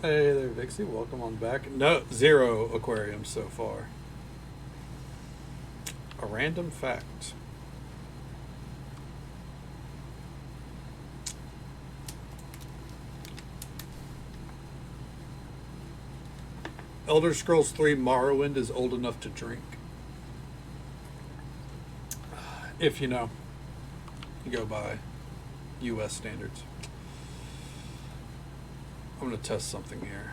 Hey there, Vixie. Welcome on back. No, 0 aquariums so far. A random fact. Elder Scrolls 3 Morrowind is old enough to drink. If you know, you go by US standards. I'm going to test something here.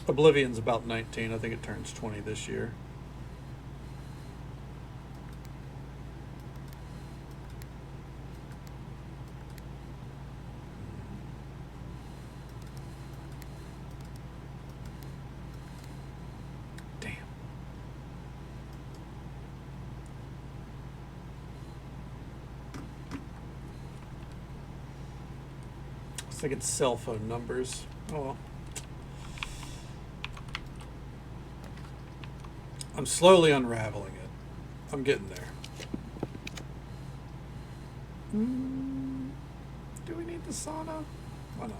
Oblivion's about 19. I think it turns 20 this year. Damn. I was thinking cell phone numbers. Oh well. I'm slowly unraveling it. I'm getting there. Do we need the sauna? Why not?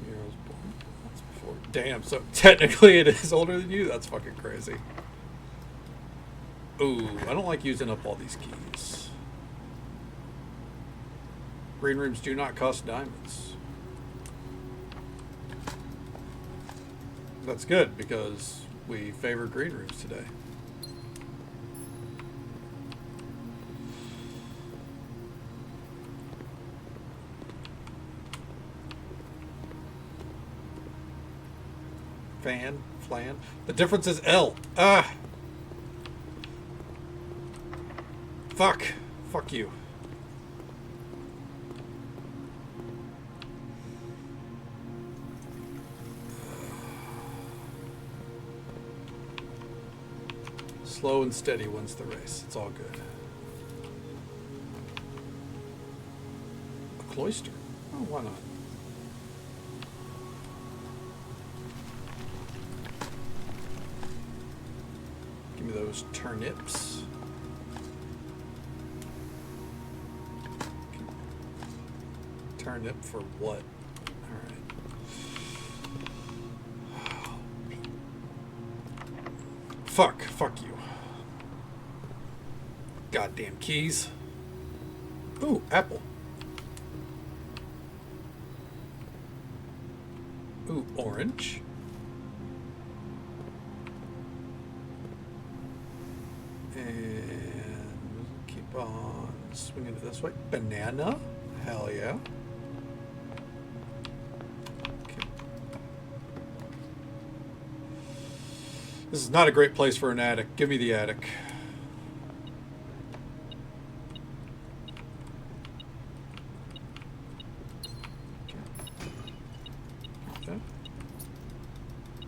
Heroes born. That's before. Damn, so technically it is older than you? That's fucking crazy. Ooh, I don't like using up all these keys. Green rooms do not cost diamonds. That's good, because we favor green rooms today. Flan. The difference is L. Ah! Fuck. Fuck you. Slow and steady wins the race. It's all good. A cloister? Oh, why not? Give me those turnips. Turnip for what? Alright. Fuck you. Goddamn keys. Ooh, apple. Ooh, orange. And keep on swinging it this way. Banana. Hell yeah. Okay. This is not a great place for an attic. Give me the attic. Okay.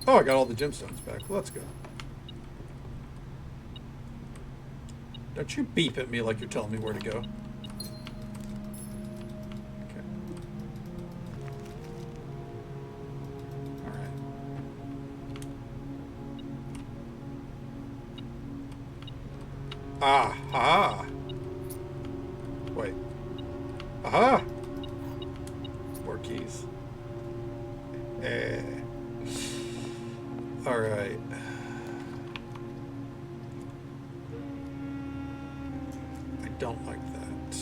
Oh, I got all the gemstones back. Well, let's go. Don't you beep at me like you're telling me where to go. Okay. Alright. Aha! Wait. Aha! More keys. Alright. I don't like that.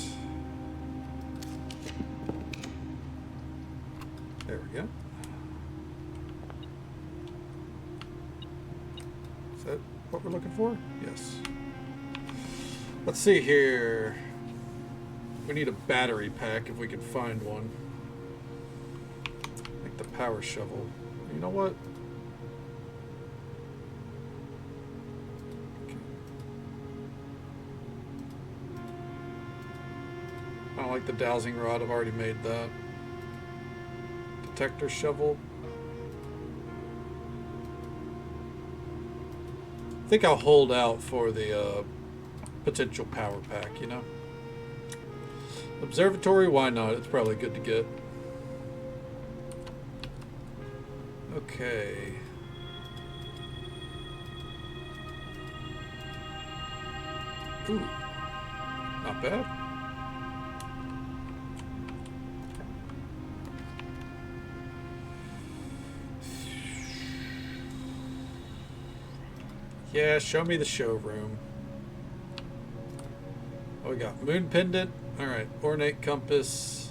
There we go. Is that what we're looking for? Yes. Let's see here. We need a battery pack if we can find one. Like the power shovel. You know what? Okay. I don't like the dowsing rod. I've already made that. Detector shovel. I think I'll hold out for the potential power pack, you know? Observatory, why not? It's probably good to get. Okay. Ooh. Not bad. Yeah, show me the showroom. Oh, we got moon pendant. All right, ornate compass.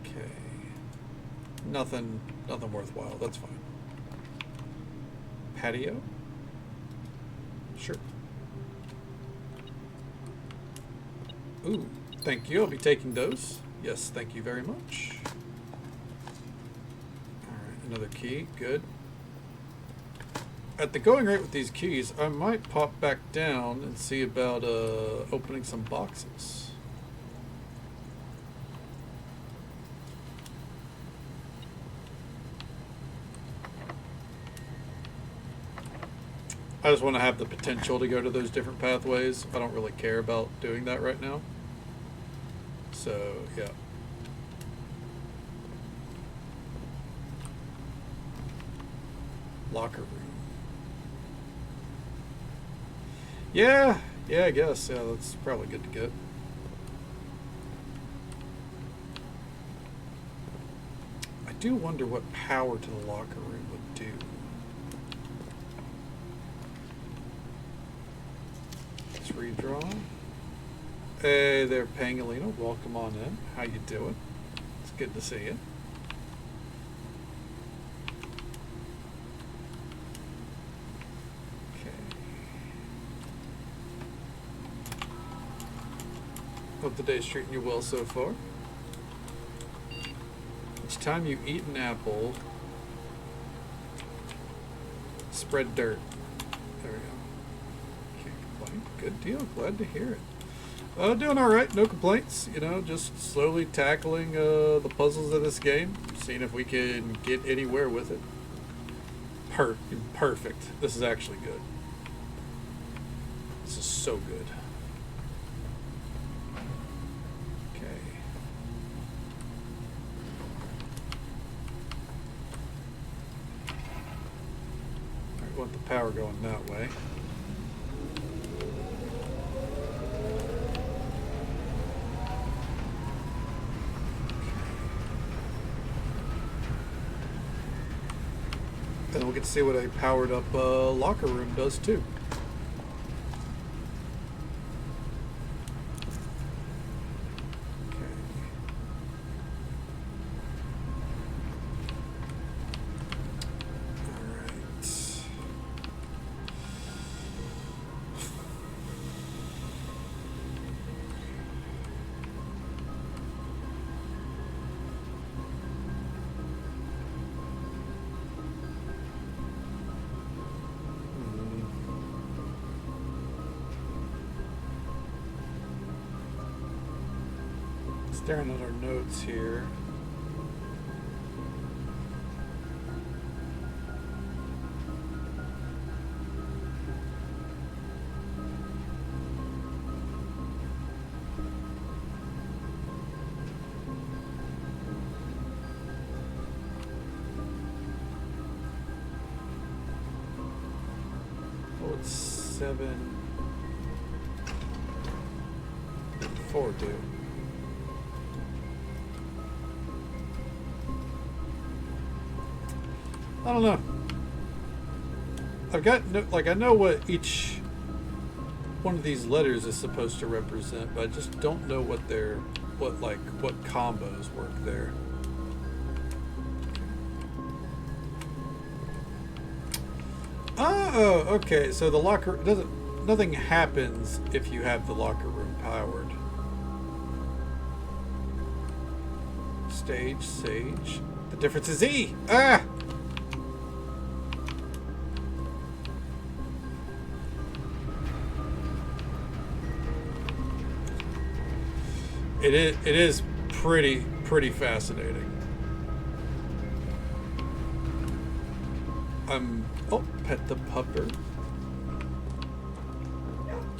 Okay, nothing worthwhile. That's fine. Patio. Sure. Ooh, thank you. I'll be taking those. Yes, thank you very much. All right, another key. Good. At the going rate with these keys, I might pop back down and see about opening some boxes. I just want to have the potential to go to those different pathways. I don't really care about doing that right now. So, yeah. Locker room. Yeah, I guess. Yeah, that's probably good to get. I do wonder what power to the locker room would do. Let's redraw. Hey there, Pangolino. Welcome on in. How you doing? It's good to see you. Hope the day's treating you well so far. Each time you eat an apple, spread dirt. There we go. Can't complain. Good deal. Glad to hear it. Doing all right. No complaints. You know, just slowly tackling the puzzles of this game, seeing if we can get anywhere with it. Perfect. This is actually good. This is so good. Want the power going that way. And we get to see what a powered up locker room does too. Staring at our notes here. Oh, it's 7. 4 do. I don't know. I've got no, like, I know what each one of these letters is supposed to represent, but I just don't know what they're, what combos work there. Oh, okay. So the locker doesn't, nothing happens if you have the locker room powered. Stage, sage. The difference is E. Ah. It is pretty fascinating. Oh, pet the pupper.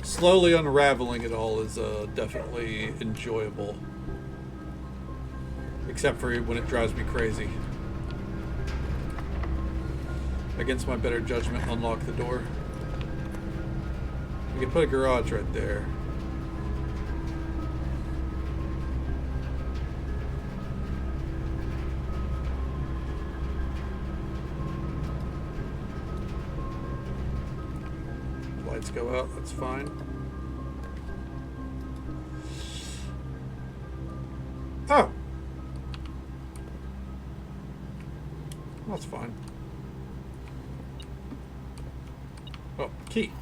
Slowly unraveling it all is definitely enjoyable. Except for when it drives me crazy. Against my better judgment, unlock the door. We can put a garage right there. Lights go out, that's fine. Oh! That's fine. Oh, key.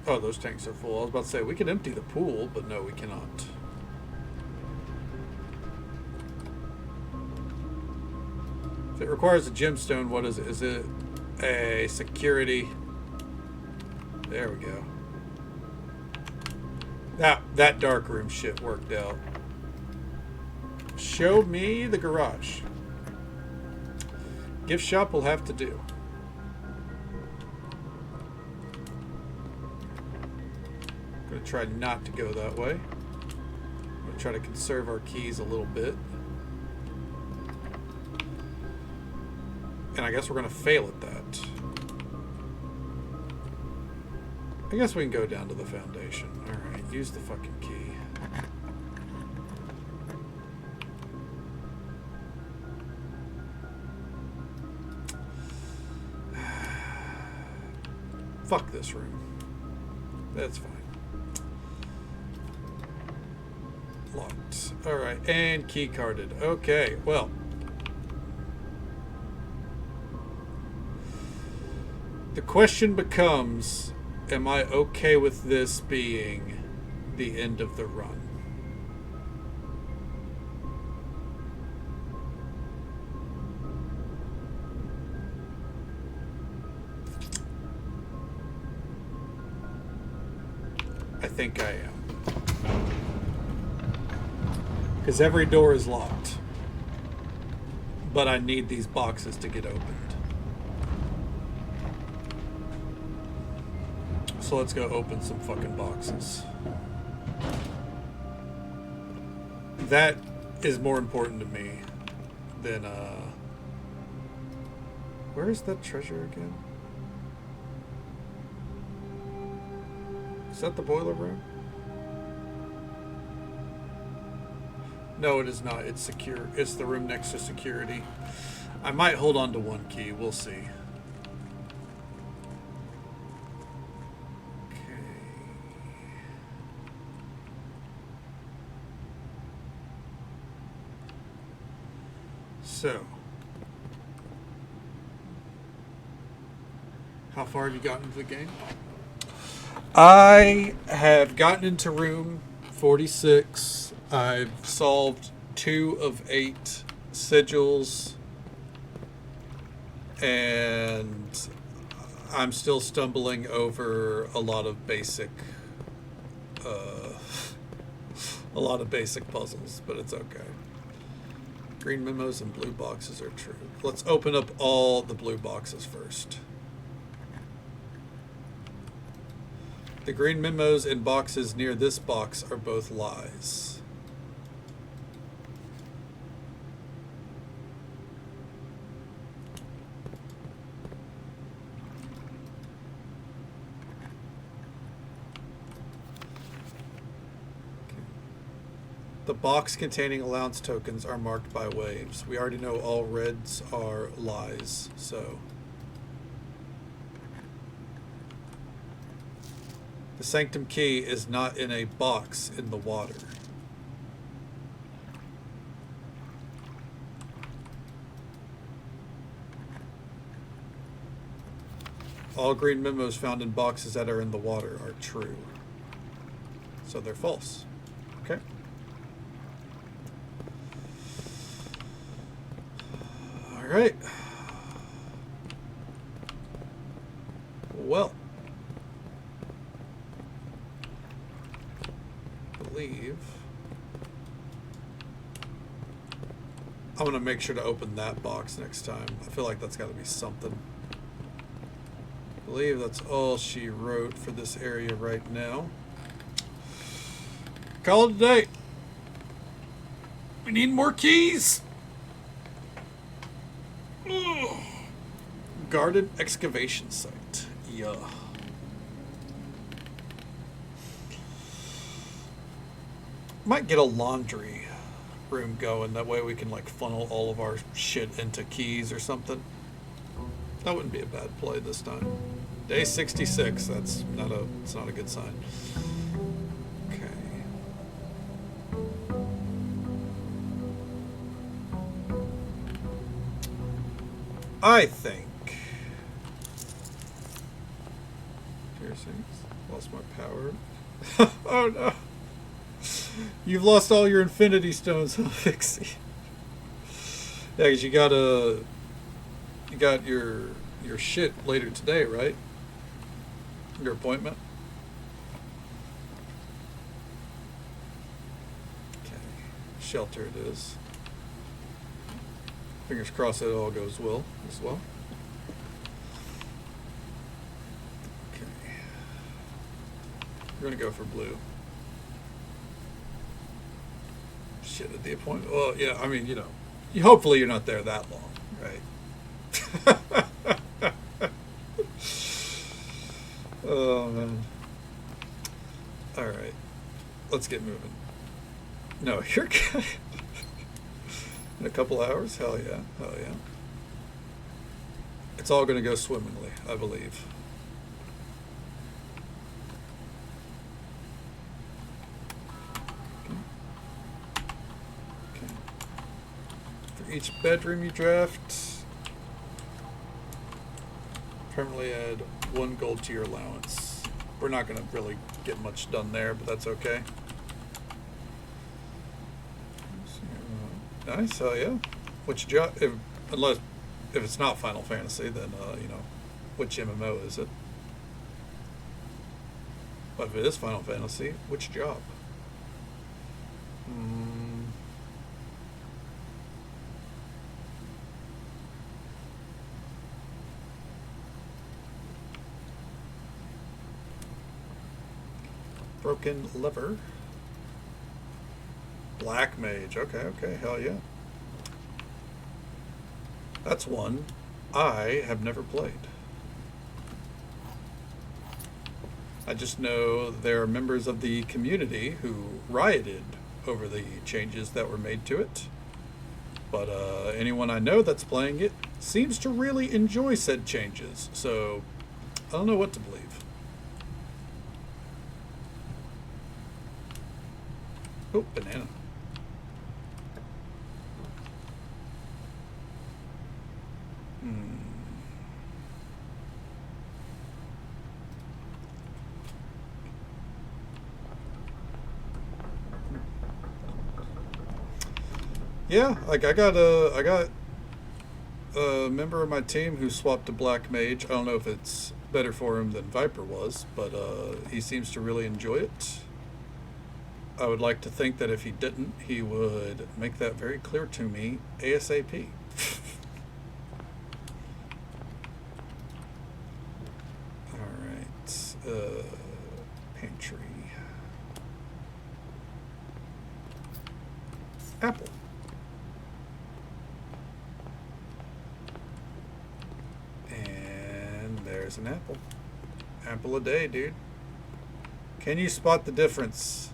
Oh, those tanks are full. I was about to say, we can empty the pool, but no, we cannot. If it requires a gemstone, what is it? Is it a security? There we go. That dark room shit worked out. Show me the garage. Gift shop will have to do. I'm gonna try not to go that way. I'm gonna try to conserve our keys a little bit. And I guess we're gonna fail at that. I guess we can go down to the foundation. Alright, use the fucking key. Fuck this room. That's fine. Locked. Alright, and key carded. Okay, well. The question becomes, am I okay with this being the end of the run? I think I am. Because every door is locked. But I need these boxes to get opened. So let's go open some fucking boxes. That is more important to me than, where is that treasure again? Is that the boiler room? No, it is not. It's secure. It's the room next to security. I might hold on to one key. We'll see. So, how far have you gotten into the game? I have gotten into room 46. I've solved 2 of 8 sigils. And I'm still stumbling over a lot of basic puzzles, but it's okay. Green memos and blue boxes are true. Let's open up all the blue boxes first. The green memos and boxes near this box are both lies. The box containing allowance tokens are marked by waves. We already know all reds are lies, so. The Sanctum key is not in a box in the water. All green memos found in boxes that are in the water are true. So they're false. Okay. All right. Well. Believe. I'm gonna make sure to open that box next time. I feel like that's got to be something. I believe that's all she wrote for this area right now. Call it a day. We need more keys. Ugh. Guarded excavation site. Yeah. Might get a laundry room going. That way we can like funnel all of our shit into keys or something. That wouldn't be a bad play this time. Day 66. It's not a good sign. Okay. I think. Piercings. Lost my power. Oh no. You've lost all your infinity stones, huh, Fixie? Yeah, because you got your shit later today, right? Your appointment. Okay, shelter it is. Fingers crossed it all goes well as well. Okay, we're gonna go for blue. Shit at the appointment. Well, yeah, I mean, you know, hopefully you're not there that long, right? Oh, man. All right. Let's get moving. No, you're good. In a couple hours? Hell yeah. Hell yeah. It's all going to go swimmingly, I believe. Each bedroom you draft, permanently add 1 gold to your allowance. We're not going to really get much done there, but that's okay. Nice, hell yeah. Which job? If it's not Final Fantasy, then you know, which MMO is it? But if it is Final Fantasy, which job? Broken lever. Black Mage. Okay, hell yeah. That's one I have never played. I just know there are members of the community who rioted over the changes that were made to it. But anyone I know that's playing it seems to really enjoy said changes. So I don't know what to believe. Oh, banana. Yeah, like I got a member of my team who swapped to Black Mage. I don't know if it's better for him than Viper was, but he seems to really enjoy it. I would like to think that if he didn't, he would make that very clear to me ASAP. Alright, pantry. Apple. And there's an apple. Apple a day, dude. Can you spot the difference?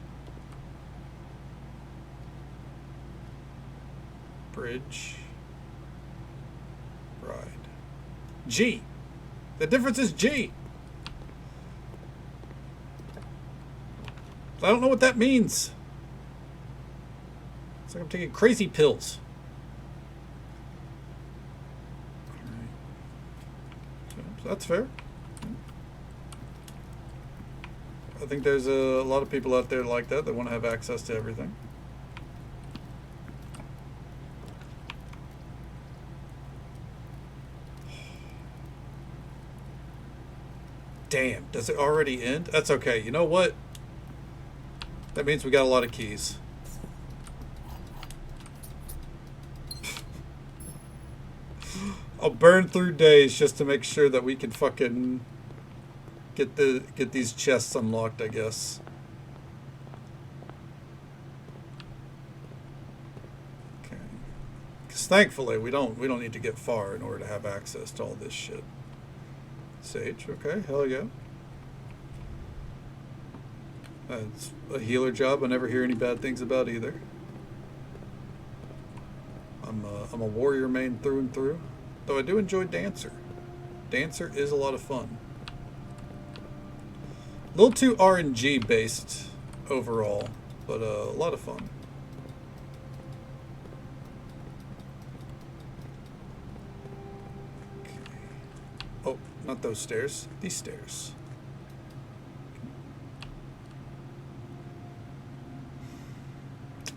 Fridge. Ride. G. The difference is G. I don't know what that means. It's like I'm taking crazy pills. So that's fair. I think there's a lot of people out there like that want to have access to everything. Damn, does it already end? That's okay. You know what? That means we got a lot of keys. I'll burn through days just to make sure that we can fucking get these chests unlocked, I guess. Okay. Because thankfully we don't need to get far in order to have access to all this shit. Sage, okay, hell yeah. It's a healer job I never hear any bad things about either. I'm a warrior main through and through. Though I do enjoy Dancer. Dancer is a lot of fun. A little too RNG based overall, but a lot of fun. Okay. Oh, not those stairs. These stairs.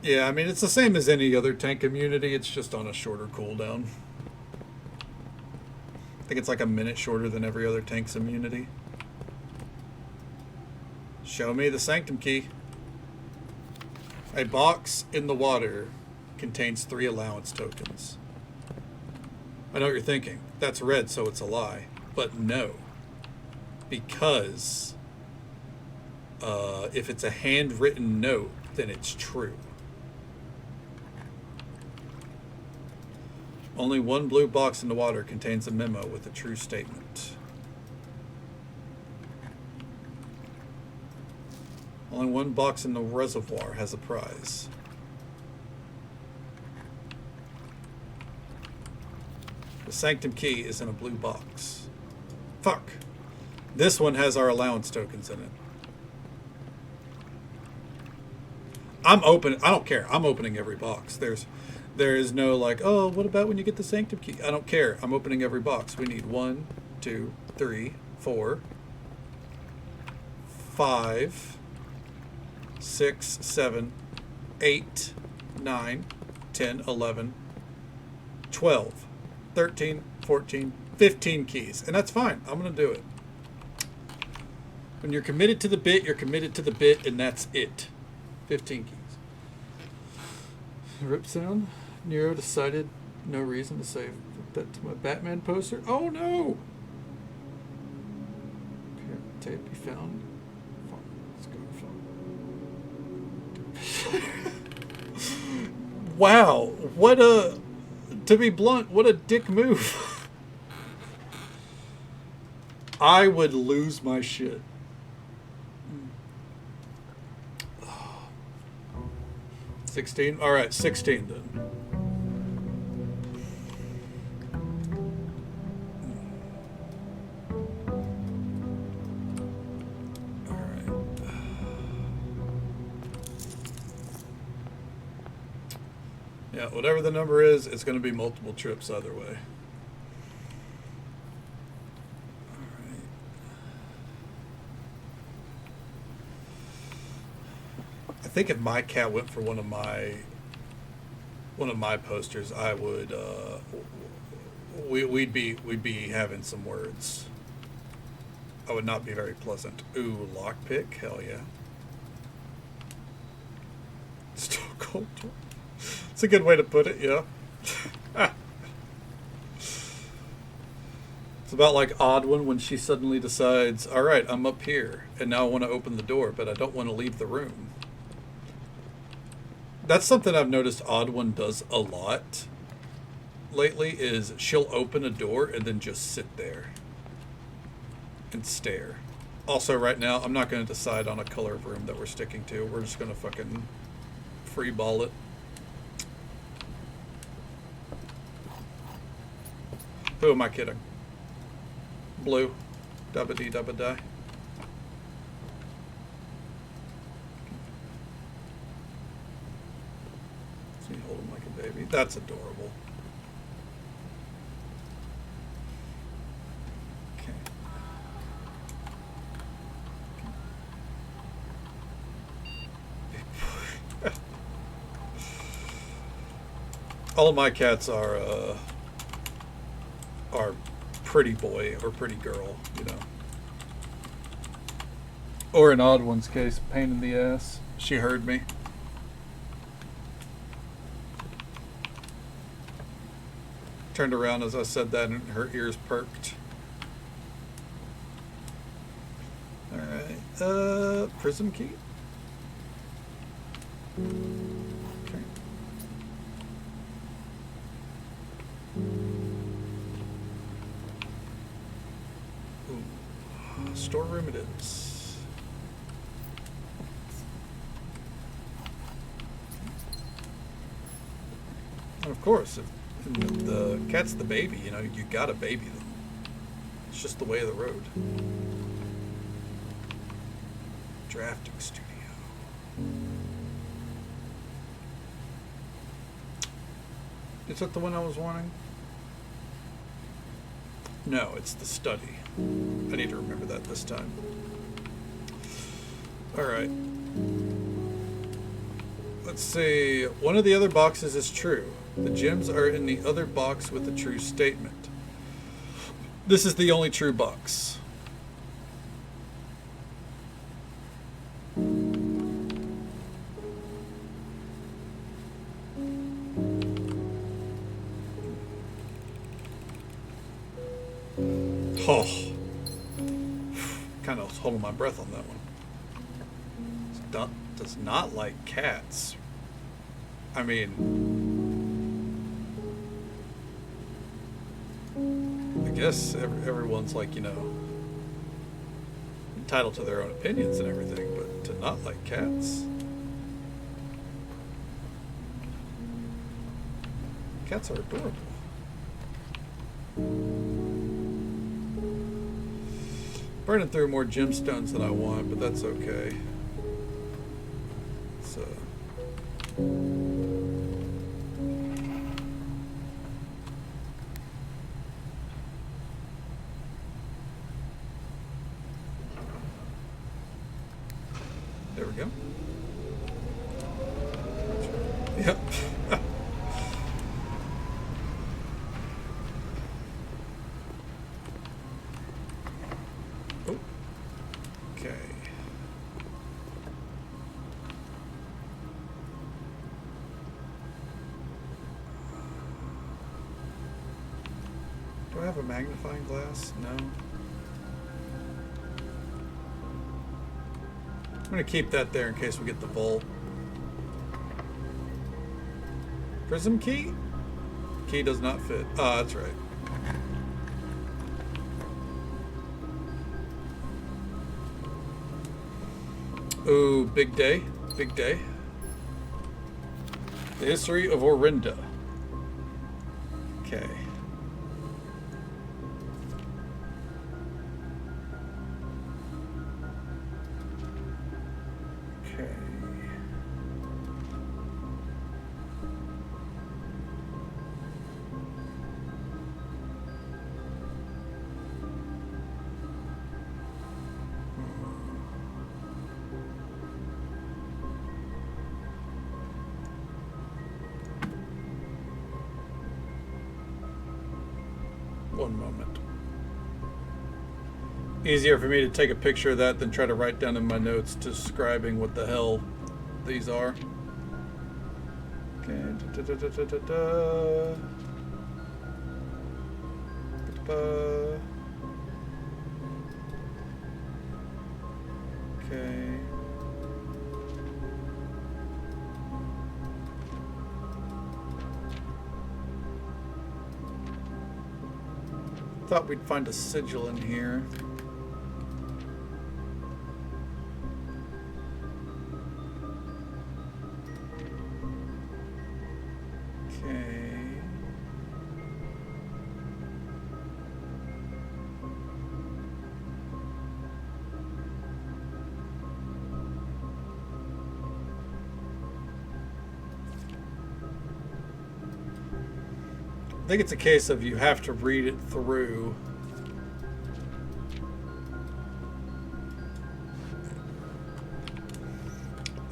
Yeah, I mean, it's the same as any other tank community. It's just on a shorter cooldown. I think it's like a minute shorter than every other tank's immunity. Show me the Sanctum key. A box in the water contains 3 allowance tokens. I know what you're thinking. That's red, so it's a lie. But no. Because if it's a handwritten note, then it's true. Only one blue box in the water contains a memo with a true statement. Only one box in the reservoir has a prize. The Sanctum key is in a blue box. Fuck. This one has our allowance tokens in it. I don't care. I'm opening every box. There is no like, oh, what about when you get the Sanctum key? I don't care. I'm opening every box. We need 1, 2, 3, 4, 5, 6, 7, 8, 9, 10, 11, 12, 13, 14, 15 keys. And that's fine. I'm going to do it. When you're committed to the bit, you're committed to the bit, and that's it. 15 keys. Rip sound. Nero decided no reason to save that to my Batman poster. Oh no! Parent tape be found. Let's go. Wow, what a, to be blunt, what a dick move. I would lose my shit. 16? Alright, 16 then. Yeah, whatever the number is, it's going to be multiple trips either way. Alright. I think if my cat went for one of my posters, I would we'd be having some words. I would not be very pleasant. Ooh, lockpick, hell yeah. Stone Cold. It's a good way to put it, yeah. It's about like Oddwin when she suddenly decides, all right, I'm up here, and now I want to open the door, but I don't want to leave the room. That's something I've noticed Oddwin does a lot lately, is she'll open a door and then just sit there and stare. Also, right now, I'm not going to decide on a color of room that we're sticking to. We're just going to fucking free ball it. Who am I kidding? Blue. Dubba dee dubba die. See, hold him like a baby. That's adorable. Okay. All of my cats are pretty boy or pretty girl, you know. Or in Odd One's case, pain in the ass. She heard me. Turned around as I said that and her ears perked. Alright, prism key? Okay. Ooh. Storeroom it is. And of course, if the cat's the baby, you know, you gotta baby them. It's just the way of the road. Drafting studio. Is that the one I was wanting? No, it's the study. I need to remember that this time. Alright. Let's see. One of the other boxes is true. The gems are in the other box with a true statement. This is the only true box. Oh. Kind of holding my breath on that one. Does not like cats. I mean, I guess everyone's like, you know, entitled to their own opinions and everything, but to not like cats. Cats are adorable. Burning through more gemstones than I want, but that's okay. So. There we go. Yep. Oh. Okay. Do I have a magnifying glass? No. I'm going to keep that there in case we get the vault. Prism key? Key does not fit. Ah, that's right. Ooh, big day. Big day. The history of Orinda. Okay. Okay. One moment. Easier for me to take a picture of that than try to write down in my notes describing what the hell these are. Okay. Okay. Thought we'd find a sigil in here. Okay. I think it's a case of you have to read it through.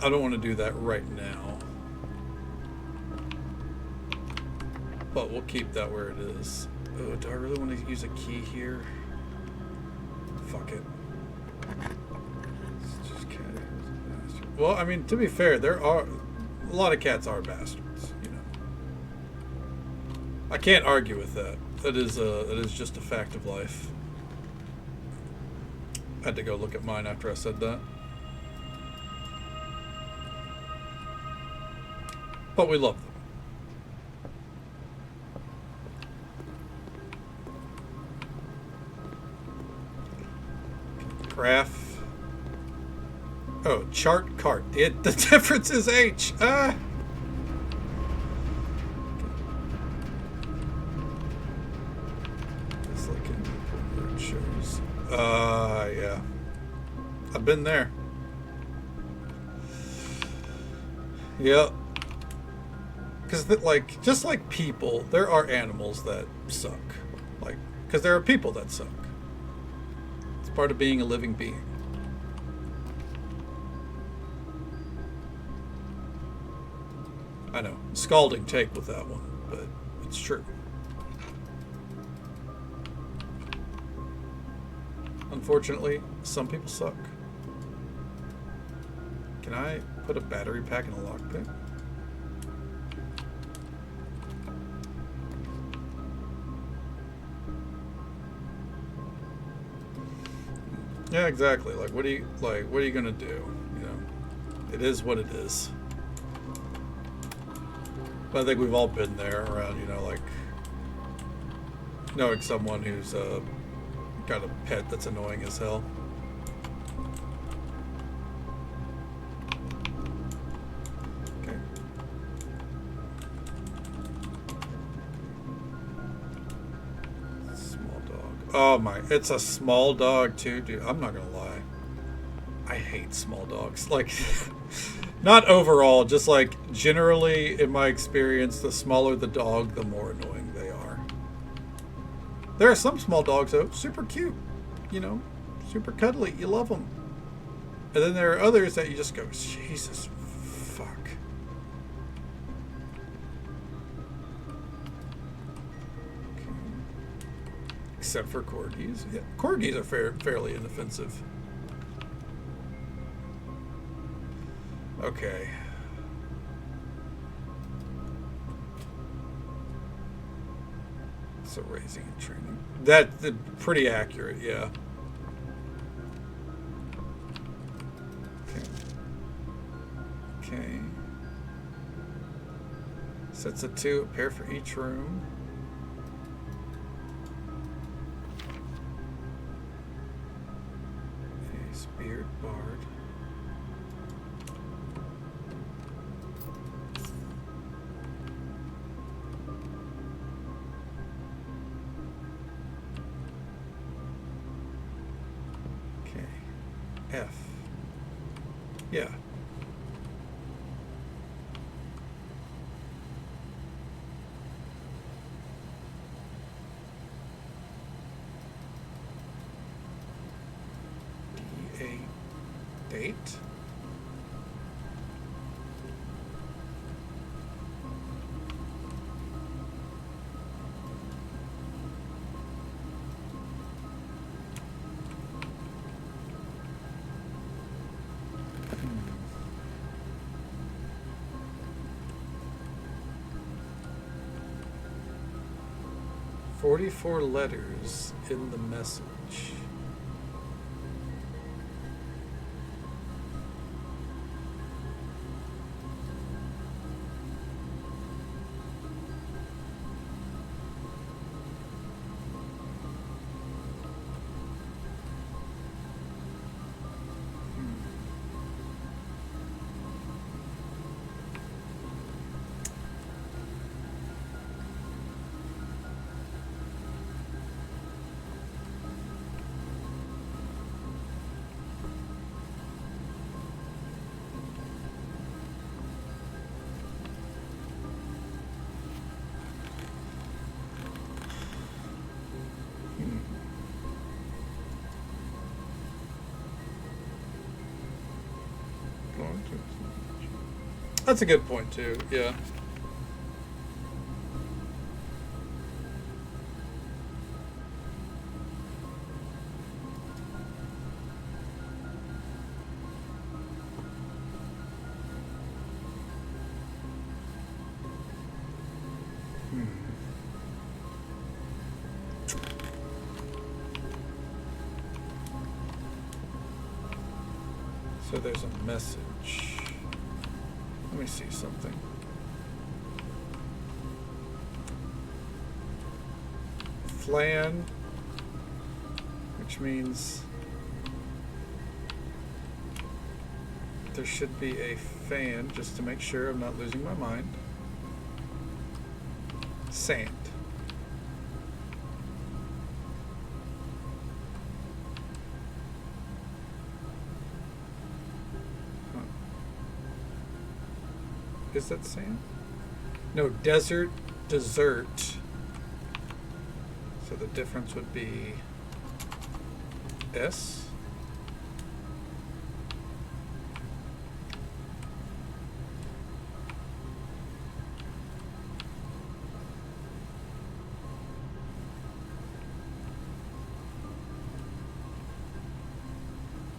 I don't want to do that right now. But we'll keep that where it is. Oh, do I really want to use a key here? Fuck it. It's just cat is a bastard. Well, I mean, to be fair, there are a lot of cats are bastards, you know. I can't argue with that. That is just a fact of life. I had to go look at mine after I said that. But we love them. Graph. Oh, chart cart. The difference is H. Ah. It's like in where it shows. Yeah. I've been there. Yep. Because, like, just like people, there are animals that suck. Like, because there are people that suck. It's part of being a living being. I know, scalding take with that one, but it's true. Unfortunately, some people suck. Can I put a battery pack in a lockpick? Yeah, exactly. Like, what are you gonna do? You know, it is what it is. But I think we've all been there around, you know, like knowing someone who's got a pet that's annoying as hell. Okay. Small dog. Oh my, it's a small dog too, dude. I'm not gonna lie. I hate small dogs. Like, not overall, just like generally in my experience, the smaller the dog, the more annoying they are. There are some small dogs though, super cute, you know, super cuddly, you love them. And then there are others that you just go, Jesus fuck. Okay. Except for corgis. Yeah, corgis are fairly inoffensive. Okay. So raising and training. That's pretty accurate, yeah. Okay. Okay. Sets of 2, a pair for each room. A speared bard. F. Yeah. D-A date. Hmm. 44 letters in the message. That's a good point too. Yeah. So there's a message. Let me see something. Flan, which means there should be a fan, just to make sure I'm not losing my mind. Sand. Is that sand? No, desert, dessert. So the difference would be S.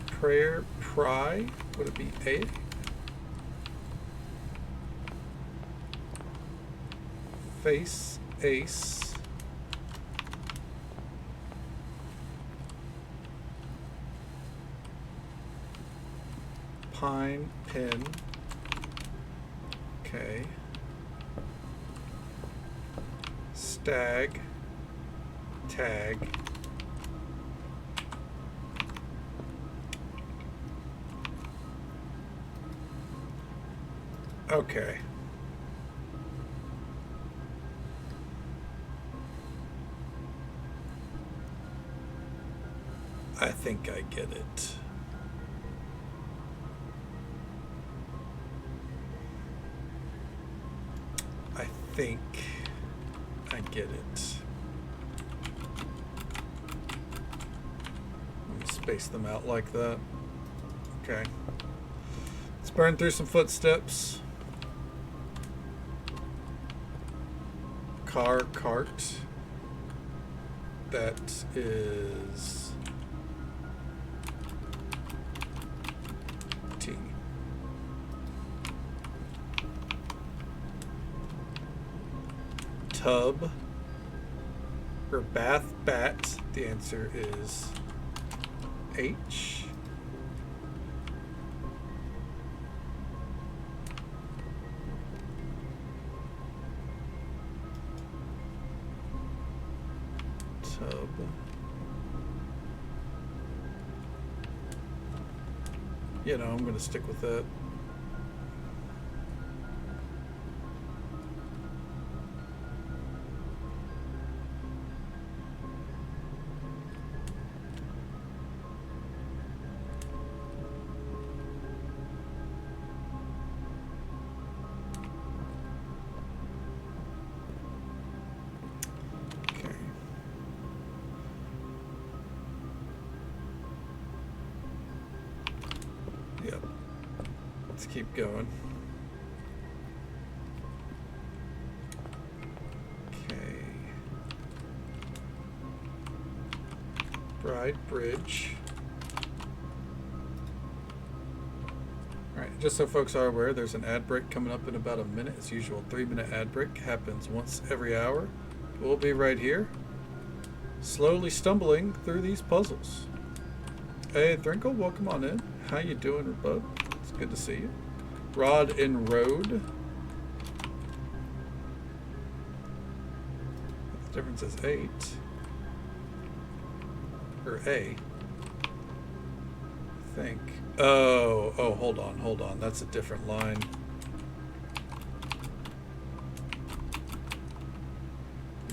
Prayer, pry, would it be A? Face, ace. Pine, pin. Okay. Stag, tag. Okay. I think I get it. I think I get it. Let me space them out like that. Okay. Let's burn through some footsteps. Car, cart. That is T. Tub or bath, bat. The answer is H. Tub. You know, I'm going to stick with that. Okay. Yep. Let's keep going. Okay. Bride Bridge. Alright, just so folks are aware, there's an ad break coming up in about a minute. As usual, 3-minute ad break happens once every hour. We'll be right here, slowly stumbling through these puzzles. Hey, Thrinkle, welcome on in. How you doing, bud? It's good to see you. Rod and Road. The difference is 8. Or A. I think. Oh, hold on. That's a different line.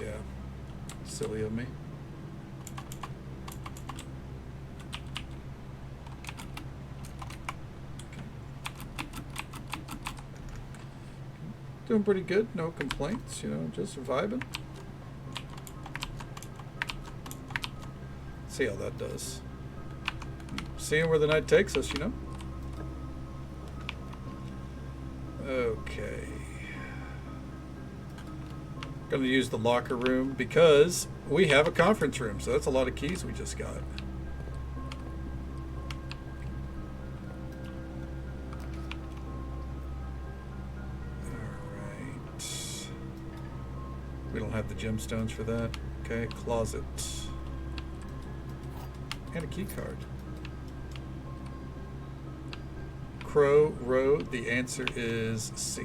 Yeah. Silly of me. Doing pretty good, no complaints, you know, just vibing. See how that does. Seeing where the night takes us, you know. Okay. Going to use the locker room because we have a conference room, so that's a lot of keys we just got. Alright. We don't have the gemstones for that. Okay, closet. And a key card. Crow Road, the answer is C.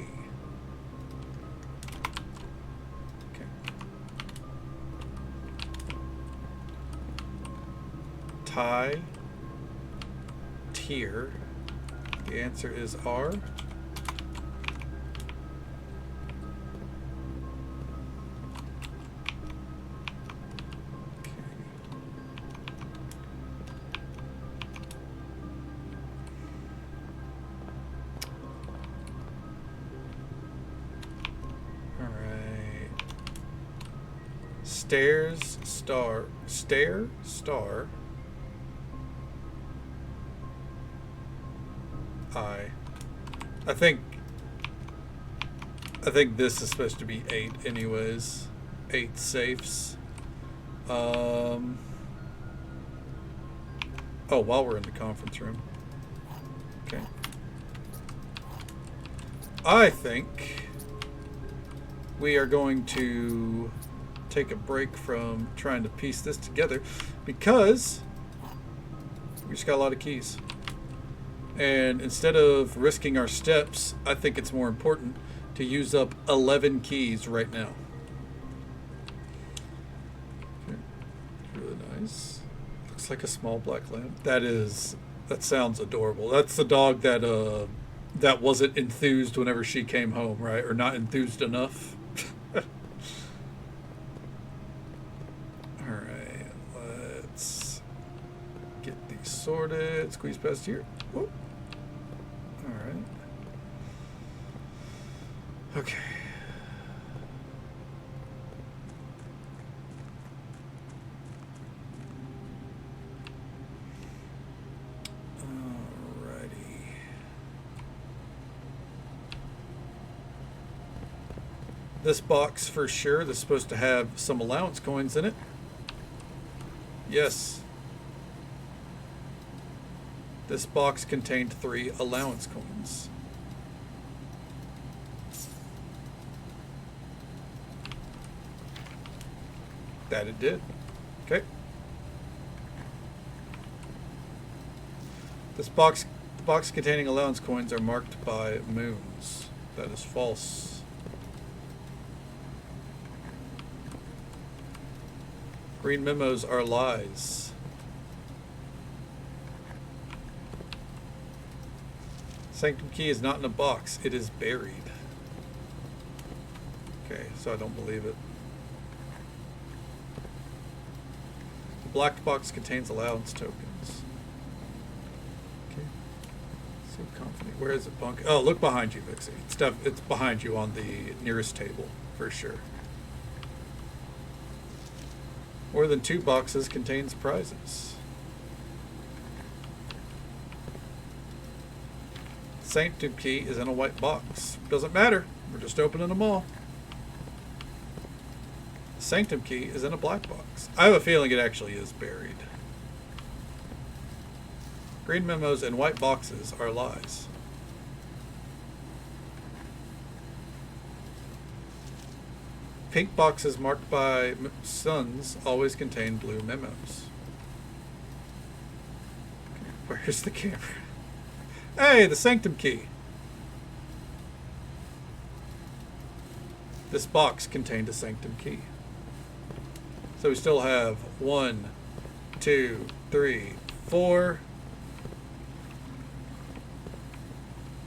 Okay. Tie, tier, the answer is R. Stairs, star, stair, star, I think this is supposed to be 8 anyways. 8 safes. Oh, while we're in the conference room. Okay. I think we are going to take a break from trying to piece this together because we just got a lot of keys. And instead of risking our steps, I think it's more important to use up 11 keys right now. Okay. Really nice. Looks like a small black lamb. That sounds adorable. That's the dog that wasn't enthused whenever she came home, right? Or not enthused enough. Alright, let's get these sorted. Squeeze past here. Whoop. Alright. Okay. This box for sure, this is supposed to have some allowance coins in it. Yes. This box contained 3 allowance coins. That it did. Okay. The box containing allowance coins are marked by moons. That is false. Green memos are lies. Sanctum key is not in a box. It is buried. Okay, so I don't believe it. The black box contains allowance tokens. Okay. So confident. Where is it, Punk? Oh, look behind you, Vixie. It's behind you on the nearest table, for sure. More than 2 boxes contains prizes. Sanctum key is in a white box. Doesn't matter. We're just opening them all. Sanctum key is in a black box. I have a feeling it actually is buried. Green memos and white boxes are lies. Pink boxes marked by suns always contain blue memos. Okay, where's the camera? Hey, the sanctum key. This box contained a sanctum key. So we still have 1, 2, 3, 4.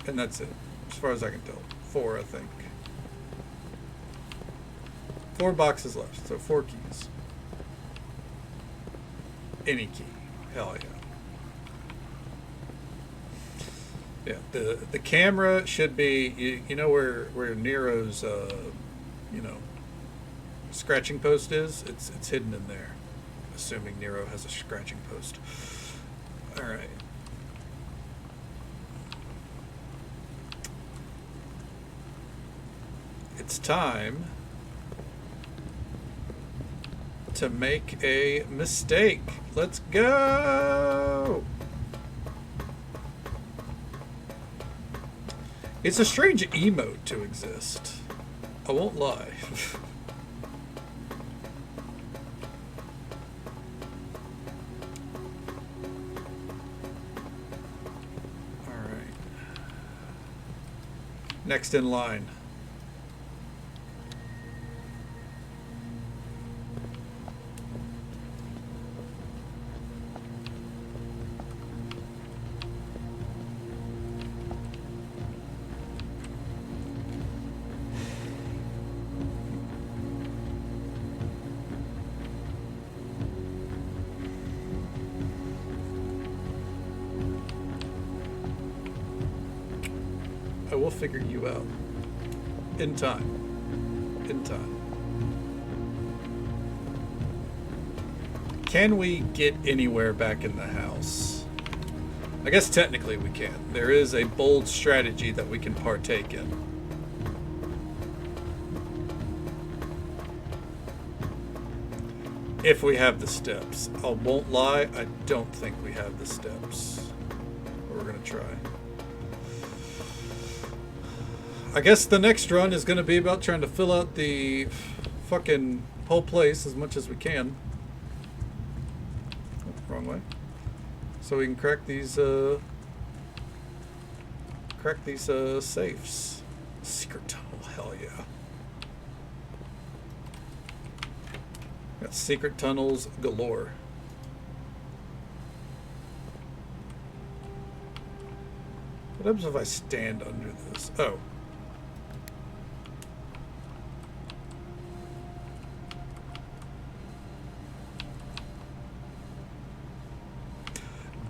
And that's it, as far as I can tell. 4, I think. 4 boxes left, so 4 keys. Any key. Hell yeah. Yeah, the camera should be, you know where Nero's, scratching post is? It's hidden in there. Assuming Nero has a scratching post. Alright. it's time to make a mistake. Let's go! It's a strange emote to exist. I won't lie. Alright. Next in line. I will figure you out. In time. In time. Can we get anywhere back in the house? I guess technically we can. There is a bold strategy that we can partake in. If we have the steps. I won't lie, I don't think we have the steps. But we're gonna try. I guess the next run is going to be about trying to fill out the fucking whole place as much as we can. Oh, wrong way. So we can crack these safes. Secret tunnel, hell yeah. Got secret tunnels galore. What happens if I stand under this? Oh.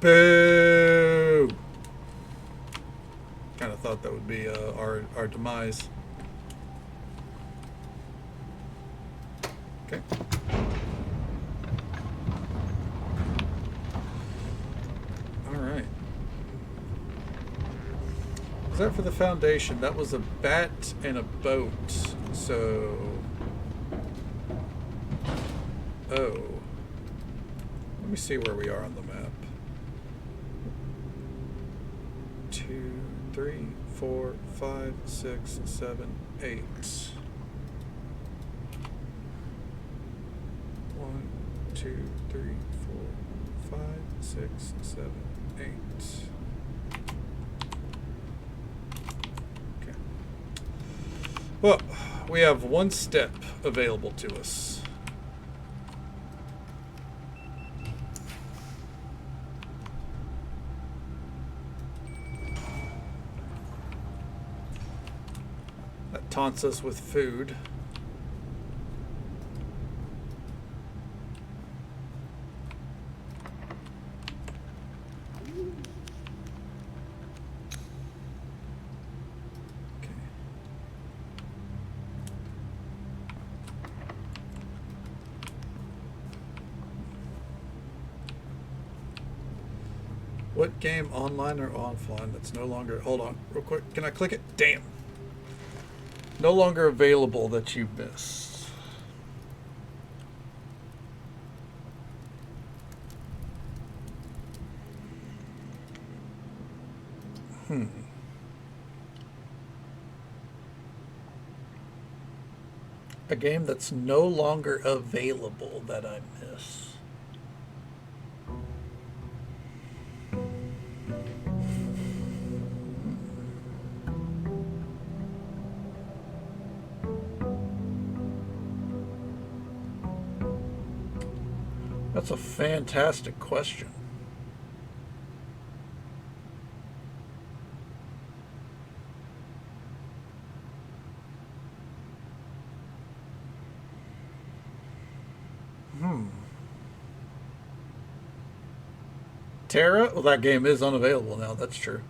Boo! Kind of thought that would be our demise. Okay. All right. Is that for the foundation? That was a bat and a boat. So. Oh. Let me see where we are on the map. 2, 3, 4, 5, 6, 7, 8. 1, 2, 3, 4, 5, 6, 7, 8. Okay. Well, we have one step available to us. Taunts us with food. Okay. What game, online or offline, that's no longer... Hold on, real quick. Can I click it? Damn. No longer available that you missed. A game that's no longer available that I miss. That's a fantastic question. Terra? Well, that game is unavailable now. That's true.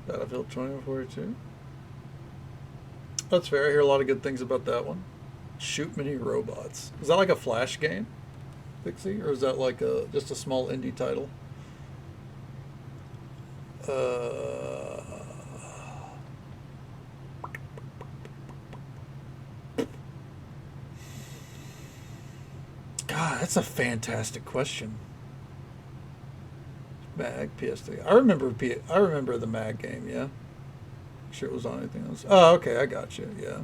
Battlefield 2042. That's fair. I hear a lot of good things about that one. Shoot many robots. Is that like a Flash game? Pixie, or is that like just a small indie title? God, that's a fantastic question. Mag PS3. I remember the Mag game. Yeah. Sure, it was on anything else. Oh, okay, I got you. Yeah.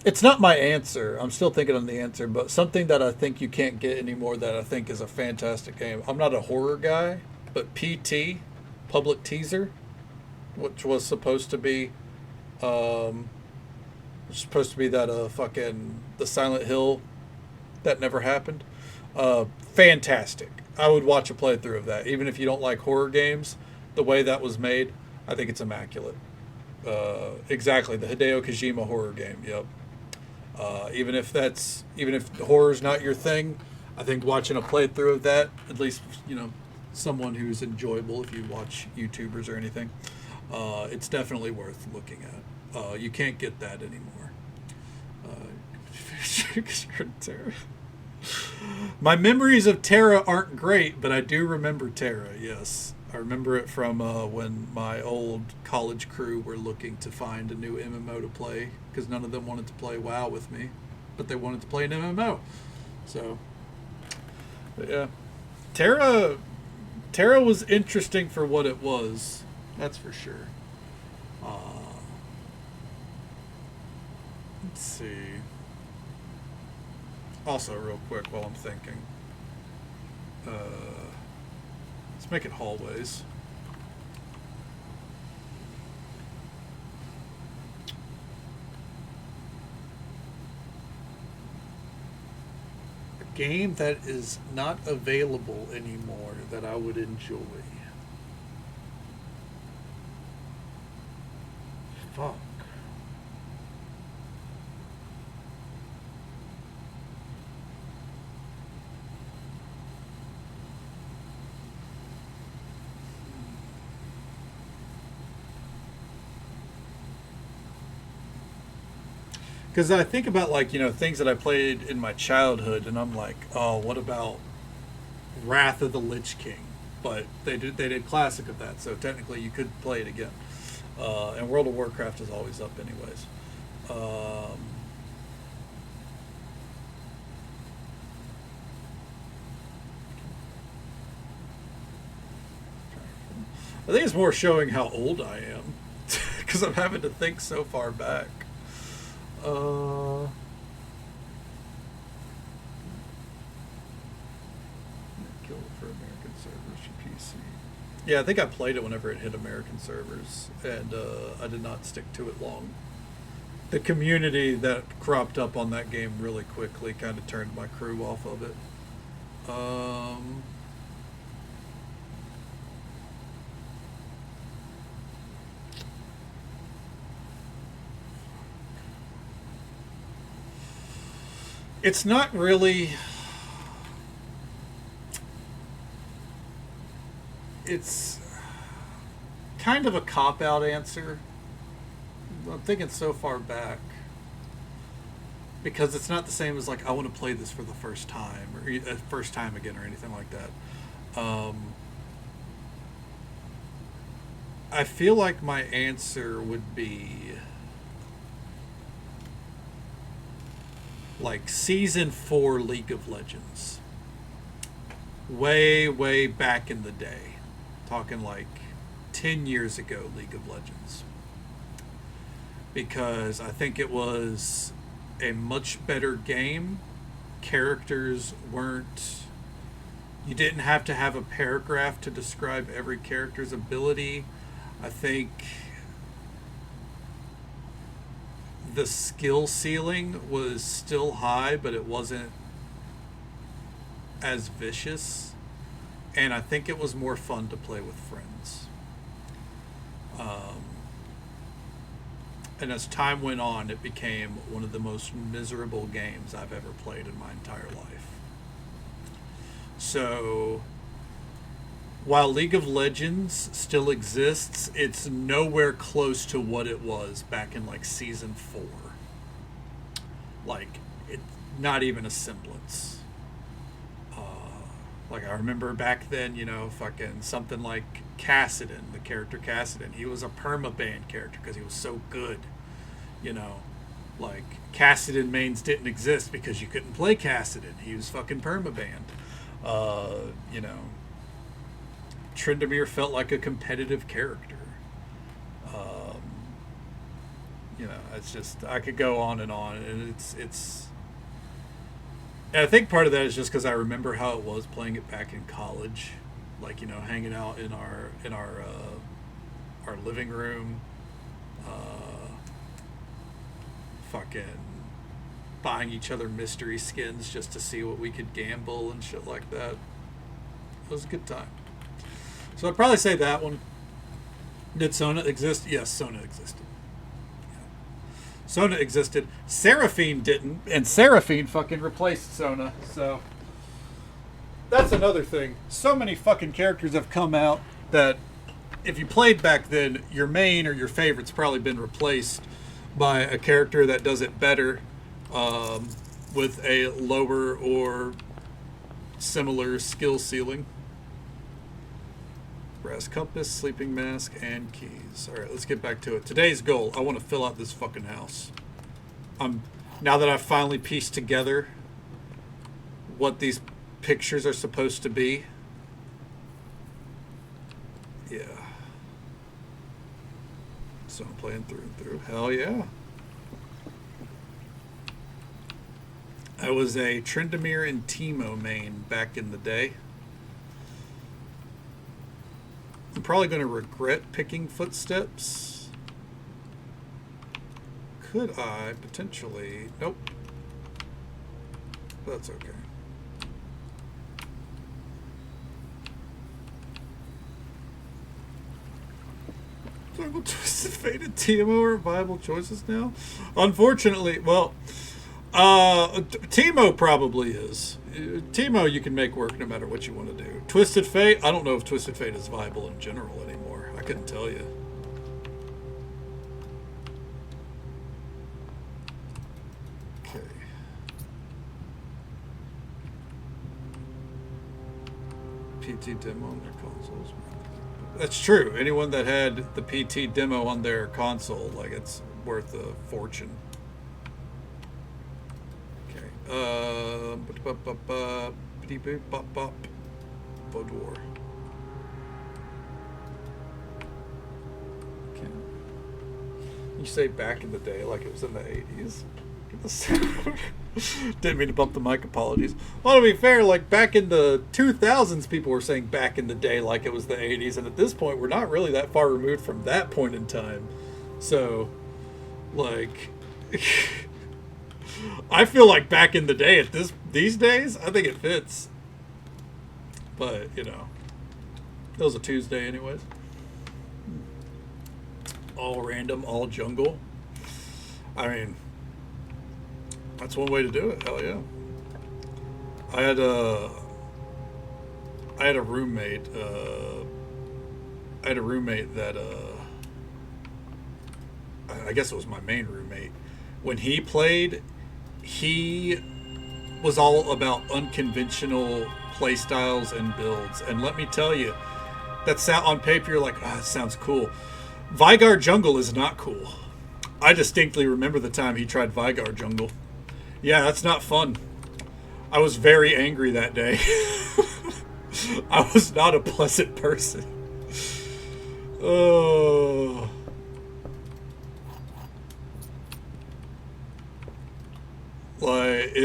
It's not my answer. I'm still thinking on the answer, but something that I think you can't get anymore that I think is a fantastic game. I'm not a horror guy, but PT, Public Teaser, which was supposed to be, that fucking the Silent Hill that never happened. Fantastic. I would watch a playthrough of that, even if you don't like horror games. The way that was made, I think it's immaculate. Exactly, the Hideo Kojima horror game. Yep. Even if horror's not your thing, I think watching a playthrough of that, at least someone who's enjoyable if you watch YouTubers or anything, it's definitely worth looking at. You can't get that anymore. Terra. My memories of Terra aren't great, but I do remember Terra. Yes, I remember it from when my old college crew were looking to find a new MMO to play because none of them wanted to play WoW with me, but they wanted to play an MMO. So, but yeah, Terra was interesting for what it was. That's for sure. Let's see. Also, real quick, while I'm thinking, let's make it hallways. A game that is not available anymore that I would enjoy. Fuck. Because I think about things that I played in my childhood, and I'm like, oh, what about Wrath of the Lich King? But they did classic of that, so technically you could play it again. And World of Warcraft is always up, anyways. I think it's more showing how old I am, because I'm having to think so far back. Kill it for American servers for PC. Yeah, I think I played it whenever it hit American servers, and I did not stick to it long. The community that cropped up on that game really quickly kind of turned my crew off of it. It's not really... It's kind of a cop-out answer. I'm thinking so far back. Because it's not the same as, I want to play this for the first time, or first time again, or anything like that. I feel like my answer would be... Season 4 League of Legends. Way, way back in the day. Talking 10 years ago, League of Legends. Because I think it was a much better game. Characters weren't... You didn't have to have a paragraph to describe every character's ability. I think... The skill ceiling was still high, but it wasn't as vicious. And I think it was more fun to play with friends. And as time went on, it became one of the most miserable games I've ever played in my entire life. So, while League of Legends still exists, it's nowhere close to what it was back in Season 4. not even a semblance. Like I remember back then, you know, fucking something like Kassadin, the character Kassadin. He was a permaban character because he was so good. You know, like Kassadin mains didn't exist because you couldn't play Kassadin. He was fucking permabanned. You know, Tryndamere felt like a competitive character. You know, it's just, I could go on, and it's. And I think part of that is just because I remember how it was playing it back in college, like, you know, hanging out in our living room, fucking buying each other mystery skins just to see what we could gamble and shit like that. It was a good time. So I'd probably say that one. Did Sona exist? Yes, Sona existed. Sona existed. Seraphine didn't, and Seraphine fucking replaced Sona. So that's another thing. So many fucking characters have come out that if you played back then, your main or your favorite's probably been replaced by a character that does it better, with a lower or similar skill ceiling. Brass compass, sleeping mask, and keys. All right, let's get back to it. Today's goal, I want to fill out this fucking house. Now that I've finally pieced together what these pictures are supposed to be. Yeah. So I'm playing through and through. Hell yeah. I was a Tryndamere and Teemo main back in the day. I'm probably going to regret picking Footsteps. Could I potentially... Nope. That's okay. Jungle Twisted Fate and Teemo are viable choices now? Unfortunately, well... Teemo probably is. Teemo you can make work no matter what you want to do. Twisted Fate, I don't know if Twisted Fate is viable in general anymore. I couldn't tell you. Okay. PT demo on their consoles. That's true. Anyone that had the PT demo on their console, like, it's worth a fortune. Bodor. Okay. You say back in the day like it was in the 80s. Didn't mean to bump the mic, apologies. Well, to be fair, like back in the 2000s, people were saying back in the day like it was the 80s, and at this point, we're not really that far removed from that point in time. So, like... I feel like back in the day these days, I think it fits. But, you know, it was a Tuesday anyways. All random, all jungle. I mean, that's one way to do it. Hell yeah. I had a roommate. I had a roommate that I guess it was my main roommate. When he played, he was all about unconventional playstyles and builds. And let me tell you, that sound on paper, you're like, oh, that sounds cool. Vygar Jungle is not cool. I distinctly remember the time he tried Vygar Jungle. Yeah, that's not fun. I was very angry that day. I was not a pleasant person. Oh... Like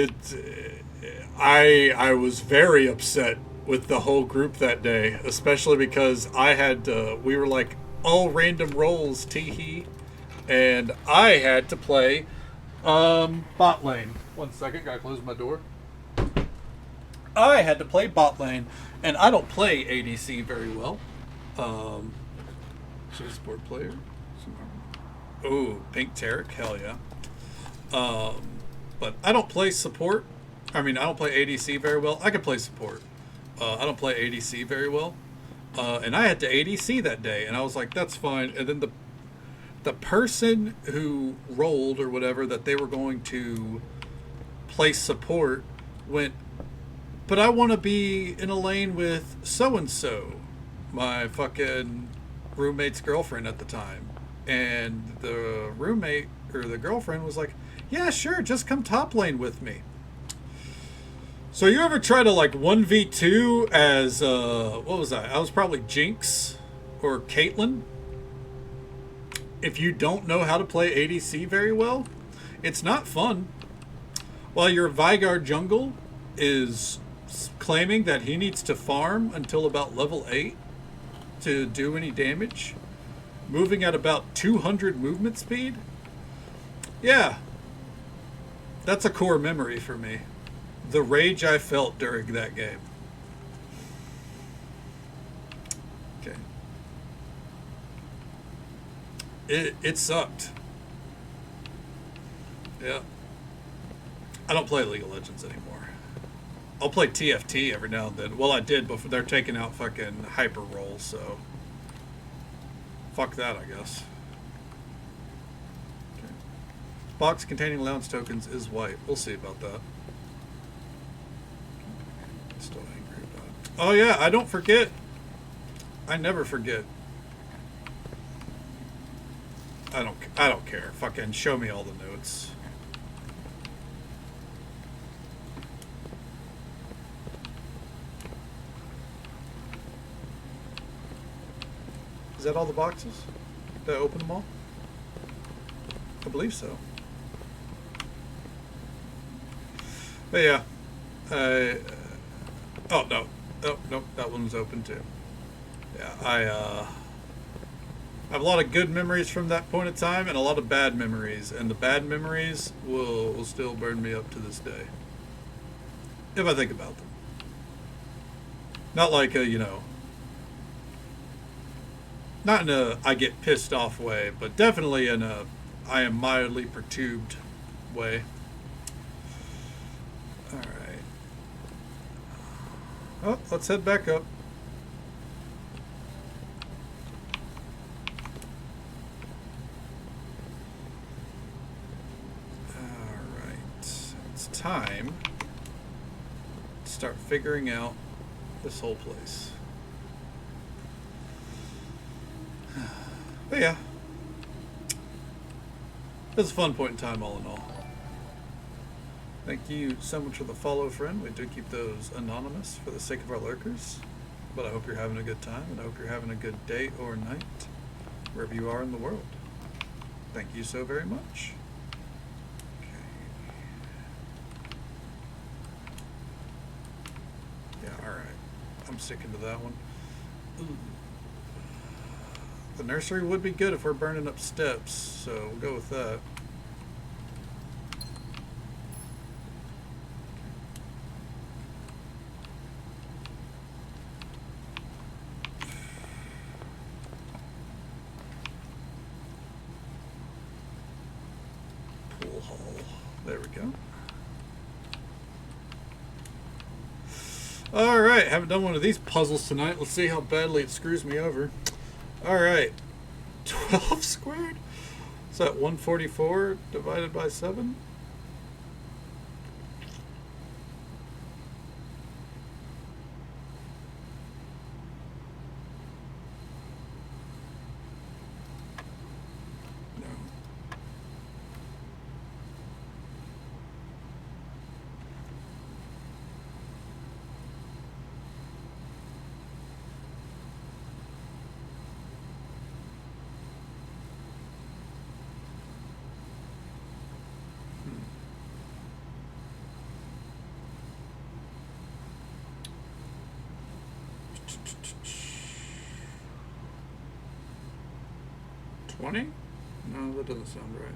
I was very upset with the whole group that day, especially because we were like all random roles, teehee, and I had to play bot lane. 1 second, gotta close my door. I had to play bot lane, and I don't play ADC very well. She's a sport player. Ooh, Pink Tarek, hell yeah. But I don't play support. I mean, I don't play ADC very well. I can play support. I don't play ADC very well. And I had to ADC that day, and I was like, that's fine. And then the person who rolled or whatever that they were going to play support went, but I want to be in a lane with so-and-so, my fucking roommate's girlfriend at the time. And the roommate, or the girlfriend, was like, yeah, sure, just come top lane with me. So you ever try to like 1v2 as, what was I was probably Jinx or Caitlyn. If you don't know how to play ADC very well, it's not fun. While your Veigar jungle is claiming that he needs to farm until about level 8 to do any damage, moving at about 200 movement speed. Yeah, that's a core memory for me. The rage I felt during that game. Okay. It sucked. Yeah. I don't play League of Legends anymore. I'll play TFT every now and then. Well, I did before they're taking out fucking hyper roll, so fuck that, I guess. Okay. Box containing allowance tokens is white. We'll see about that. Still angry about it. Oh yeah, I don't forget. I never forget. I don't care. Fucking show me all the notes. Is that all the boxes? Did I open them all? I believe so. But yeah. Oh, no. Oh, nope. That one's open too. Yeah, I have a lot of good memories from that point in time and a lot of bad memories. And the bad memories will still burn me up to this day. If I think about them. Not like a, you know, not in a I get pissed off way, but definitely in a I am mildly perturbed way. Alright. Oh, let's head back up. Alright. It's time to start figuring out this whole place. But yeah, it was a fun point in time all in all. Thank you so much for the follow, friend. We do keep those anonymous for the sake of our lurkers. But I hope you're having a good time, and I hope you're having a good day or night, wherever you are in the world. Thank you so very much. Okay. Yeah, alright. I'm sticking to that one. Ooh. The nursery would be good if we're burning up steps, so we'll go with that. Pool hall. There we go. Alright, haven't done one of these puzzles tonight. Let's see how badly it screws me over. Alright, 12 squared? Is that 144 divided by 7? No. $20? No, that doesn't sound right.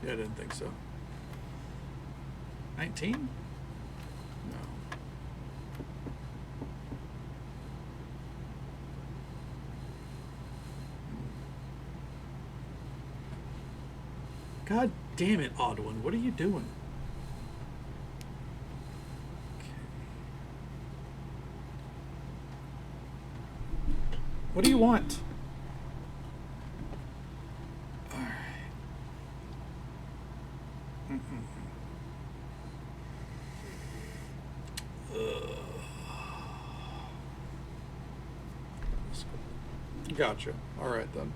Yeah, I didn't think so. 19? No. God damn it, odd one. What are you doing? What do you want? Gotcha. All right then.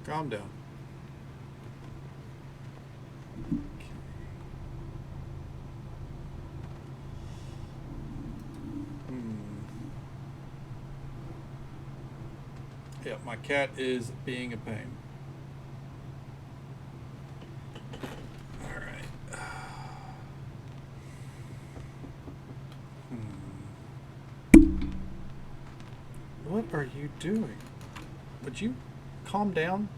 Calm down. Yeah, my cat is being a pain. All right. What are you doing? Would you calm down?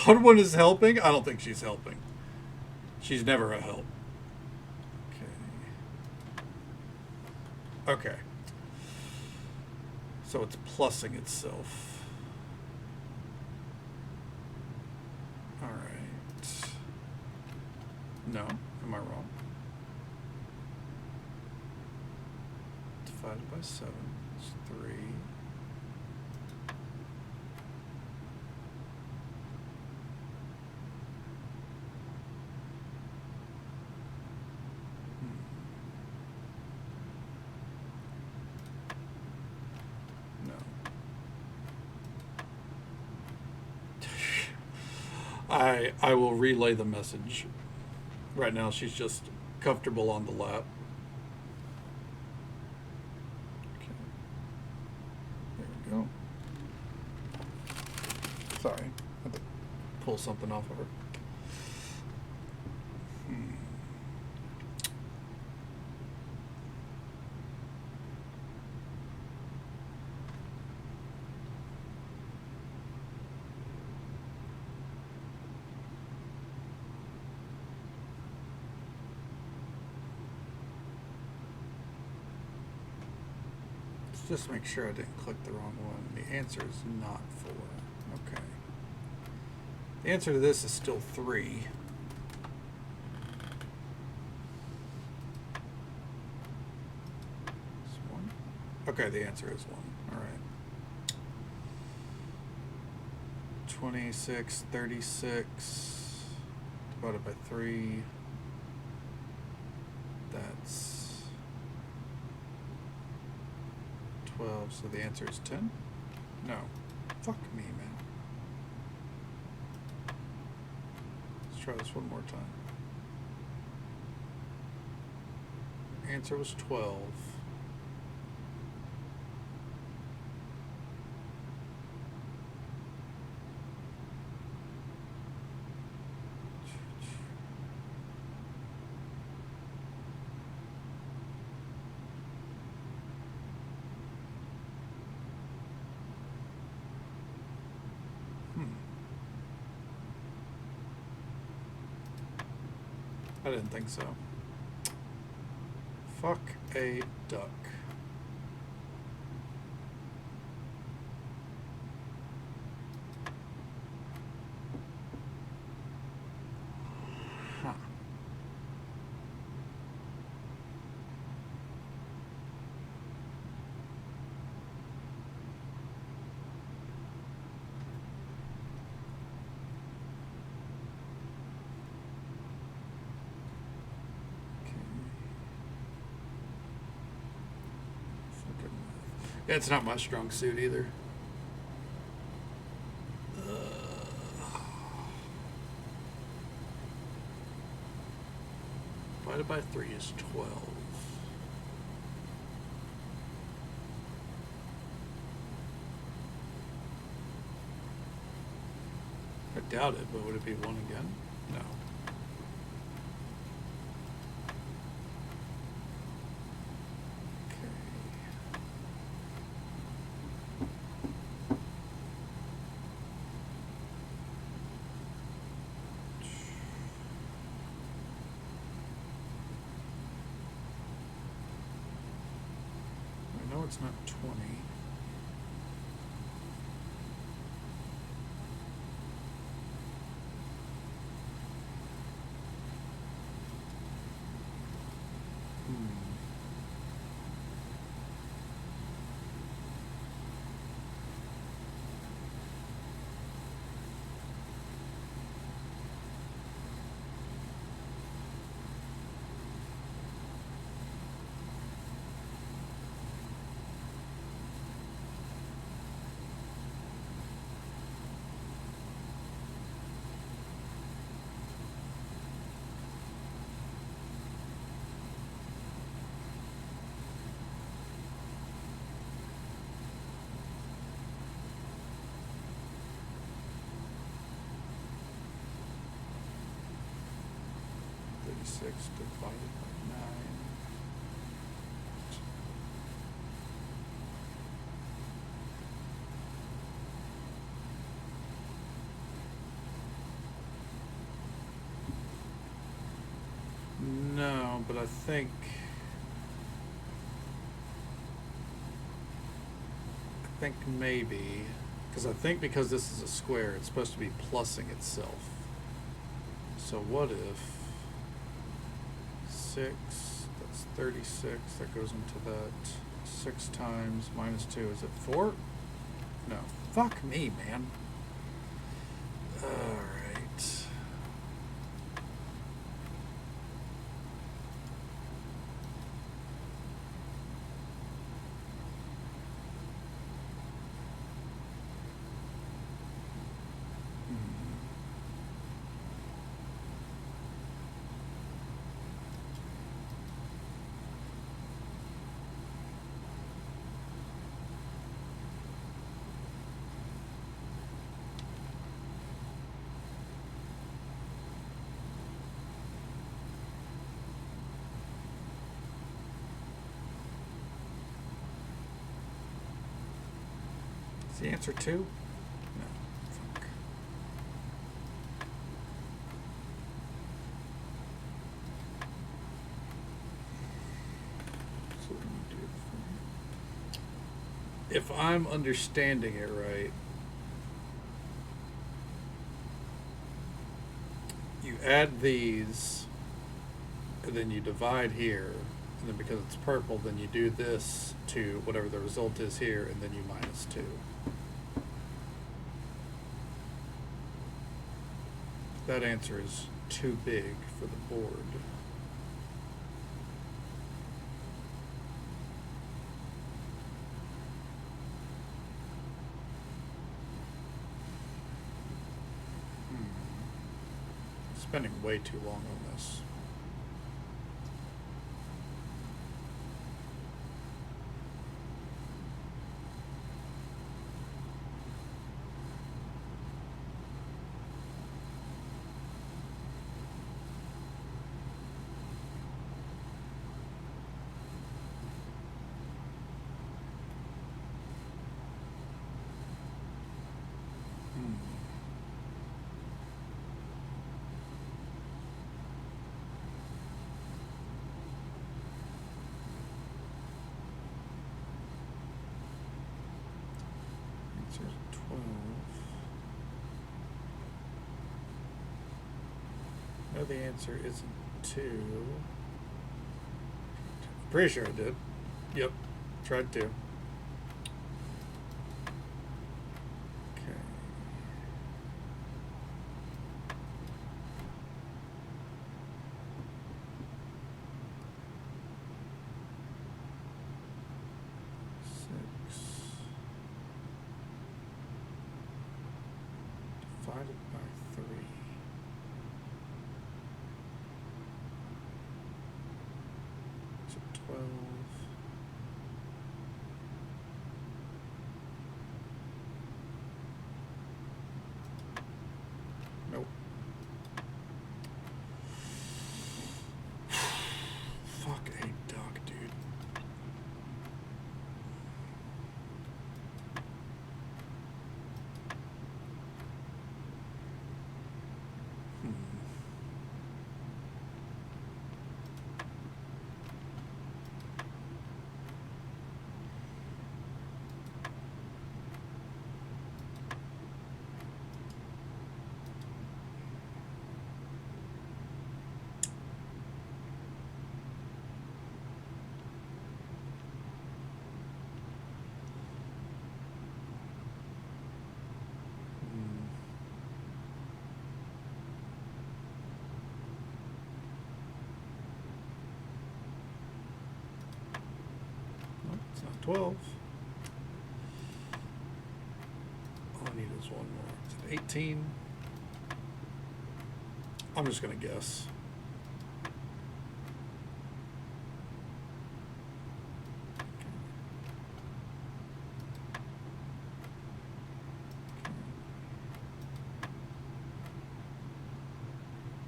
Odd one is helping? I don't think she's helping. She's never a help. Okay. Okay. So it's plussing itself. Alright. No. Am I wrong? Divided by 7 is 3. I will relay the message. Right now she's just comfortable on the lap. Okay. There we go. Sorry. I had to pull something off of her. Just make sure I didn't click the wrong one. The answer is not 4. Okay. The answer to this is still 3. It's 1. Okay, the answer is 1. All right. 26, 36 divided by 3. That's 12, so the answer is 10? No. Fuck me, man. Let's try this one more time. Answer was 12. I didn't think so. Fuck a duck. Huh. Yeah, it's not my strong suit either. Divided by 3 is 12. I doubt it, but would it be 1 again? No. it's not 20. Six divided by 9. No, but I think maybe, because because this is a square, it's supposed to be plussing itself. So what if 6, that's 36, that goes into that. 6 times minus 2, is it 4? No. Fuck me, man. Alright. Is the answer 2? No. Fuck. So what do we do from here? If I'm understanding it right, you add these, and then you divide here, and then because it's purple, then you do this to whatever the result is here, and then you minus 2. That answer is too big for the board. Spending way too long on this. Answer is 12. No, the answer isn't 2. Pretty sure I did. Yep, tried to. Okay. Divided by 3. So 12. Nope. Fuck a duck, dude. 12. All I need is one more. Is it 18? I'm just going to guess.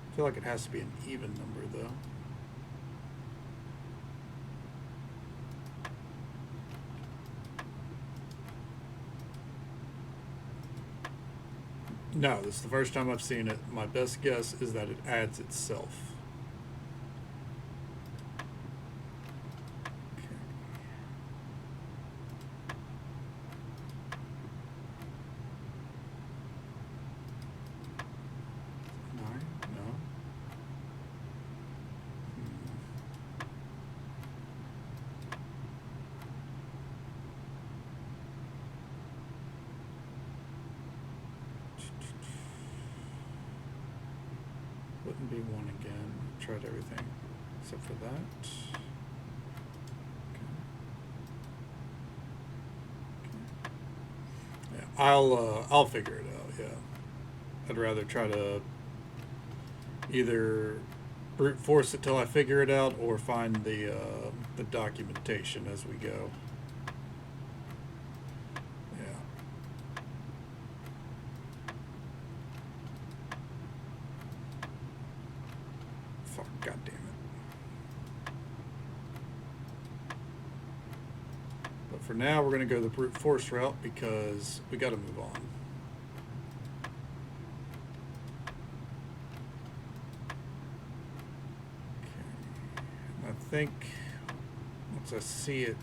I feel like it has to be an even number, though. No, this is the first time I've seen it. My best guess is that it adds itself. Okay. 9? No. Wouldn't be 1 again. Tried everything except for that. Okay. Yeah, I'll figure it out. Yeah, I'd rather try to either brute force it till I figure it out, or find the documentation as we go. God damn it. But for now, we're going to go the brute force route because we got to move on. Okay. And I think once I see it,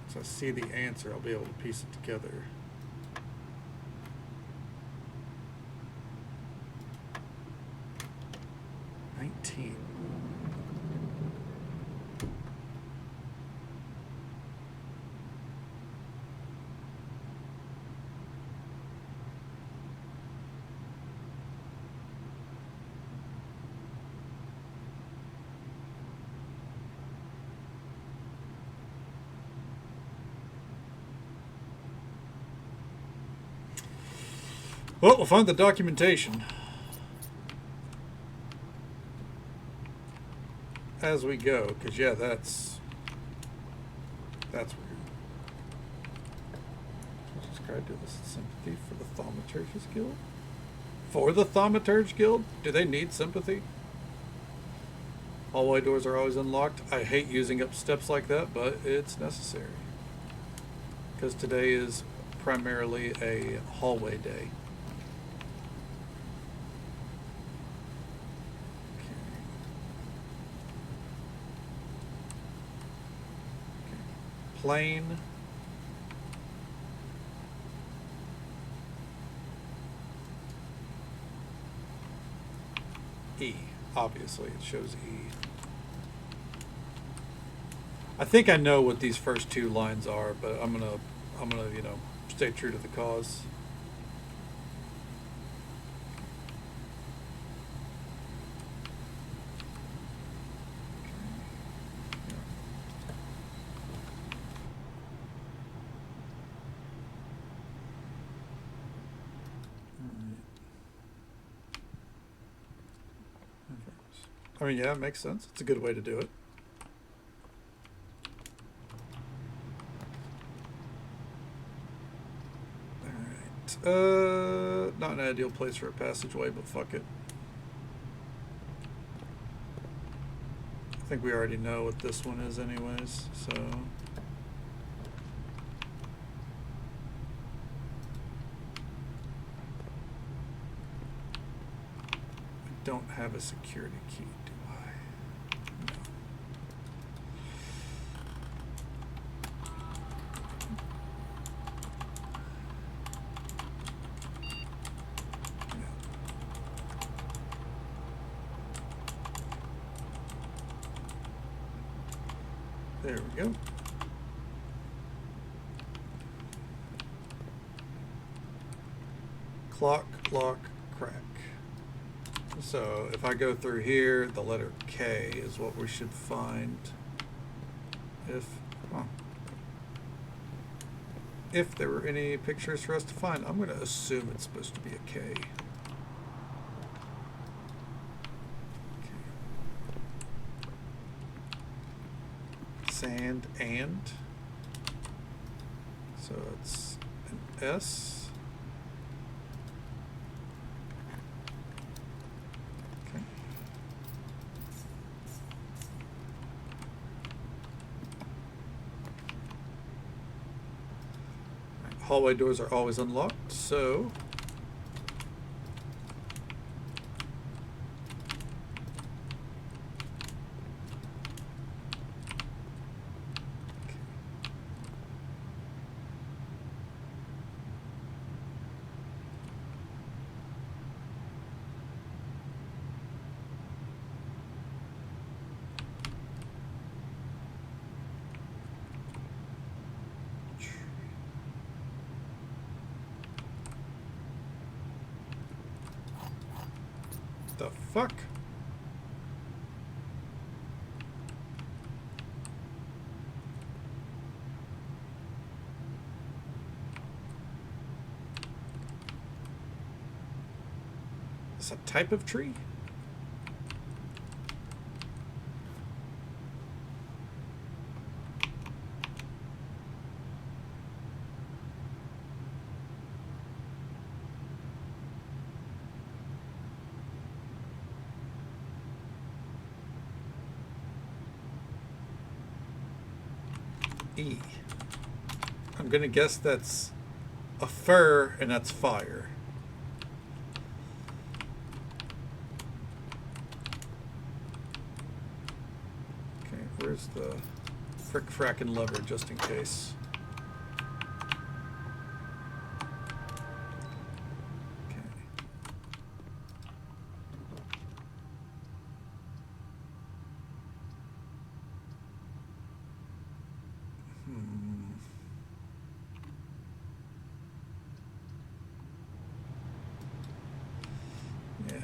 once I see the answer, I'll be able to piece it together. Well, we'll find the documentation as we go, because yeah, that's weird. Subscribe to the sympathy for the Thaumaturgus Guild. For the Thaumaturge Guild? Do they need sympathy? Hallway doors are always unlocked. I hate using up steps like that, but it's necessary. Because today is primarily a hallway day. Plane. E. Obviously, it shows E. I think I know what these first 2 lines are, but I'm gonna, you know, stay true to the cause. I mean, yeah, it makes sense. It's a good way to do it. Alright. Not an ideal place for a passageway, but fuck it. I think we already know what this one is anyways, so... I don't have a security key, do I? No. There we go. Clock, lock, crack. So if I go through here, the letter K is what we should find. if there were any pictures for us to find. I'm going to assume it's supposed to be a K. Sand and. So it's an S. Okay. Right. Hallway doors are always unlocked, so the fuck? Is that a type of tree? E. I'm gonna guess that's a fir, and that's fire. Okay, where's the frick frackin' lever, just in case? Okay. Yeah.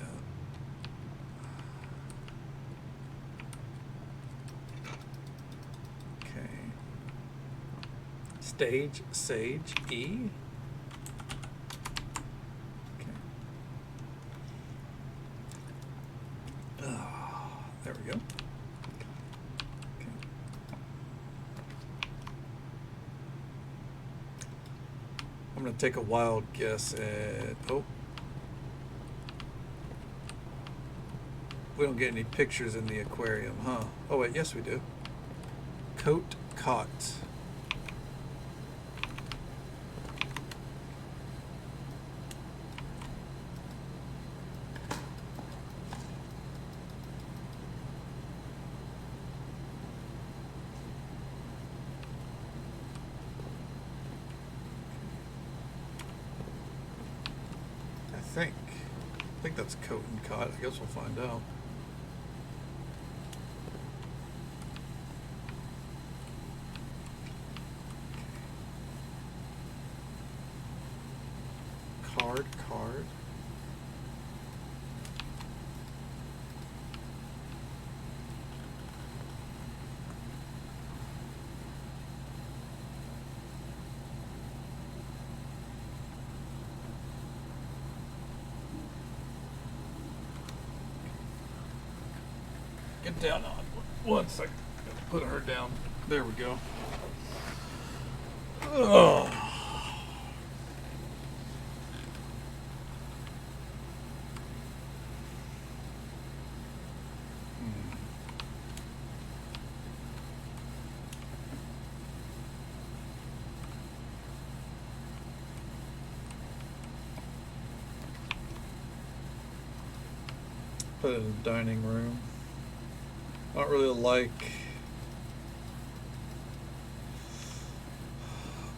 Okay. Stage, sage, E. Okay. Oh, there we go. Okay. I'm gonna take a wild guess at, oh. We don't get any pictures in the aquarium, huh? Oh wait, yes we do. Coat caught. I think that's coat and caught. I guess we'll find out. Card. Get down on 1 second. Put her down. There we go. Oh. Put it in the dining room. I don't really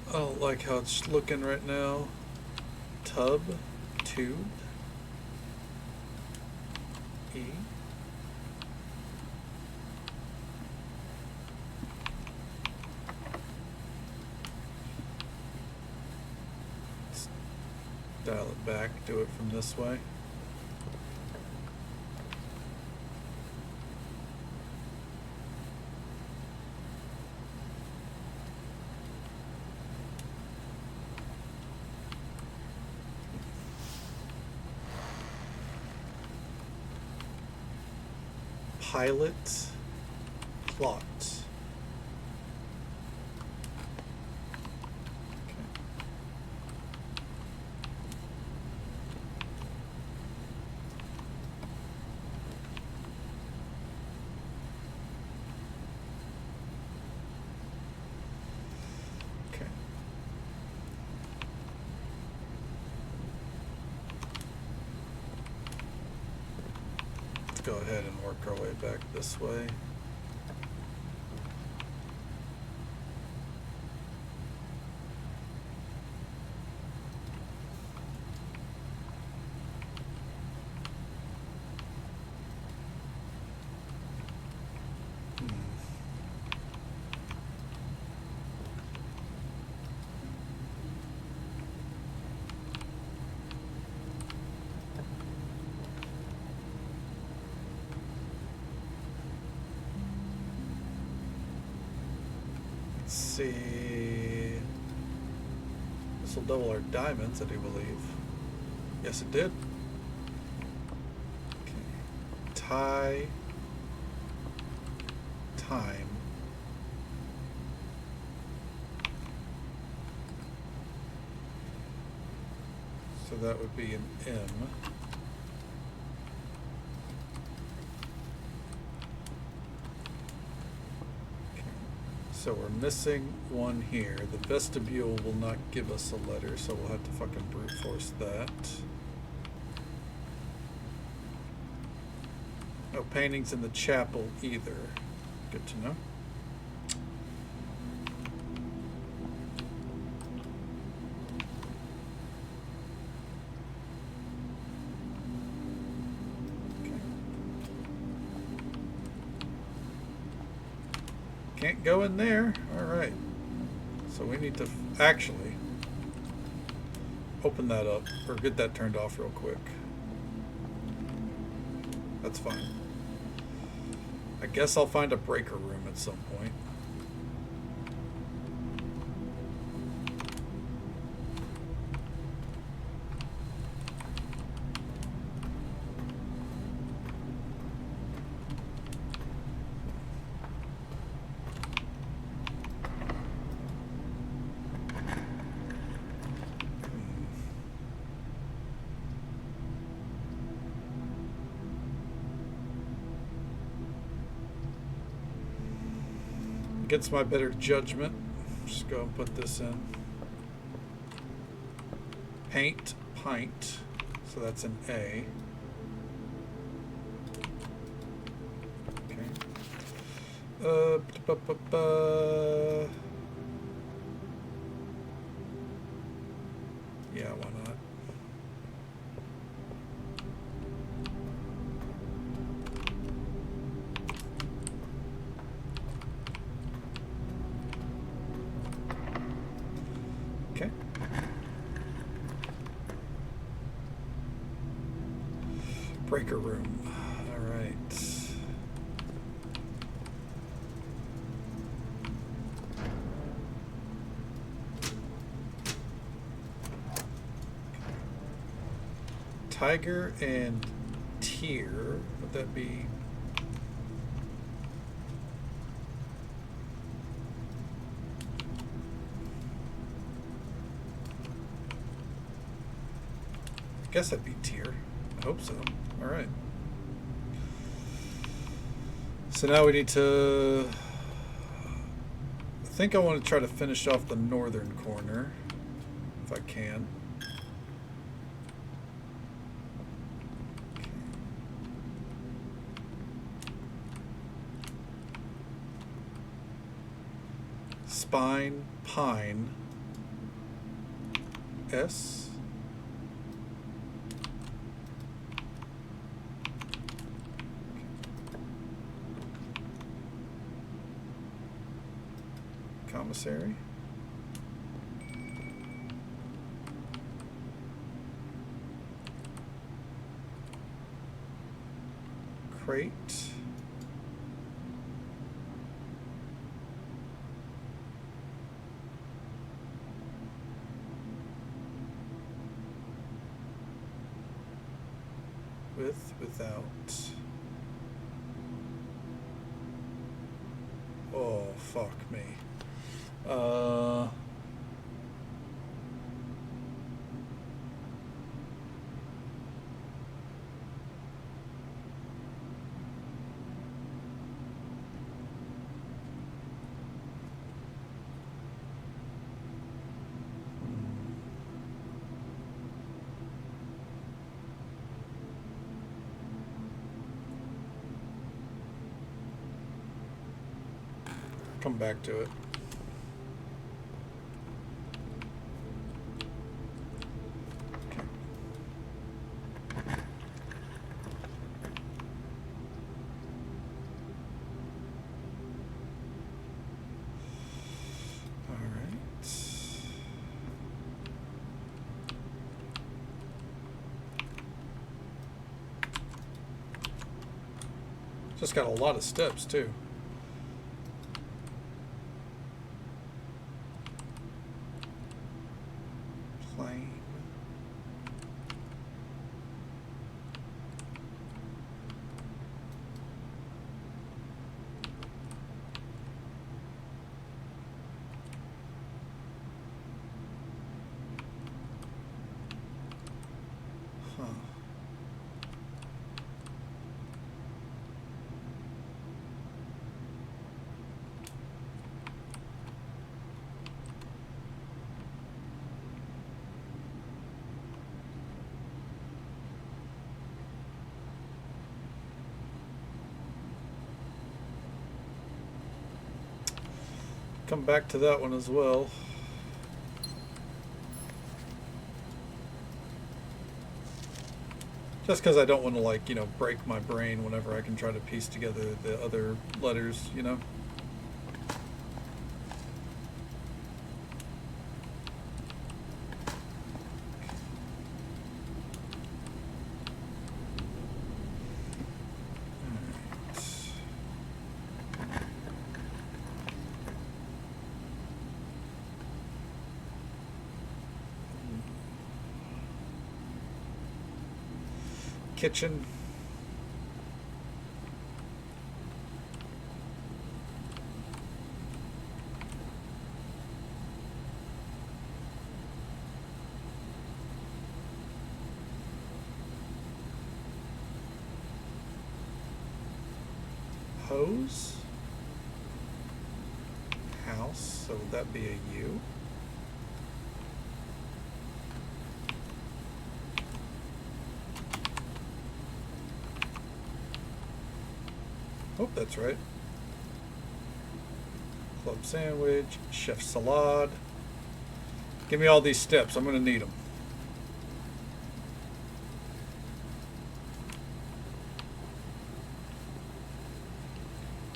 I don't like how it's looking right now. Tub, tube, E. Let's dial it back, do it from this way. pilot plot. Okay. Let's go ahead and work our way back this way. Let's see. This will double our diamonds, I do believe. Yes, it did. Okay. Tie. Time. So that would be an M. So we're missing one here. The vestibule will not give us a letter, so we'll have to fucking brute force that. No paintings in the chapel either. Good to know. Can't go in there. All right. So we need to actually open that up or get that turned off real quick. That's fine. I guess I'll find a breaker room at some point. Against my better judgment, just go and put this in. Paint, pint, so that's an A. Okay. Yeah, why not? Okay. Breaker room. All right. Tiger and Tear. Would that be? I guess that'd be Tear. I hope so. All right. So now we need to. I think I want to try to finish off the northern corner, if I can. Spine, pine, S. Commissary. Crate. With, without. fuck me. Come back to it. Okay. All right. Just got a lot of steps too. Come back to that one as well. Just because I don't want to, like, you know, break my brain whenever I can try to piece together the other letters, you know? Kitchen. Hose. House. So would that be a U? Oh, that's right. Club sandwich, chef salad. Give me all these steps. I'm going to need them.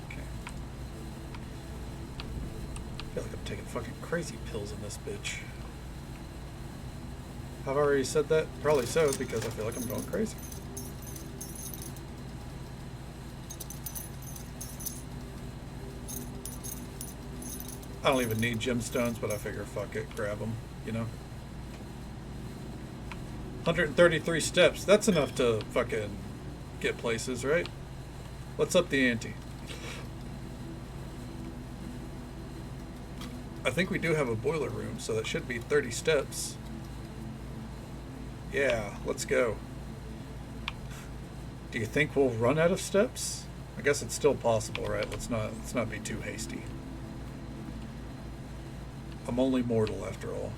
Okay. I feel like I'm taking fucking crazy pills in this bitch. Have I already said that? Probably so, because I feel like I'm going crazy. I don't even need gemstones, but I figure fuck it, grab them, you know? 133 steps, that's enough to fucking get places, right? Let's up the ante. I think we do have a boiler room, so that should be 30 steps. Yeah, let's go. Do you think we'll run out of steps? I guess it's still possible, right? Let's not be too hasty. I'm only mortal after all.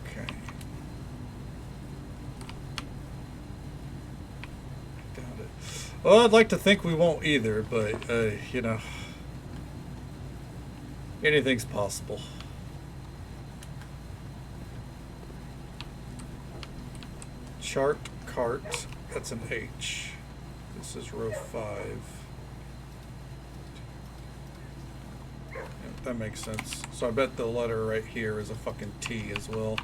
Okay. Doubt it. Well, I'd like to think we won't either, but, you know, anything's possible. Chart, cart. That's an H. This is row 5. Yeah, that makes sense. So I bet the letter right here is a fucking T as well.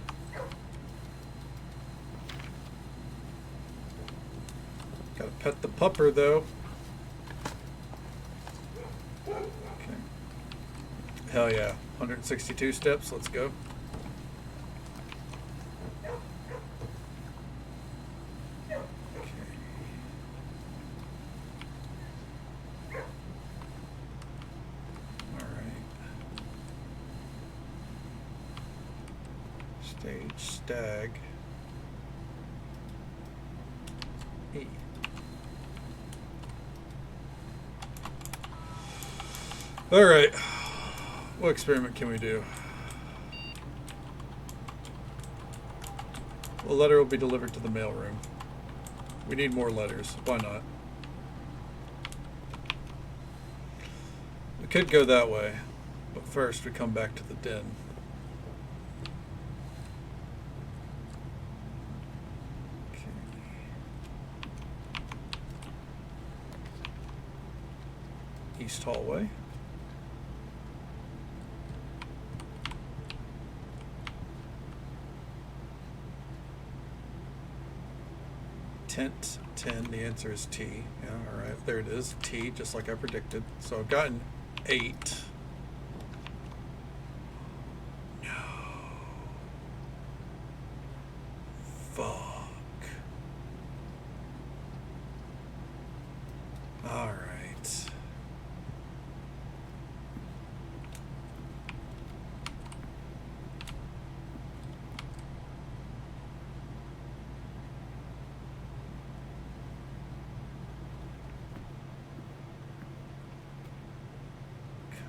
Gotta pet the pupper though. Okay. Hell yeah. 162 steps. Let's go. Stage stag. E. All right. What experiment can we do? A letter will be delivered to the mailroom. We need more letters. Why not? We could go that way, but first we come back to the den. Okay. East hallway. Tent 10, the answer is T. Yeah, alright, there it is. T, just like I predicted. So I've gotten 8. No. Fuck. Alright.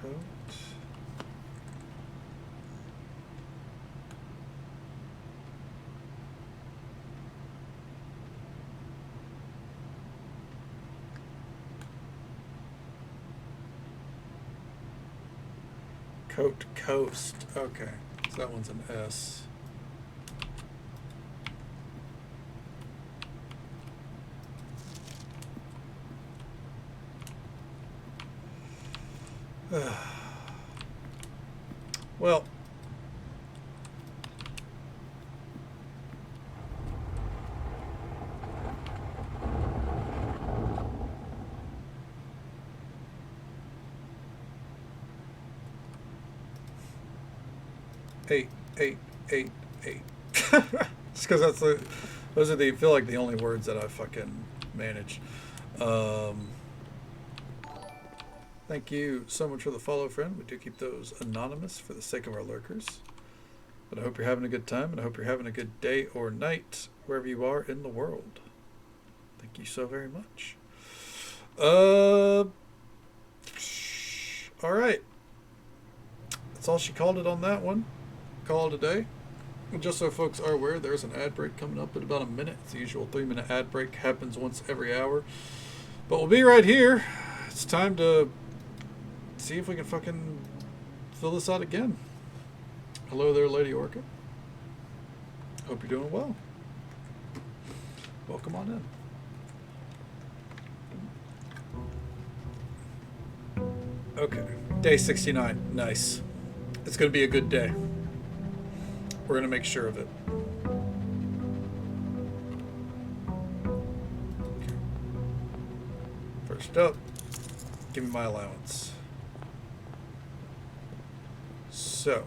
Coat. Coat coast. Okay. So that one's an S. Well, eight. Just because those are the feel like the only words that I fucking manage. Thank you so much for the follow, friend. We do keep those anonymous for the sake of our lurkers. But I hope you're having a good time, and I hope you're having a good day or night wherever you are in the world. Thank you so very much. All right. That's all she called it on that one. Call it a day. And just so folks are aware, there's an ad break coming up in about a minute. It's the usual 3-minute ad break. Happens once every hour. But we'll be right here. It's time to see if we can fucking fill this out again. Hello there, Lady Orca. Hope you're doing well. Welcome on in. Okay, day 69. Nice. It's going to be a good day. We're going to make sure of it. Okay. First up, give me my allowance. So,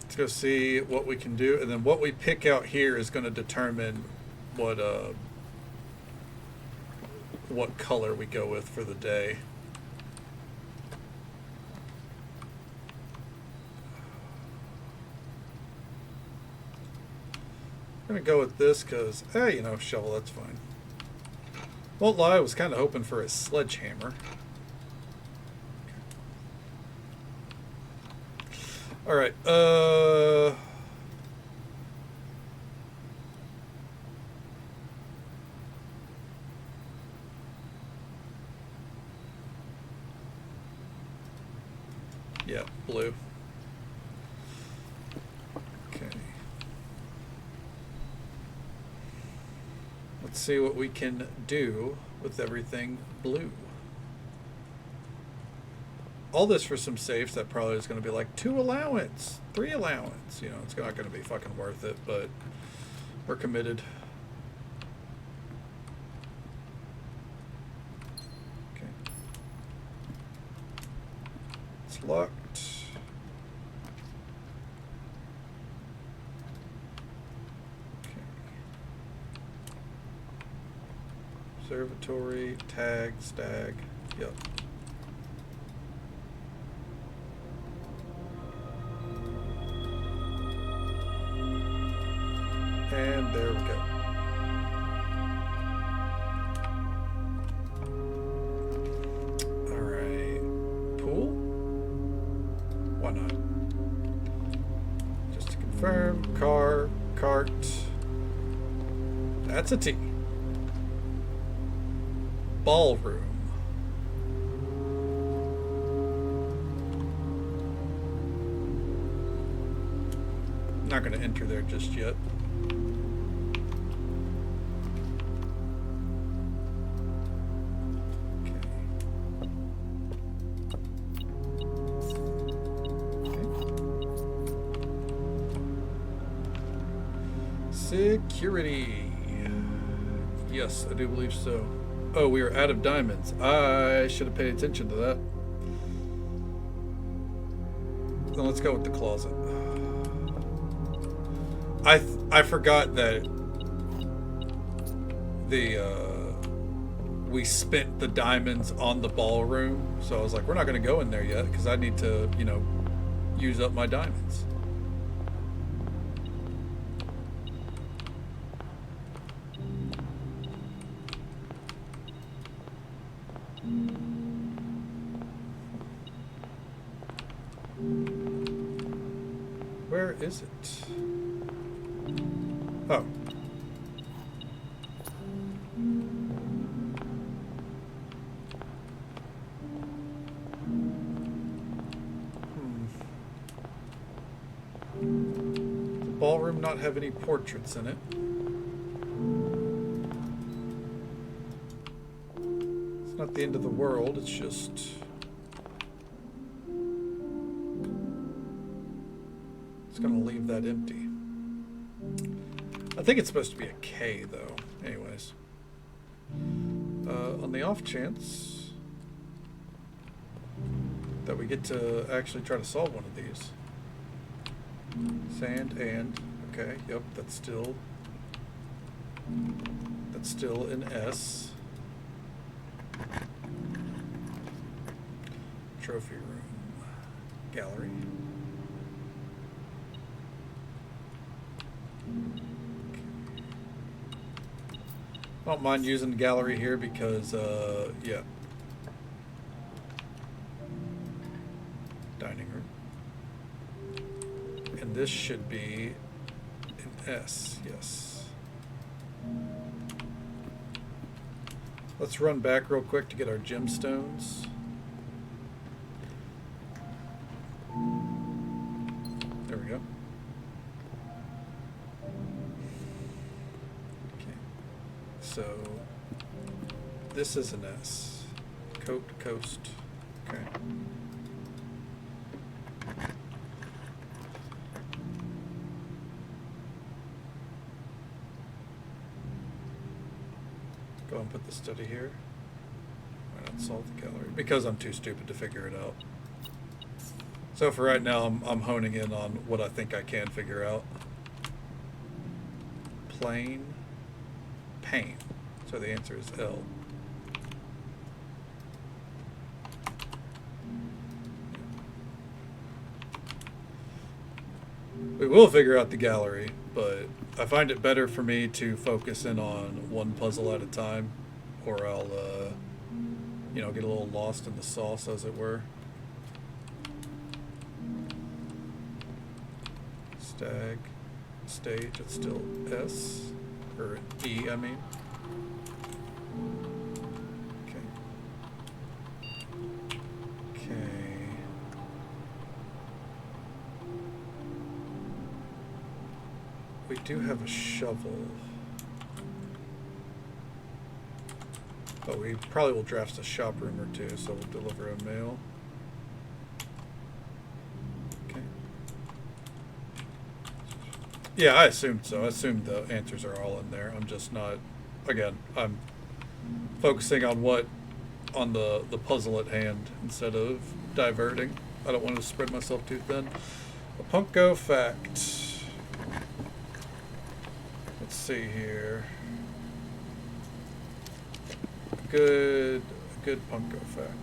let's go see what we can do, and then what we pick out here is going to determine what color we go with for the day. I'm going to go with this because, you know, shovel, that's fine. Won't lie, I was kind of hoping for a sledgehammer. All right. Yeah, blue. Okay. Let's see what we can do with everything blue. All this for some safes that probably is going to be like 2 allowance, 3 allowance. You know, it's not going to be fucking worth it, but we're committed. Okay. It's locked. Okay. Observatory, tag, stag. Yep. And there we go. Alright. Pool? Why not? Just to confirm, car, cart. That's a T. Ballroom. Not going to enter there just yet. Security. Yes, I do believe so. Oh, we are out of diamonds. I should have paid attention to that. Then let's go with the closet. I forgot that we spent the diamonds on the ballroom, so I was like, we're not going to go in there yet because I need to, you know, use up my diamonds. Where is it? Oh. The ballroom not have any portraits in it. It's not the end of the world, it's just... it's gonna leave that empty. I think it's supposed to be a K, though. Anyways. On the off chance that we get to actually try to solve one of these. Sand and... okay, yep, that's still an S. Trophy room. Gallery. I don't mind using the gallery here because, yeah. Dining room. And this should be an S, yes. Let's run back real quick to get our gemstones. There we go. So, this is an S. Coast. Okay. Go and put the study here. Why not solve the gallery? Because I'm too stupid to figure it out. So for right now, I'm honing in on what I think I can figure out. Plane. Pane. So the answer is L. We will figure out the gallery, but I find it better for me to focus in on one puzzle at a time, or I'll, you know, get a little lost in the sauce, as it were. Stage, it's still S. Or E, I mean. Okay. We do have a shovel. But we probably will draft a shop room or two, so we'll deliver a mail. Okay. Yeah, I assumed so. I assumed the answers are all in there. I'm just not, again, I'm focusing on the puzzle at hand instead of diverting. I don't want to spread myself too thin. A Punko fact. Let's see here. Good Punko fact.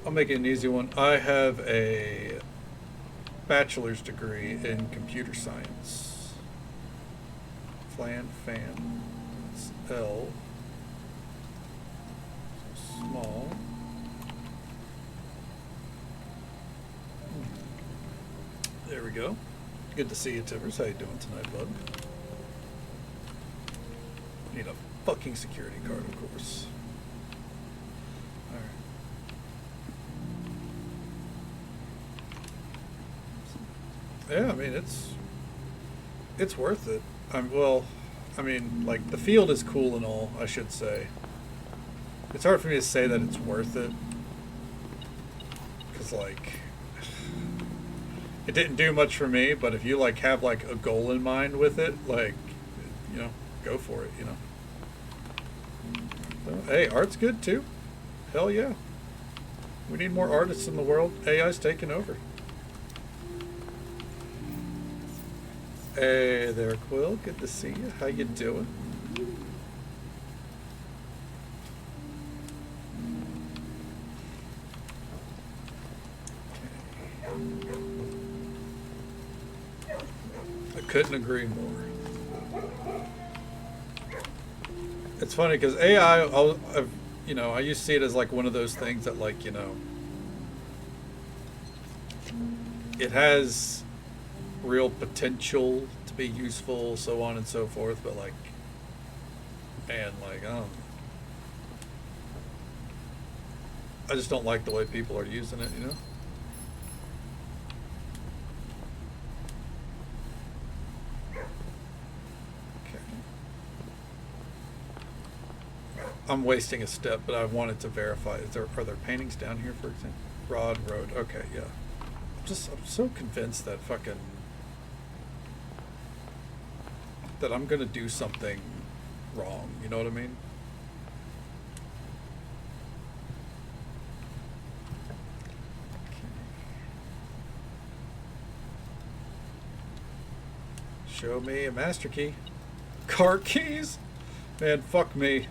I'll make it an easy one. I have a bachelor's degree in computer science. Fan. It's L. Small. There we go. Good to see you, Timbers. How you doing tonight, bud? Need a fucking security card, of course. Alright. Yeah, I mean, it's worth it. Like, the field is cool and all, I should say. It's hard for me to say that it's worth it. Because, like, it didn't do much for me, but if you, like, have, like, a goal in mind with it, like, you know, go for it, you know. So, hey, art's good, too. Hell yeah. We need more artists in the world. AI's taking over. Hey there, Quill. Good to see you. How you doing? I couldn't agree more. It's funny because AI, I used to see it as like one of those things that, like, you know, it has real potential to be useful, so on and so forth, but like, man, like, I just don't like the way people are using it, you know? I'm wasting a step, but I wanted to verify. Are there paintings down here, for example? Road. Okay, yeah. I'm so convinced that that I'm gonna do something wrong. You know what I mean? Show me a master key. Car keys? Man, fuck me.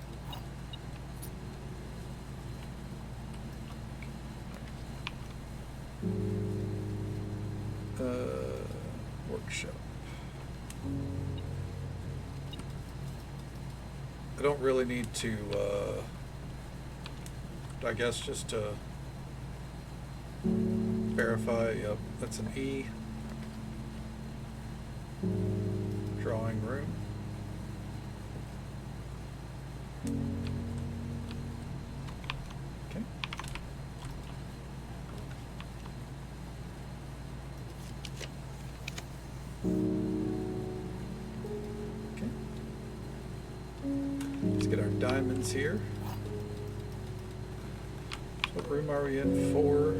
Workshop. I don't really need to, I guess just to verify. Yep, that's an E. Drawing room. Okay. Let's get our diamonds here. So what room are we in? 4.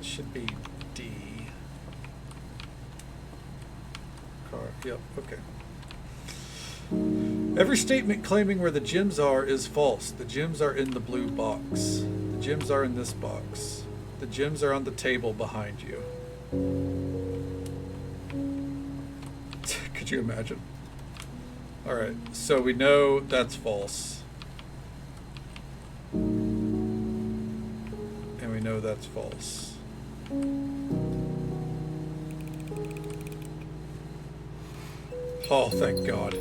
It should be D. Car. Yep, okay. Every statement claiming where the gems are is false. The gems are in the blue box. The gems are in this box. The gems are on the table behind you. Could you imagine? Alright, so we know that's false. And we know that's false. Oh, thank God.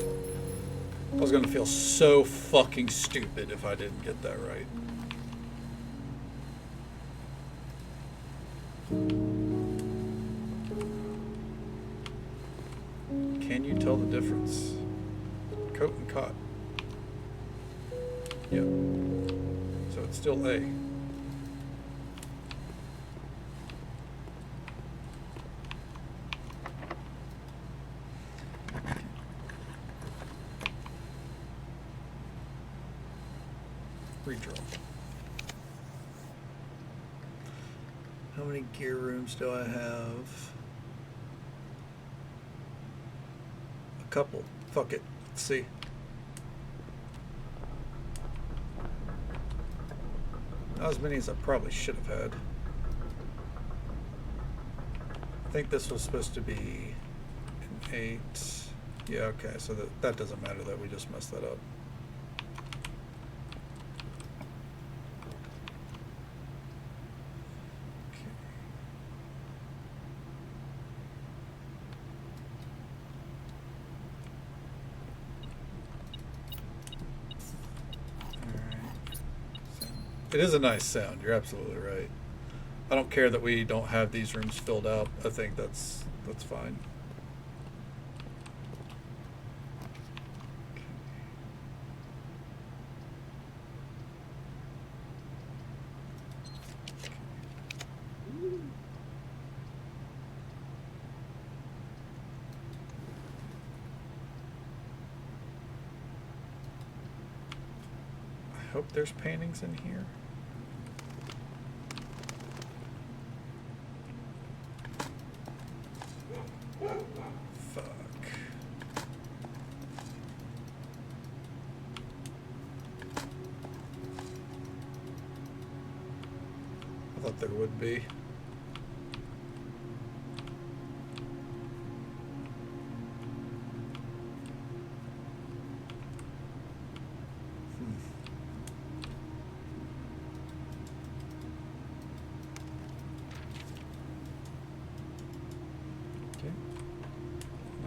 I was gonna feel so fucking stupid if I didn't get that right. Can you tell the difference? Coat and cot. Yep. So it's still A. Redraw. How many gear rooms do I have? A couple. Fuck it. Let's see. Not as many as I probably should have had. I think this was supposed to be an 8. Yeah, okay, so that doesn't matter that we just messed that up. It is a nice sound. You're absolutely right. I don't care that we don't have these rooms filled out. I think that's fine. I hope there's paintings in here. Fuck. I thought there would be. Okay.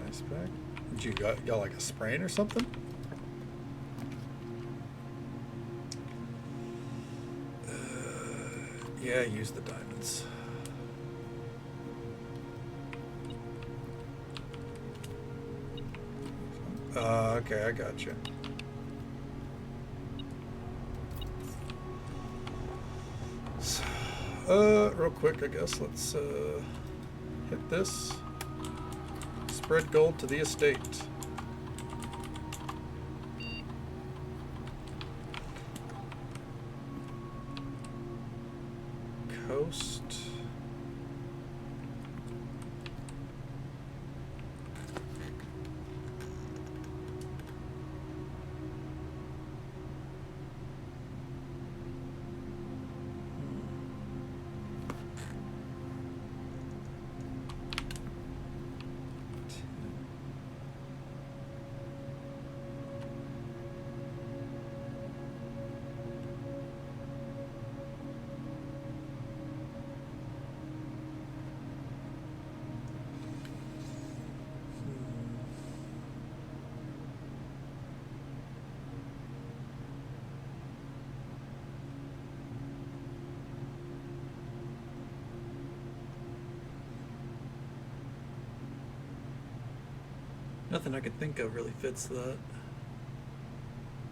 Nice bag. Did you got like a sprain or something? Yeah, use the diamonds. Okay, I got you. So, real quick, I guess let's hit this. Spread gold to the estate. Coast. Nothing I could think of really fits that.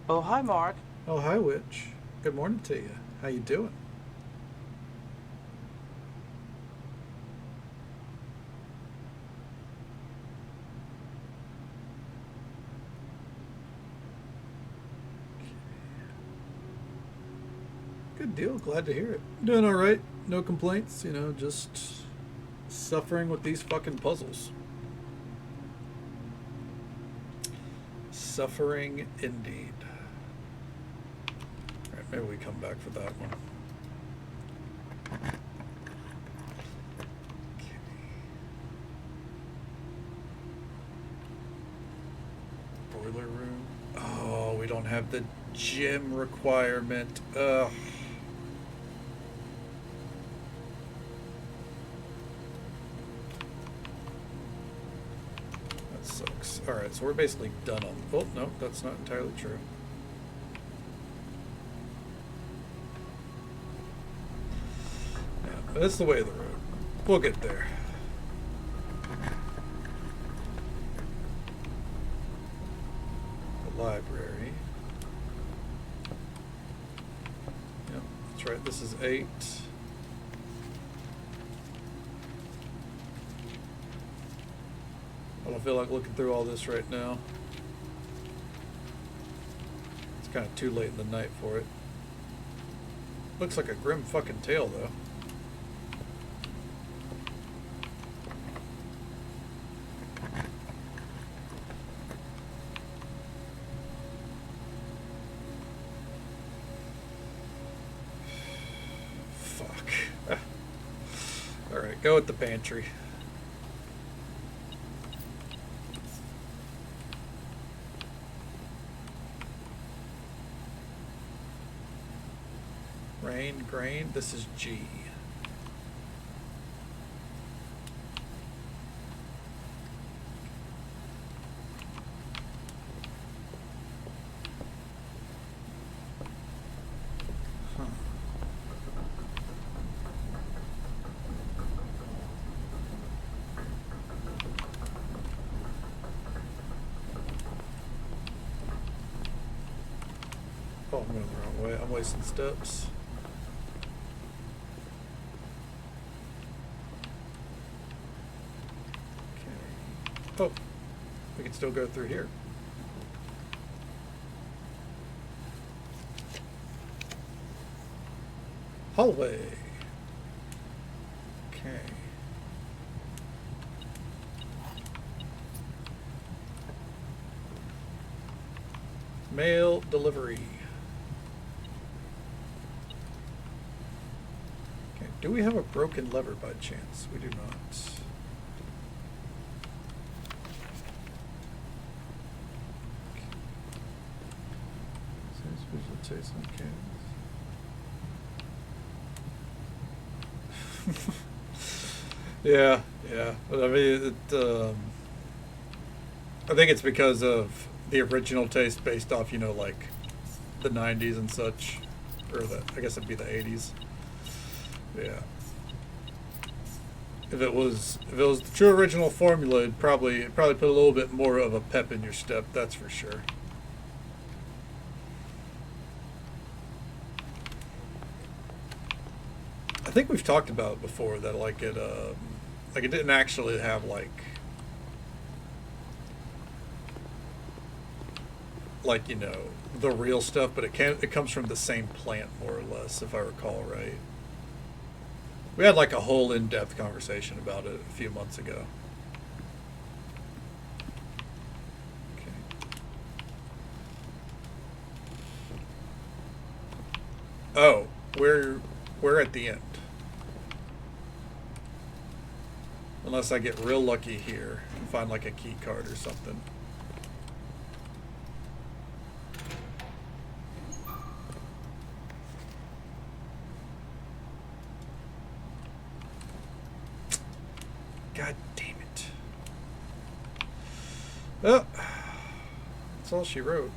Oh, hi, Mark. Oh, hi, Witch. Good morning to you. How you doing? Good deal. Glad to hear it. Doing all right. No complaints. You know, just suffering with these fucking puzzles. Suffering indeed. Alright, maybe we come back for that one. Okay. Boiler room. Oh, we don't have the gym requirement. Ugh. Sucks. Alright, so we're basically done on... Oh, no, that's not entirely true. Yeah, that's the way of the road. We'll get there. The library. Yep, that's right, this is 8. I don't feel like looking through all this right now. It's kind of too late in the night for it. Looks like a grim fucking tale, though. Fuck. Alright, go with the pantry. Grain, this is G. Huh. Wait, I'm wasting steps. Okay. Oh, we can still go through here. Hallway. Okay. Mail delivery. Okay. Do we have a broken lever by chance? We do not. Says visual taste on canvas. Yeah, yeah. But I mean, I think it's because of the original taste based off, you know, like the 90s and such, or I guess it'd be the 80s. Yeah. If it was the true original formula, it'd probably put a little bit more of a pep in your step. That's for sure. I think we've talked about it before that like it didn't actually have like you know, the real stuff, but it comes from the same plant more or less, if I recall right. We had like a whole in-depth conversation about it a few months ago. Okay. Oh, we're at the end. Unless I get real lucky here and find like a key card or something. God damn it. Oh, that's all she wrote.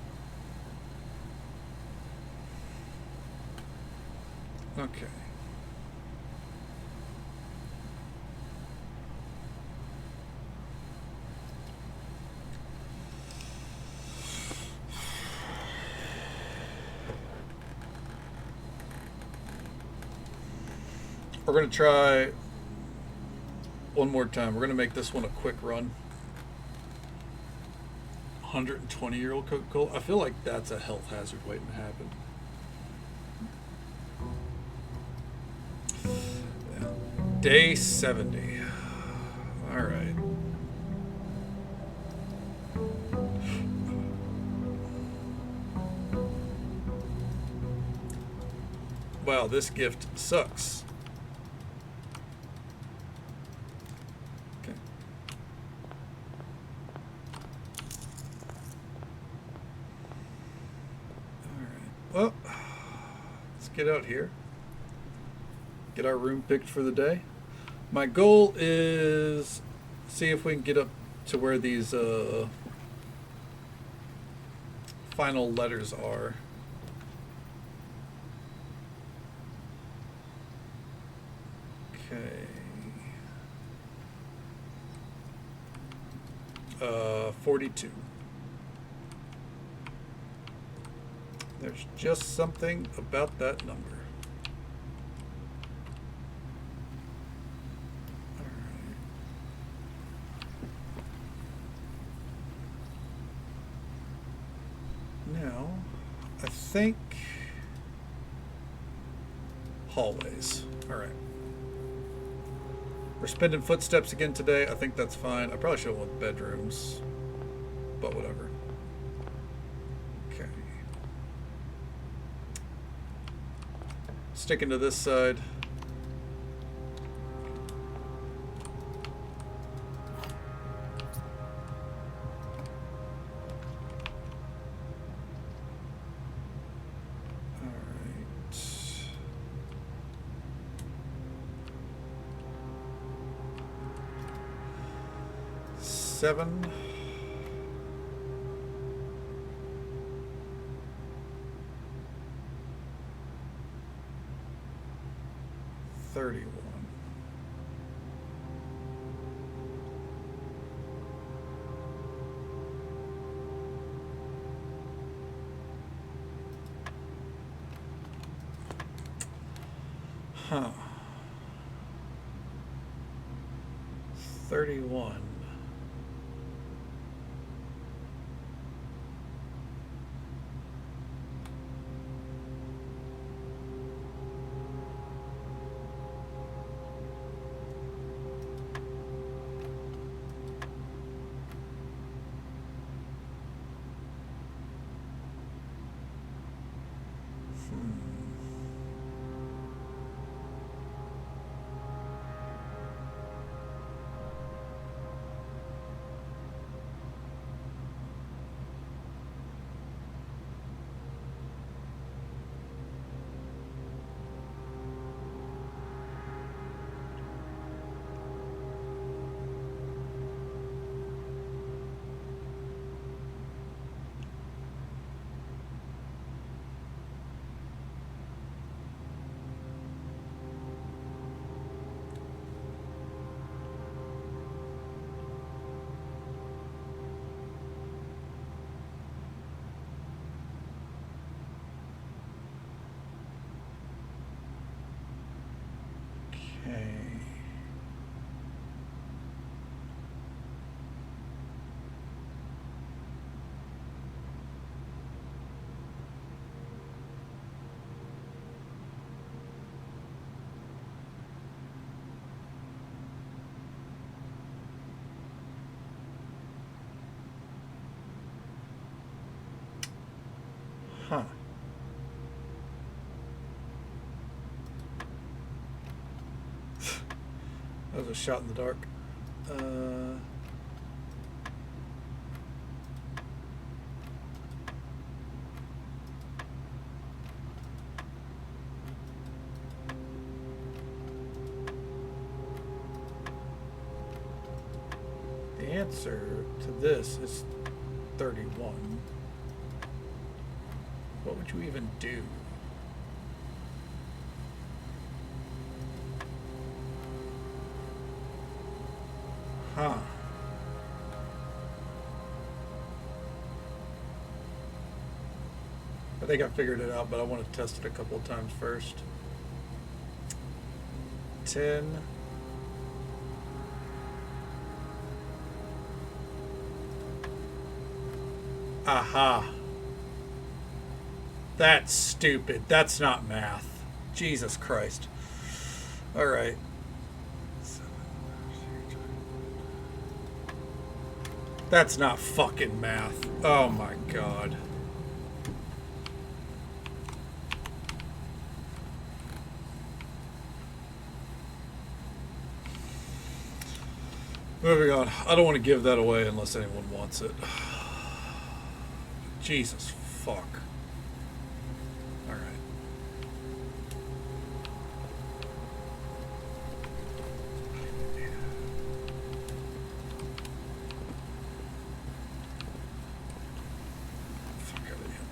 Okay. We're going to try one more time. We're going to make this one a quick run. 120-year-old Coca-Cola. I feel like that's a health hazard waiting to happen. Yeah. Day 70. All right. Wow, this gift sucks. Okay. All right. Well, let's get out here. Get our room picked for the day. My goal is see if we can get up to where these final letters are. Okay. 42. There's just something about that number. All right. Now, I think hallways. All right. We're spending footsteps again today. I think that's fine. I probably should have went with bedrooms, but whatever. Okay. Sticking to this side. Seven. $31. Huh. 31. Okay. Huh. That was a shot in the dark. The answer to this is 31. What would you even do? Huh. I think I figured it out, but I want to test it a couple of times first. 10. Aha. That's stupid. That's not math. Jesus Christ. All right. That's not fucking math. Oh my god. Moving on. I don't want to give that away unless anyone wants it. Jesus fuck. Alright.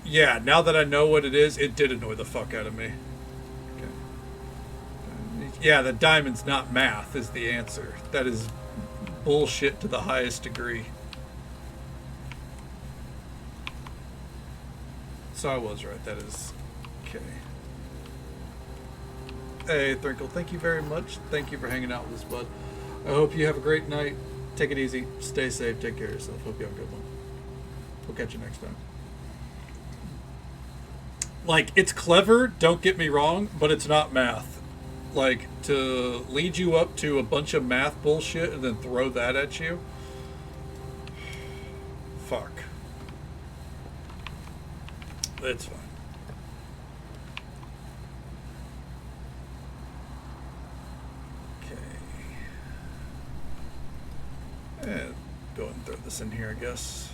Yeah, now that I know what it is, it did annoy the fuck out of me. Okay. Yeah, the diamond's not math is the answer. That is bullshit to the highest degree. So I was right, that is okay. Hey, Thrinkle, thank you very much. Thank you for hanging out with us, bud. I hope you have a great night. Take it easy. Stay safe. Take care of yourself. Hope you have a good one. We'll catch you next time. Like, it's clever, don't get me wrong, but it's not math. Like, to lead you up to a bunch of math bullshit and then throw that at you? Fuck. It's fine. Okay. And go ahead and throw this in here, I guess.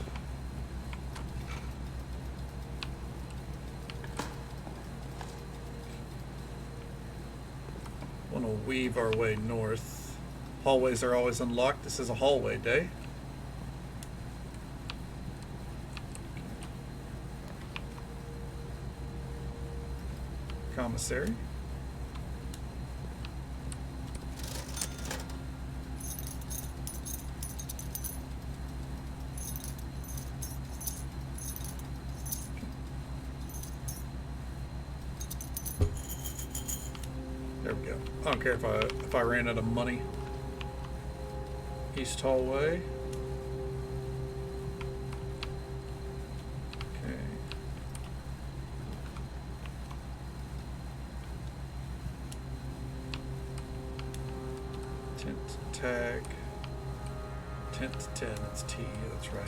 Want to weave our way north. Hallways are always unlocked. This is a hallway day. Commissary. There we go. I don't care if I ran out of money. East hallway. Okay. Tent tag. Tent 10. That's T. That's right.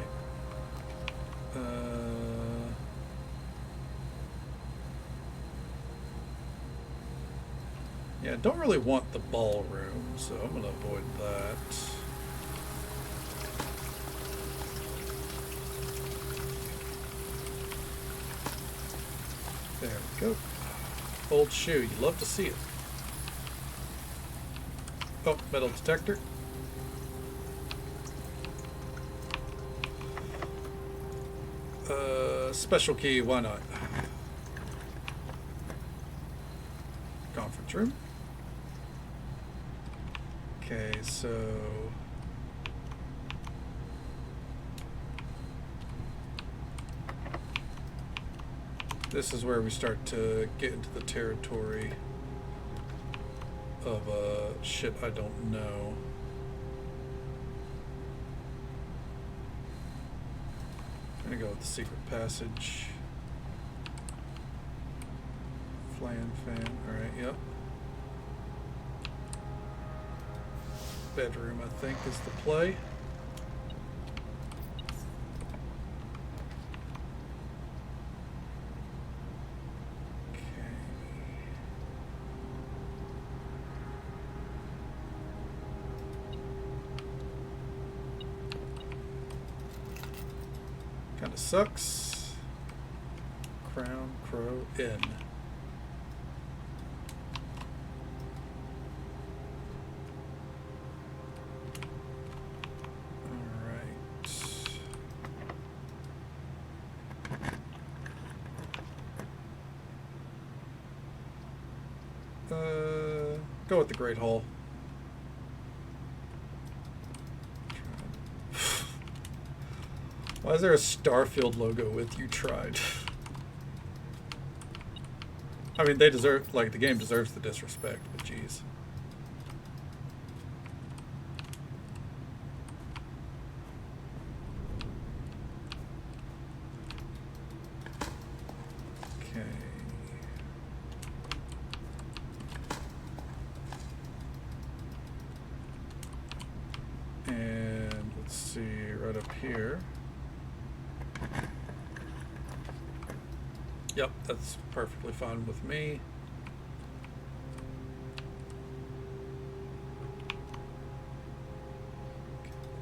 Yeah, I don't really want the ballroom, so I'm going to avoid that. There we go. Old shoe, you love to see it. Oh, metal detector. Special key, why not? Conference room. Okay, so this is where we start to get into the territory of shit I don't know. I'm gonna go with the secret passage. Flan fan, alright, yep. Bedroom, I think, is the play. Kinda sucks. Crown Crow Inn. Go with the Great Hall. Why is there a Starfield logo with "You tried"? I mean, they deserve, like, the game deserves the disrespect, but jeez. Here. Yep, that's perfectly fine with me.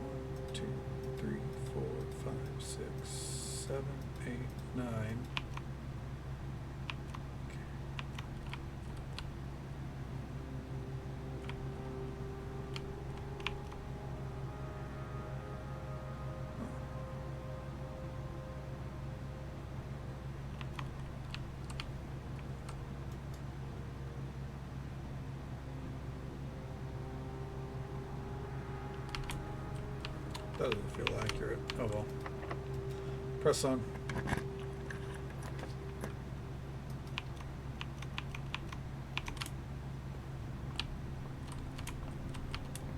One, 2, 3, 4, 5, 6, 7, 8, 9. Doesn't feel accurate. Oh well. Press on.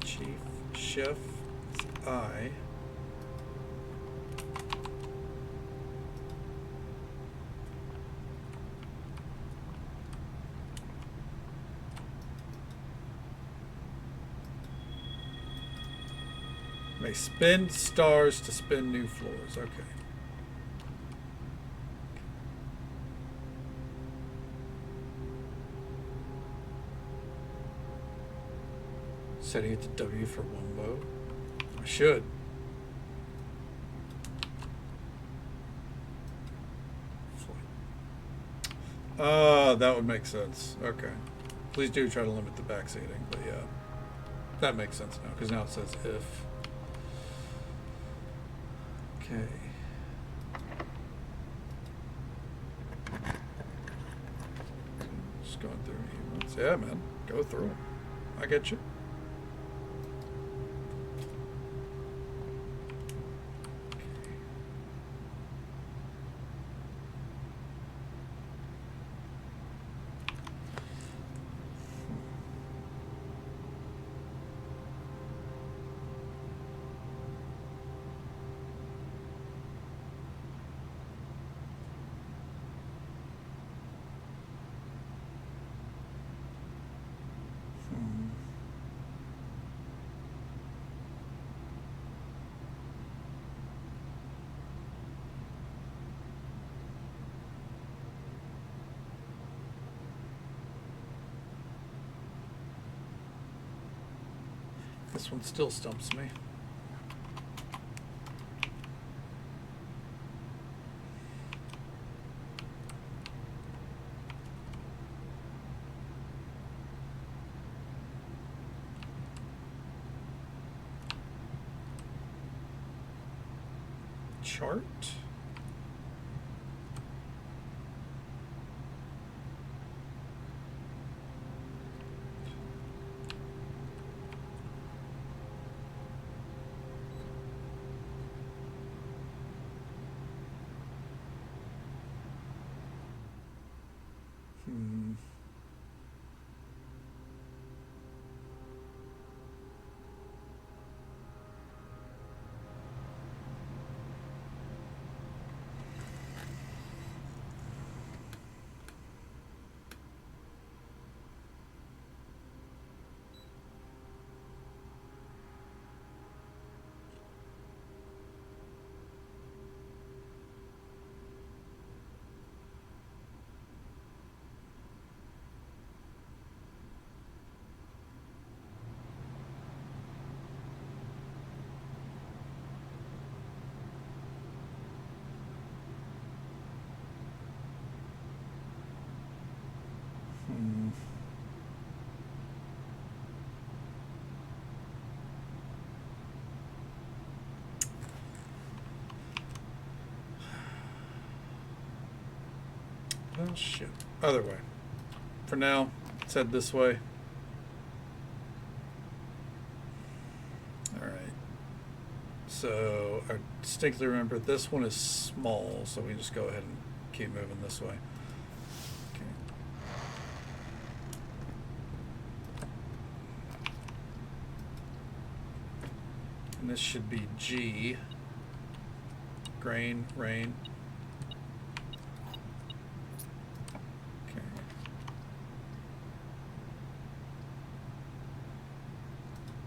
Chief Chef is I. May spend stars to spin new floors. Okay. Setting it to W for Wumbo. I should. That would make sense. Okay. Please do try to limit the back seating, but yeah. That makes sense now, because now it says if. Okay. Just going through emails. Yeah, man. Go through them. I get you. This one still stumps me. Chart. Oh shit. Other way. For now, it's head this way. Alright. So, I distinctly remember this one is small, so we just go ahead and keep moving this way. Okay. And this should be G. Grain, rain.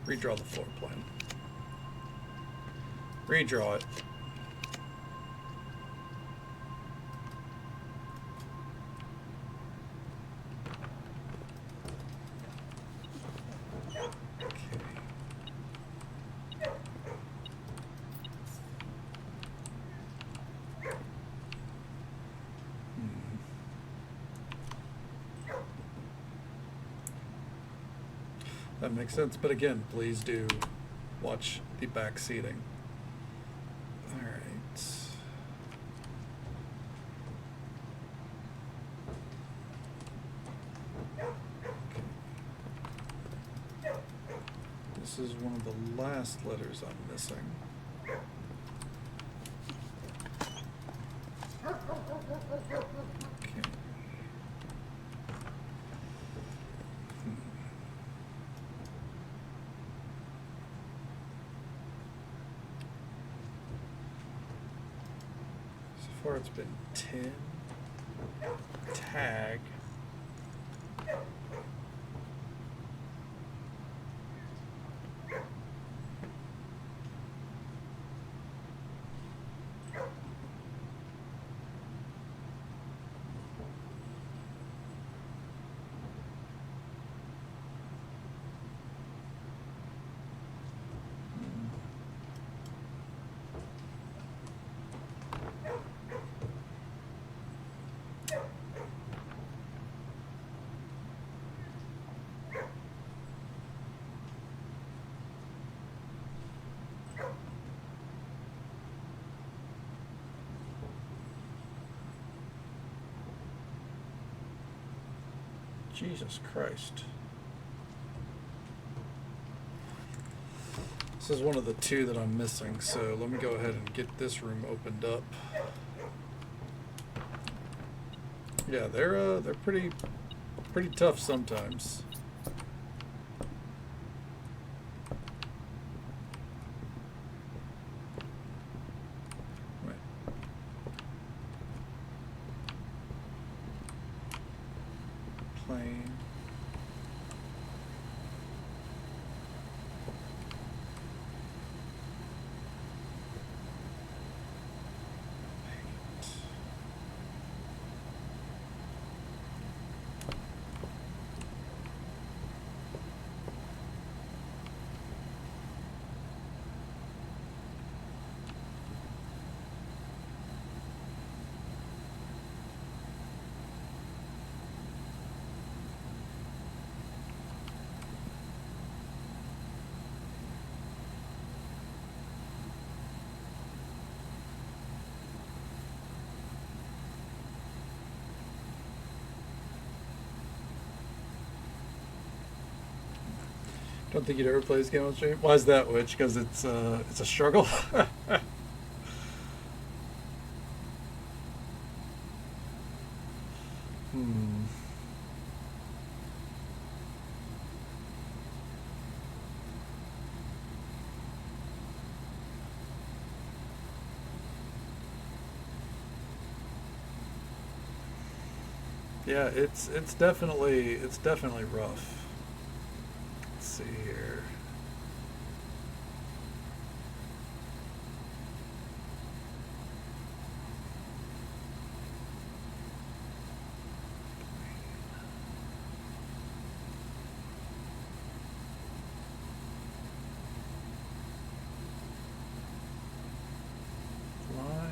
Redraw the floor plan. Redraw it. That makes sense, but again, please do watch the back seating. All right. Okay. This is one of the last letters I'm missing. Okay. So far it's been 10. Tag. Jesus Christ. This is one of the two that I'm missing, so let me go ahead and get this room opened up. Yeah, they're pretty tough sometimes. Wait. Plane. Don't think you'd ever play this game on stream? Why is that, Witch? Because it's a struggle? Hmm. Yeah, it's definitely rough. Let's see here. Fly.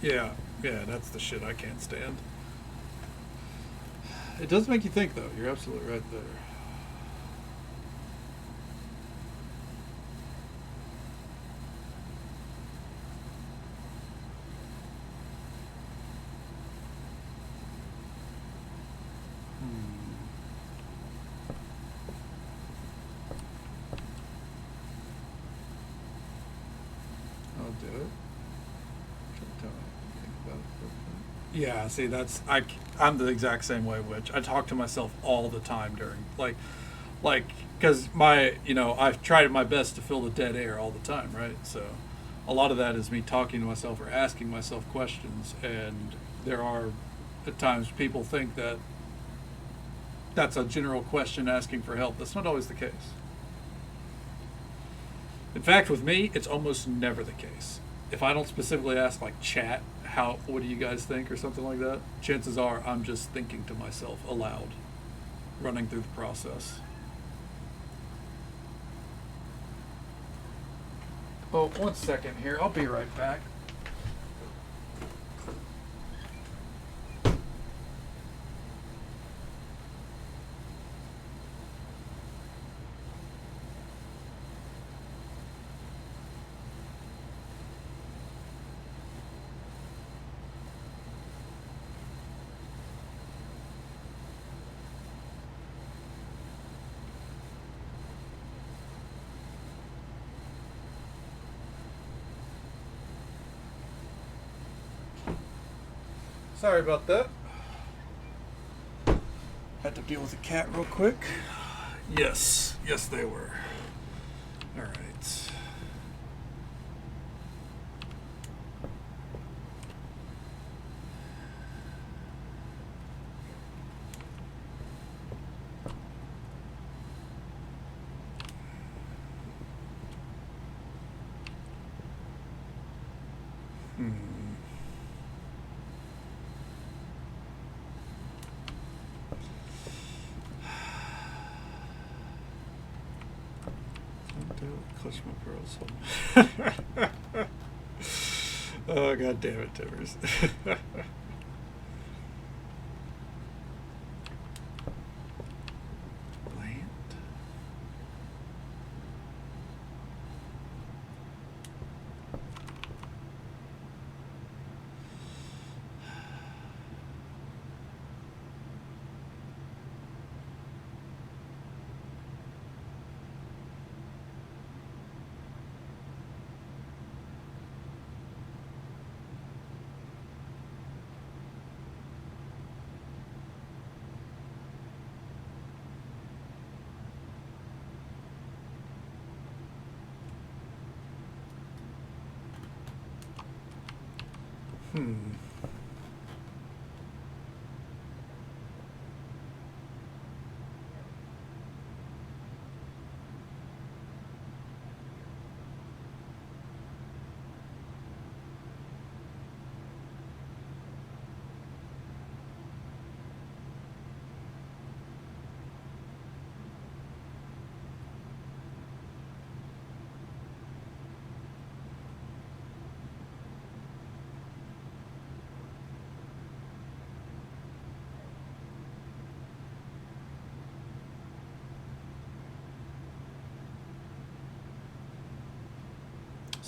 Yeah, yeah, that's the shit I can't stand. It does make you think, though. You're absolutely right there. I'll do it. Yeah, see, I'm the exact same way, Which I talk to myself all the time during, because I've tried my best to fill the dead air all the time, right? So a lot of that is me talking to myself or asking myself questions, and there are, at times, people think that that's a general question asking for help. That's not always the case. In fact, with me, it's almost never the case. If I don't specifically ask, like, chat, what do you guys think, or something like that, chances are I'm just thinking to myself aloud, running through the process. Oh, 1 second here. I'll be right back. Sorry about that. Had to deal with a cat real quick. Yes, they were. All right. Clutch my pearls. Oh, god damn it, Timbers. Bland.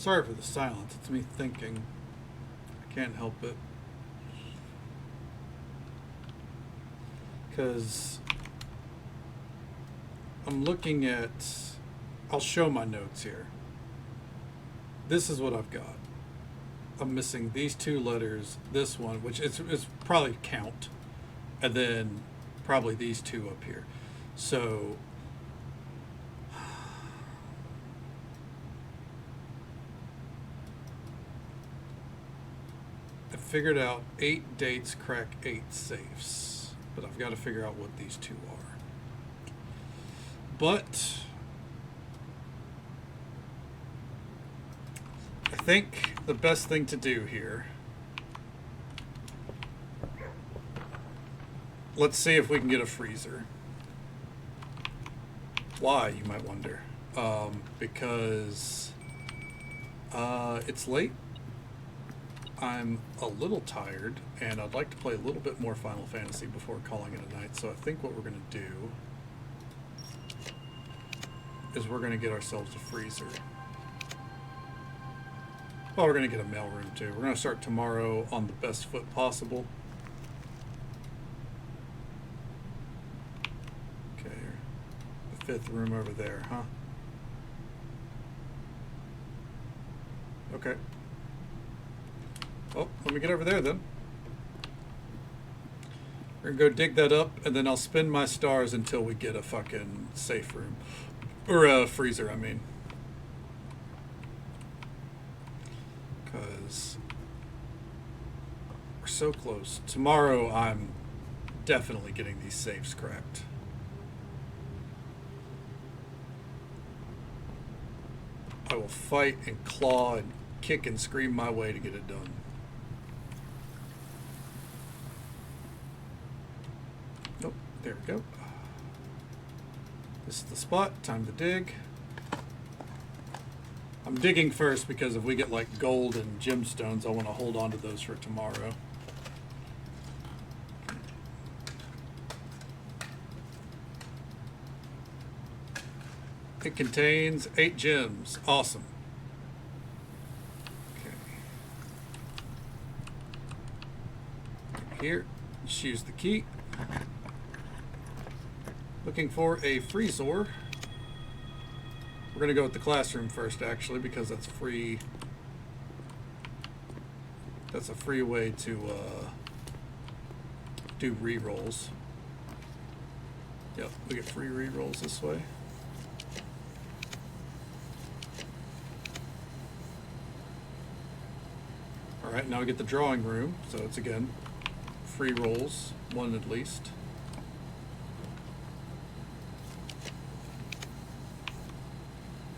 Sorry for the silence. It's me thinking. I can't help it. Because I'm looking at... I'll show my notes here. This is what I've got. I'm missing these two letters, this one, which is probably count, and then probably these two up here. So I figured out 8 dates crack 8 safes, but I've got to figure out what these two are. But I think the best thing to do here, let's see if we can get a freezer. Why, you might wonder? Because it's late. I'm a little tired, and I'd like to play a little bit more Final Fantasy before calling it a night. So I think what we're going to do is we're going to get ourselves a freezer. Well, we're going to get a mailroom too. We're going to start tomorrow on the best foot possible. Okay, the 5th room over there, huh? Okay. Oh, let me get over there then. We're going to go dig that up, and then I'll spin my stars until we get a fucking safe room. Or a freezer, I mean. Because we're so close. Tomorrow I'm definitely getting these safes cracked. I will fight and claw and kick and scream my way to get it done. Nope, there we go. This is the spot, time to dig. I'm digging first because if we get like gold and gemstones, I want to hold on to those for tomorrow. It contains 8 gems. Awesome. Okay. Here, just use the key. Looking for a freezer. We're going to go with the classroom first, actually, because that's free. That's a free way to do re-rolls. Yep, we get free re-rolls this way. Alright, now we get the drawing room, so it's again free rolls, 1 at least.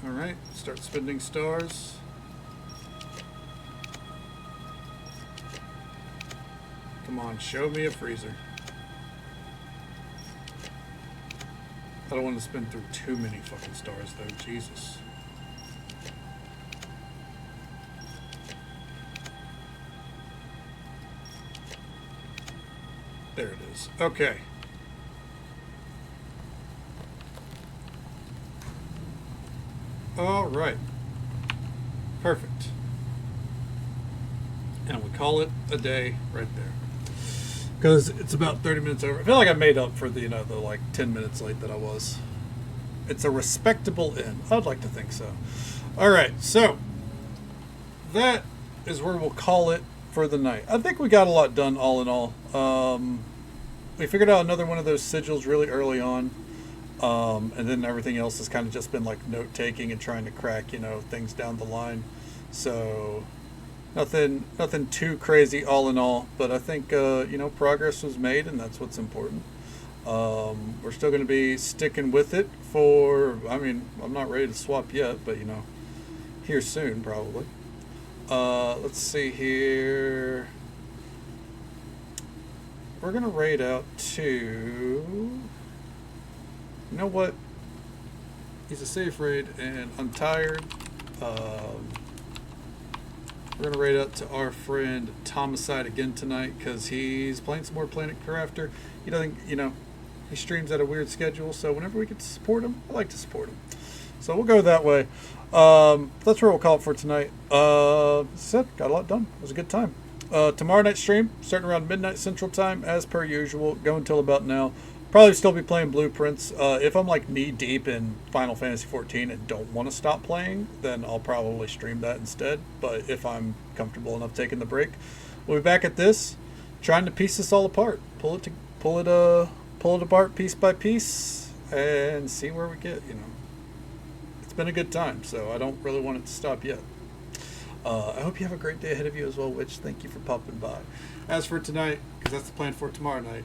Alright, start spending stars. Come on, show me a freezer. I don't want to spend through too many fucking stars though, Jesus. There it is. Okay. All right. Perfect. And we call it a day right there. Because it's about 30 minutes over. I feel like I made up for the, the like 10 minutes late that I was. It's a respectable end. I'd like to think so. All right. So that is where we'll call it for the night. I think we got a lot done all in all. We figured out another one of those sigils really early on. And then everything else has kind of just been like note taking and trying to crack, things down the line. So nothing too crazy all in all, but I think, progress was made and that's what's important. We're still going to be sticking with it I'm not ready to swap yet, but here soon probably. Let's see here. We're going to raid out to... You know what? He's a safe raid, and I'm tired. We're going to raid out to our friend Thomaside again tonight, because he's playing some more Planet Crafter. He doesn't, he streams at a weird schedule, so whenever we get to support him, I like to support him. So we'll go that way. That's where we'll call it for tonight. That's it. Got a lot done. It was a good time. Tomorrow night stream, starting around midnight Central Time, as per usual. Go until about now. Probably still be playing Blueprints. If I'm like knee deep in Final Fantasy 14 and don't want to stop playing, then I'll probably stream that instead. But if I'm comfortable enough taking the break, we'll be back at this, trying to piece this all apart, pull it apart piece by piece, and see where we get. You know, it's been a good time, so I don't really want it to stop yet. I hope you have a great day ahead of you as well, Witch. Thank you for popping by. As for tonight, because that's the plan for tomorrow night,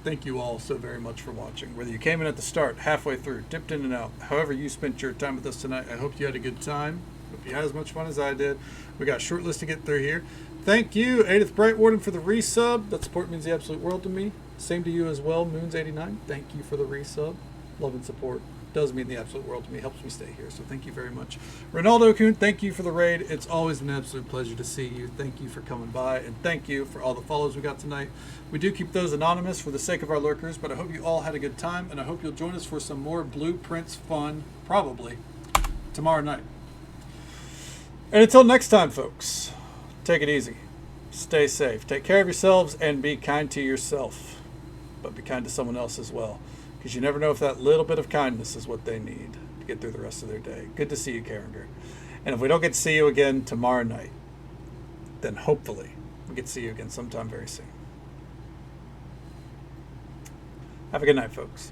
thank you all so very much for watching. Whether you came in at the start, halfway through, dipped in and out, however you spent your time with us tonight, I hope you had a good time. Hope you had as much fun as I did. We got a short list to get through here. Thank you, Edith Bright Warden, for the resub. That support means the absolute world to me. Same to you as well, Moons89. Thank you for the resub. Love and support does mean the absolute world to me. Helps me stay here, so thank you very much. Ronaldo Kuhn, thank you for the raid. It's always an absolute pleasure to see you. Thank you for coming by, and thank you for all the follows we got tonight. We do keep those anonymous for the sake of our lurkers, but I hope you all had a good time, and I hope you'll join us for some more Blueprints fun, probably, tomorrow night. And until next time, folks, take it easy. Stay safe. Take care of yourselves, and be kind to yourself. But be kind to someone else as well. Because you never know if that little bit of kindness is what they need to get through the rest of their day. Good to see you, Carringer. And if we don't get to see you again tomorrow night, then hopefully we get to see you again sometime very soon. Have a good night, folks.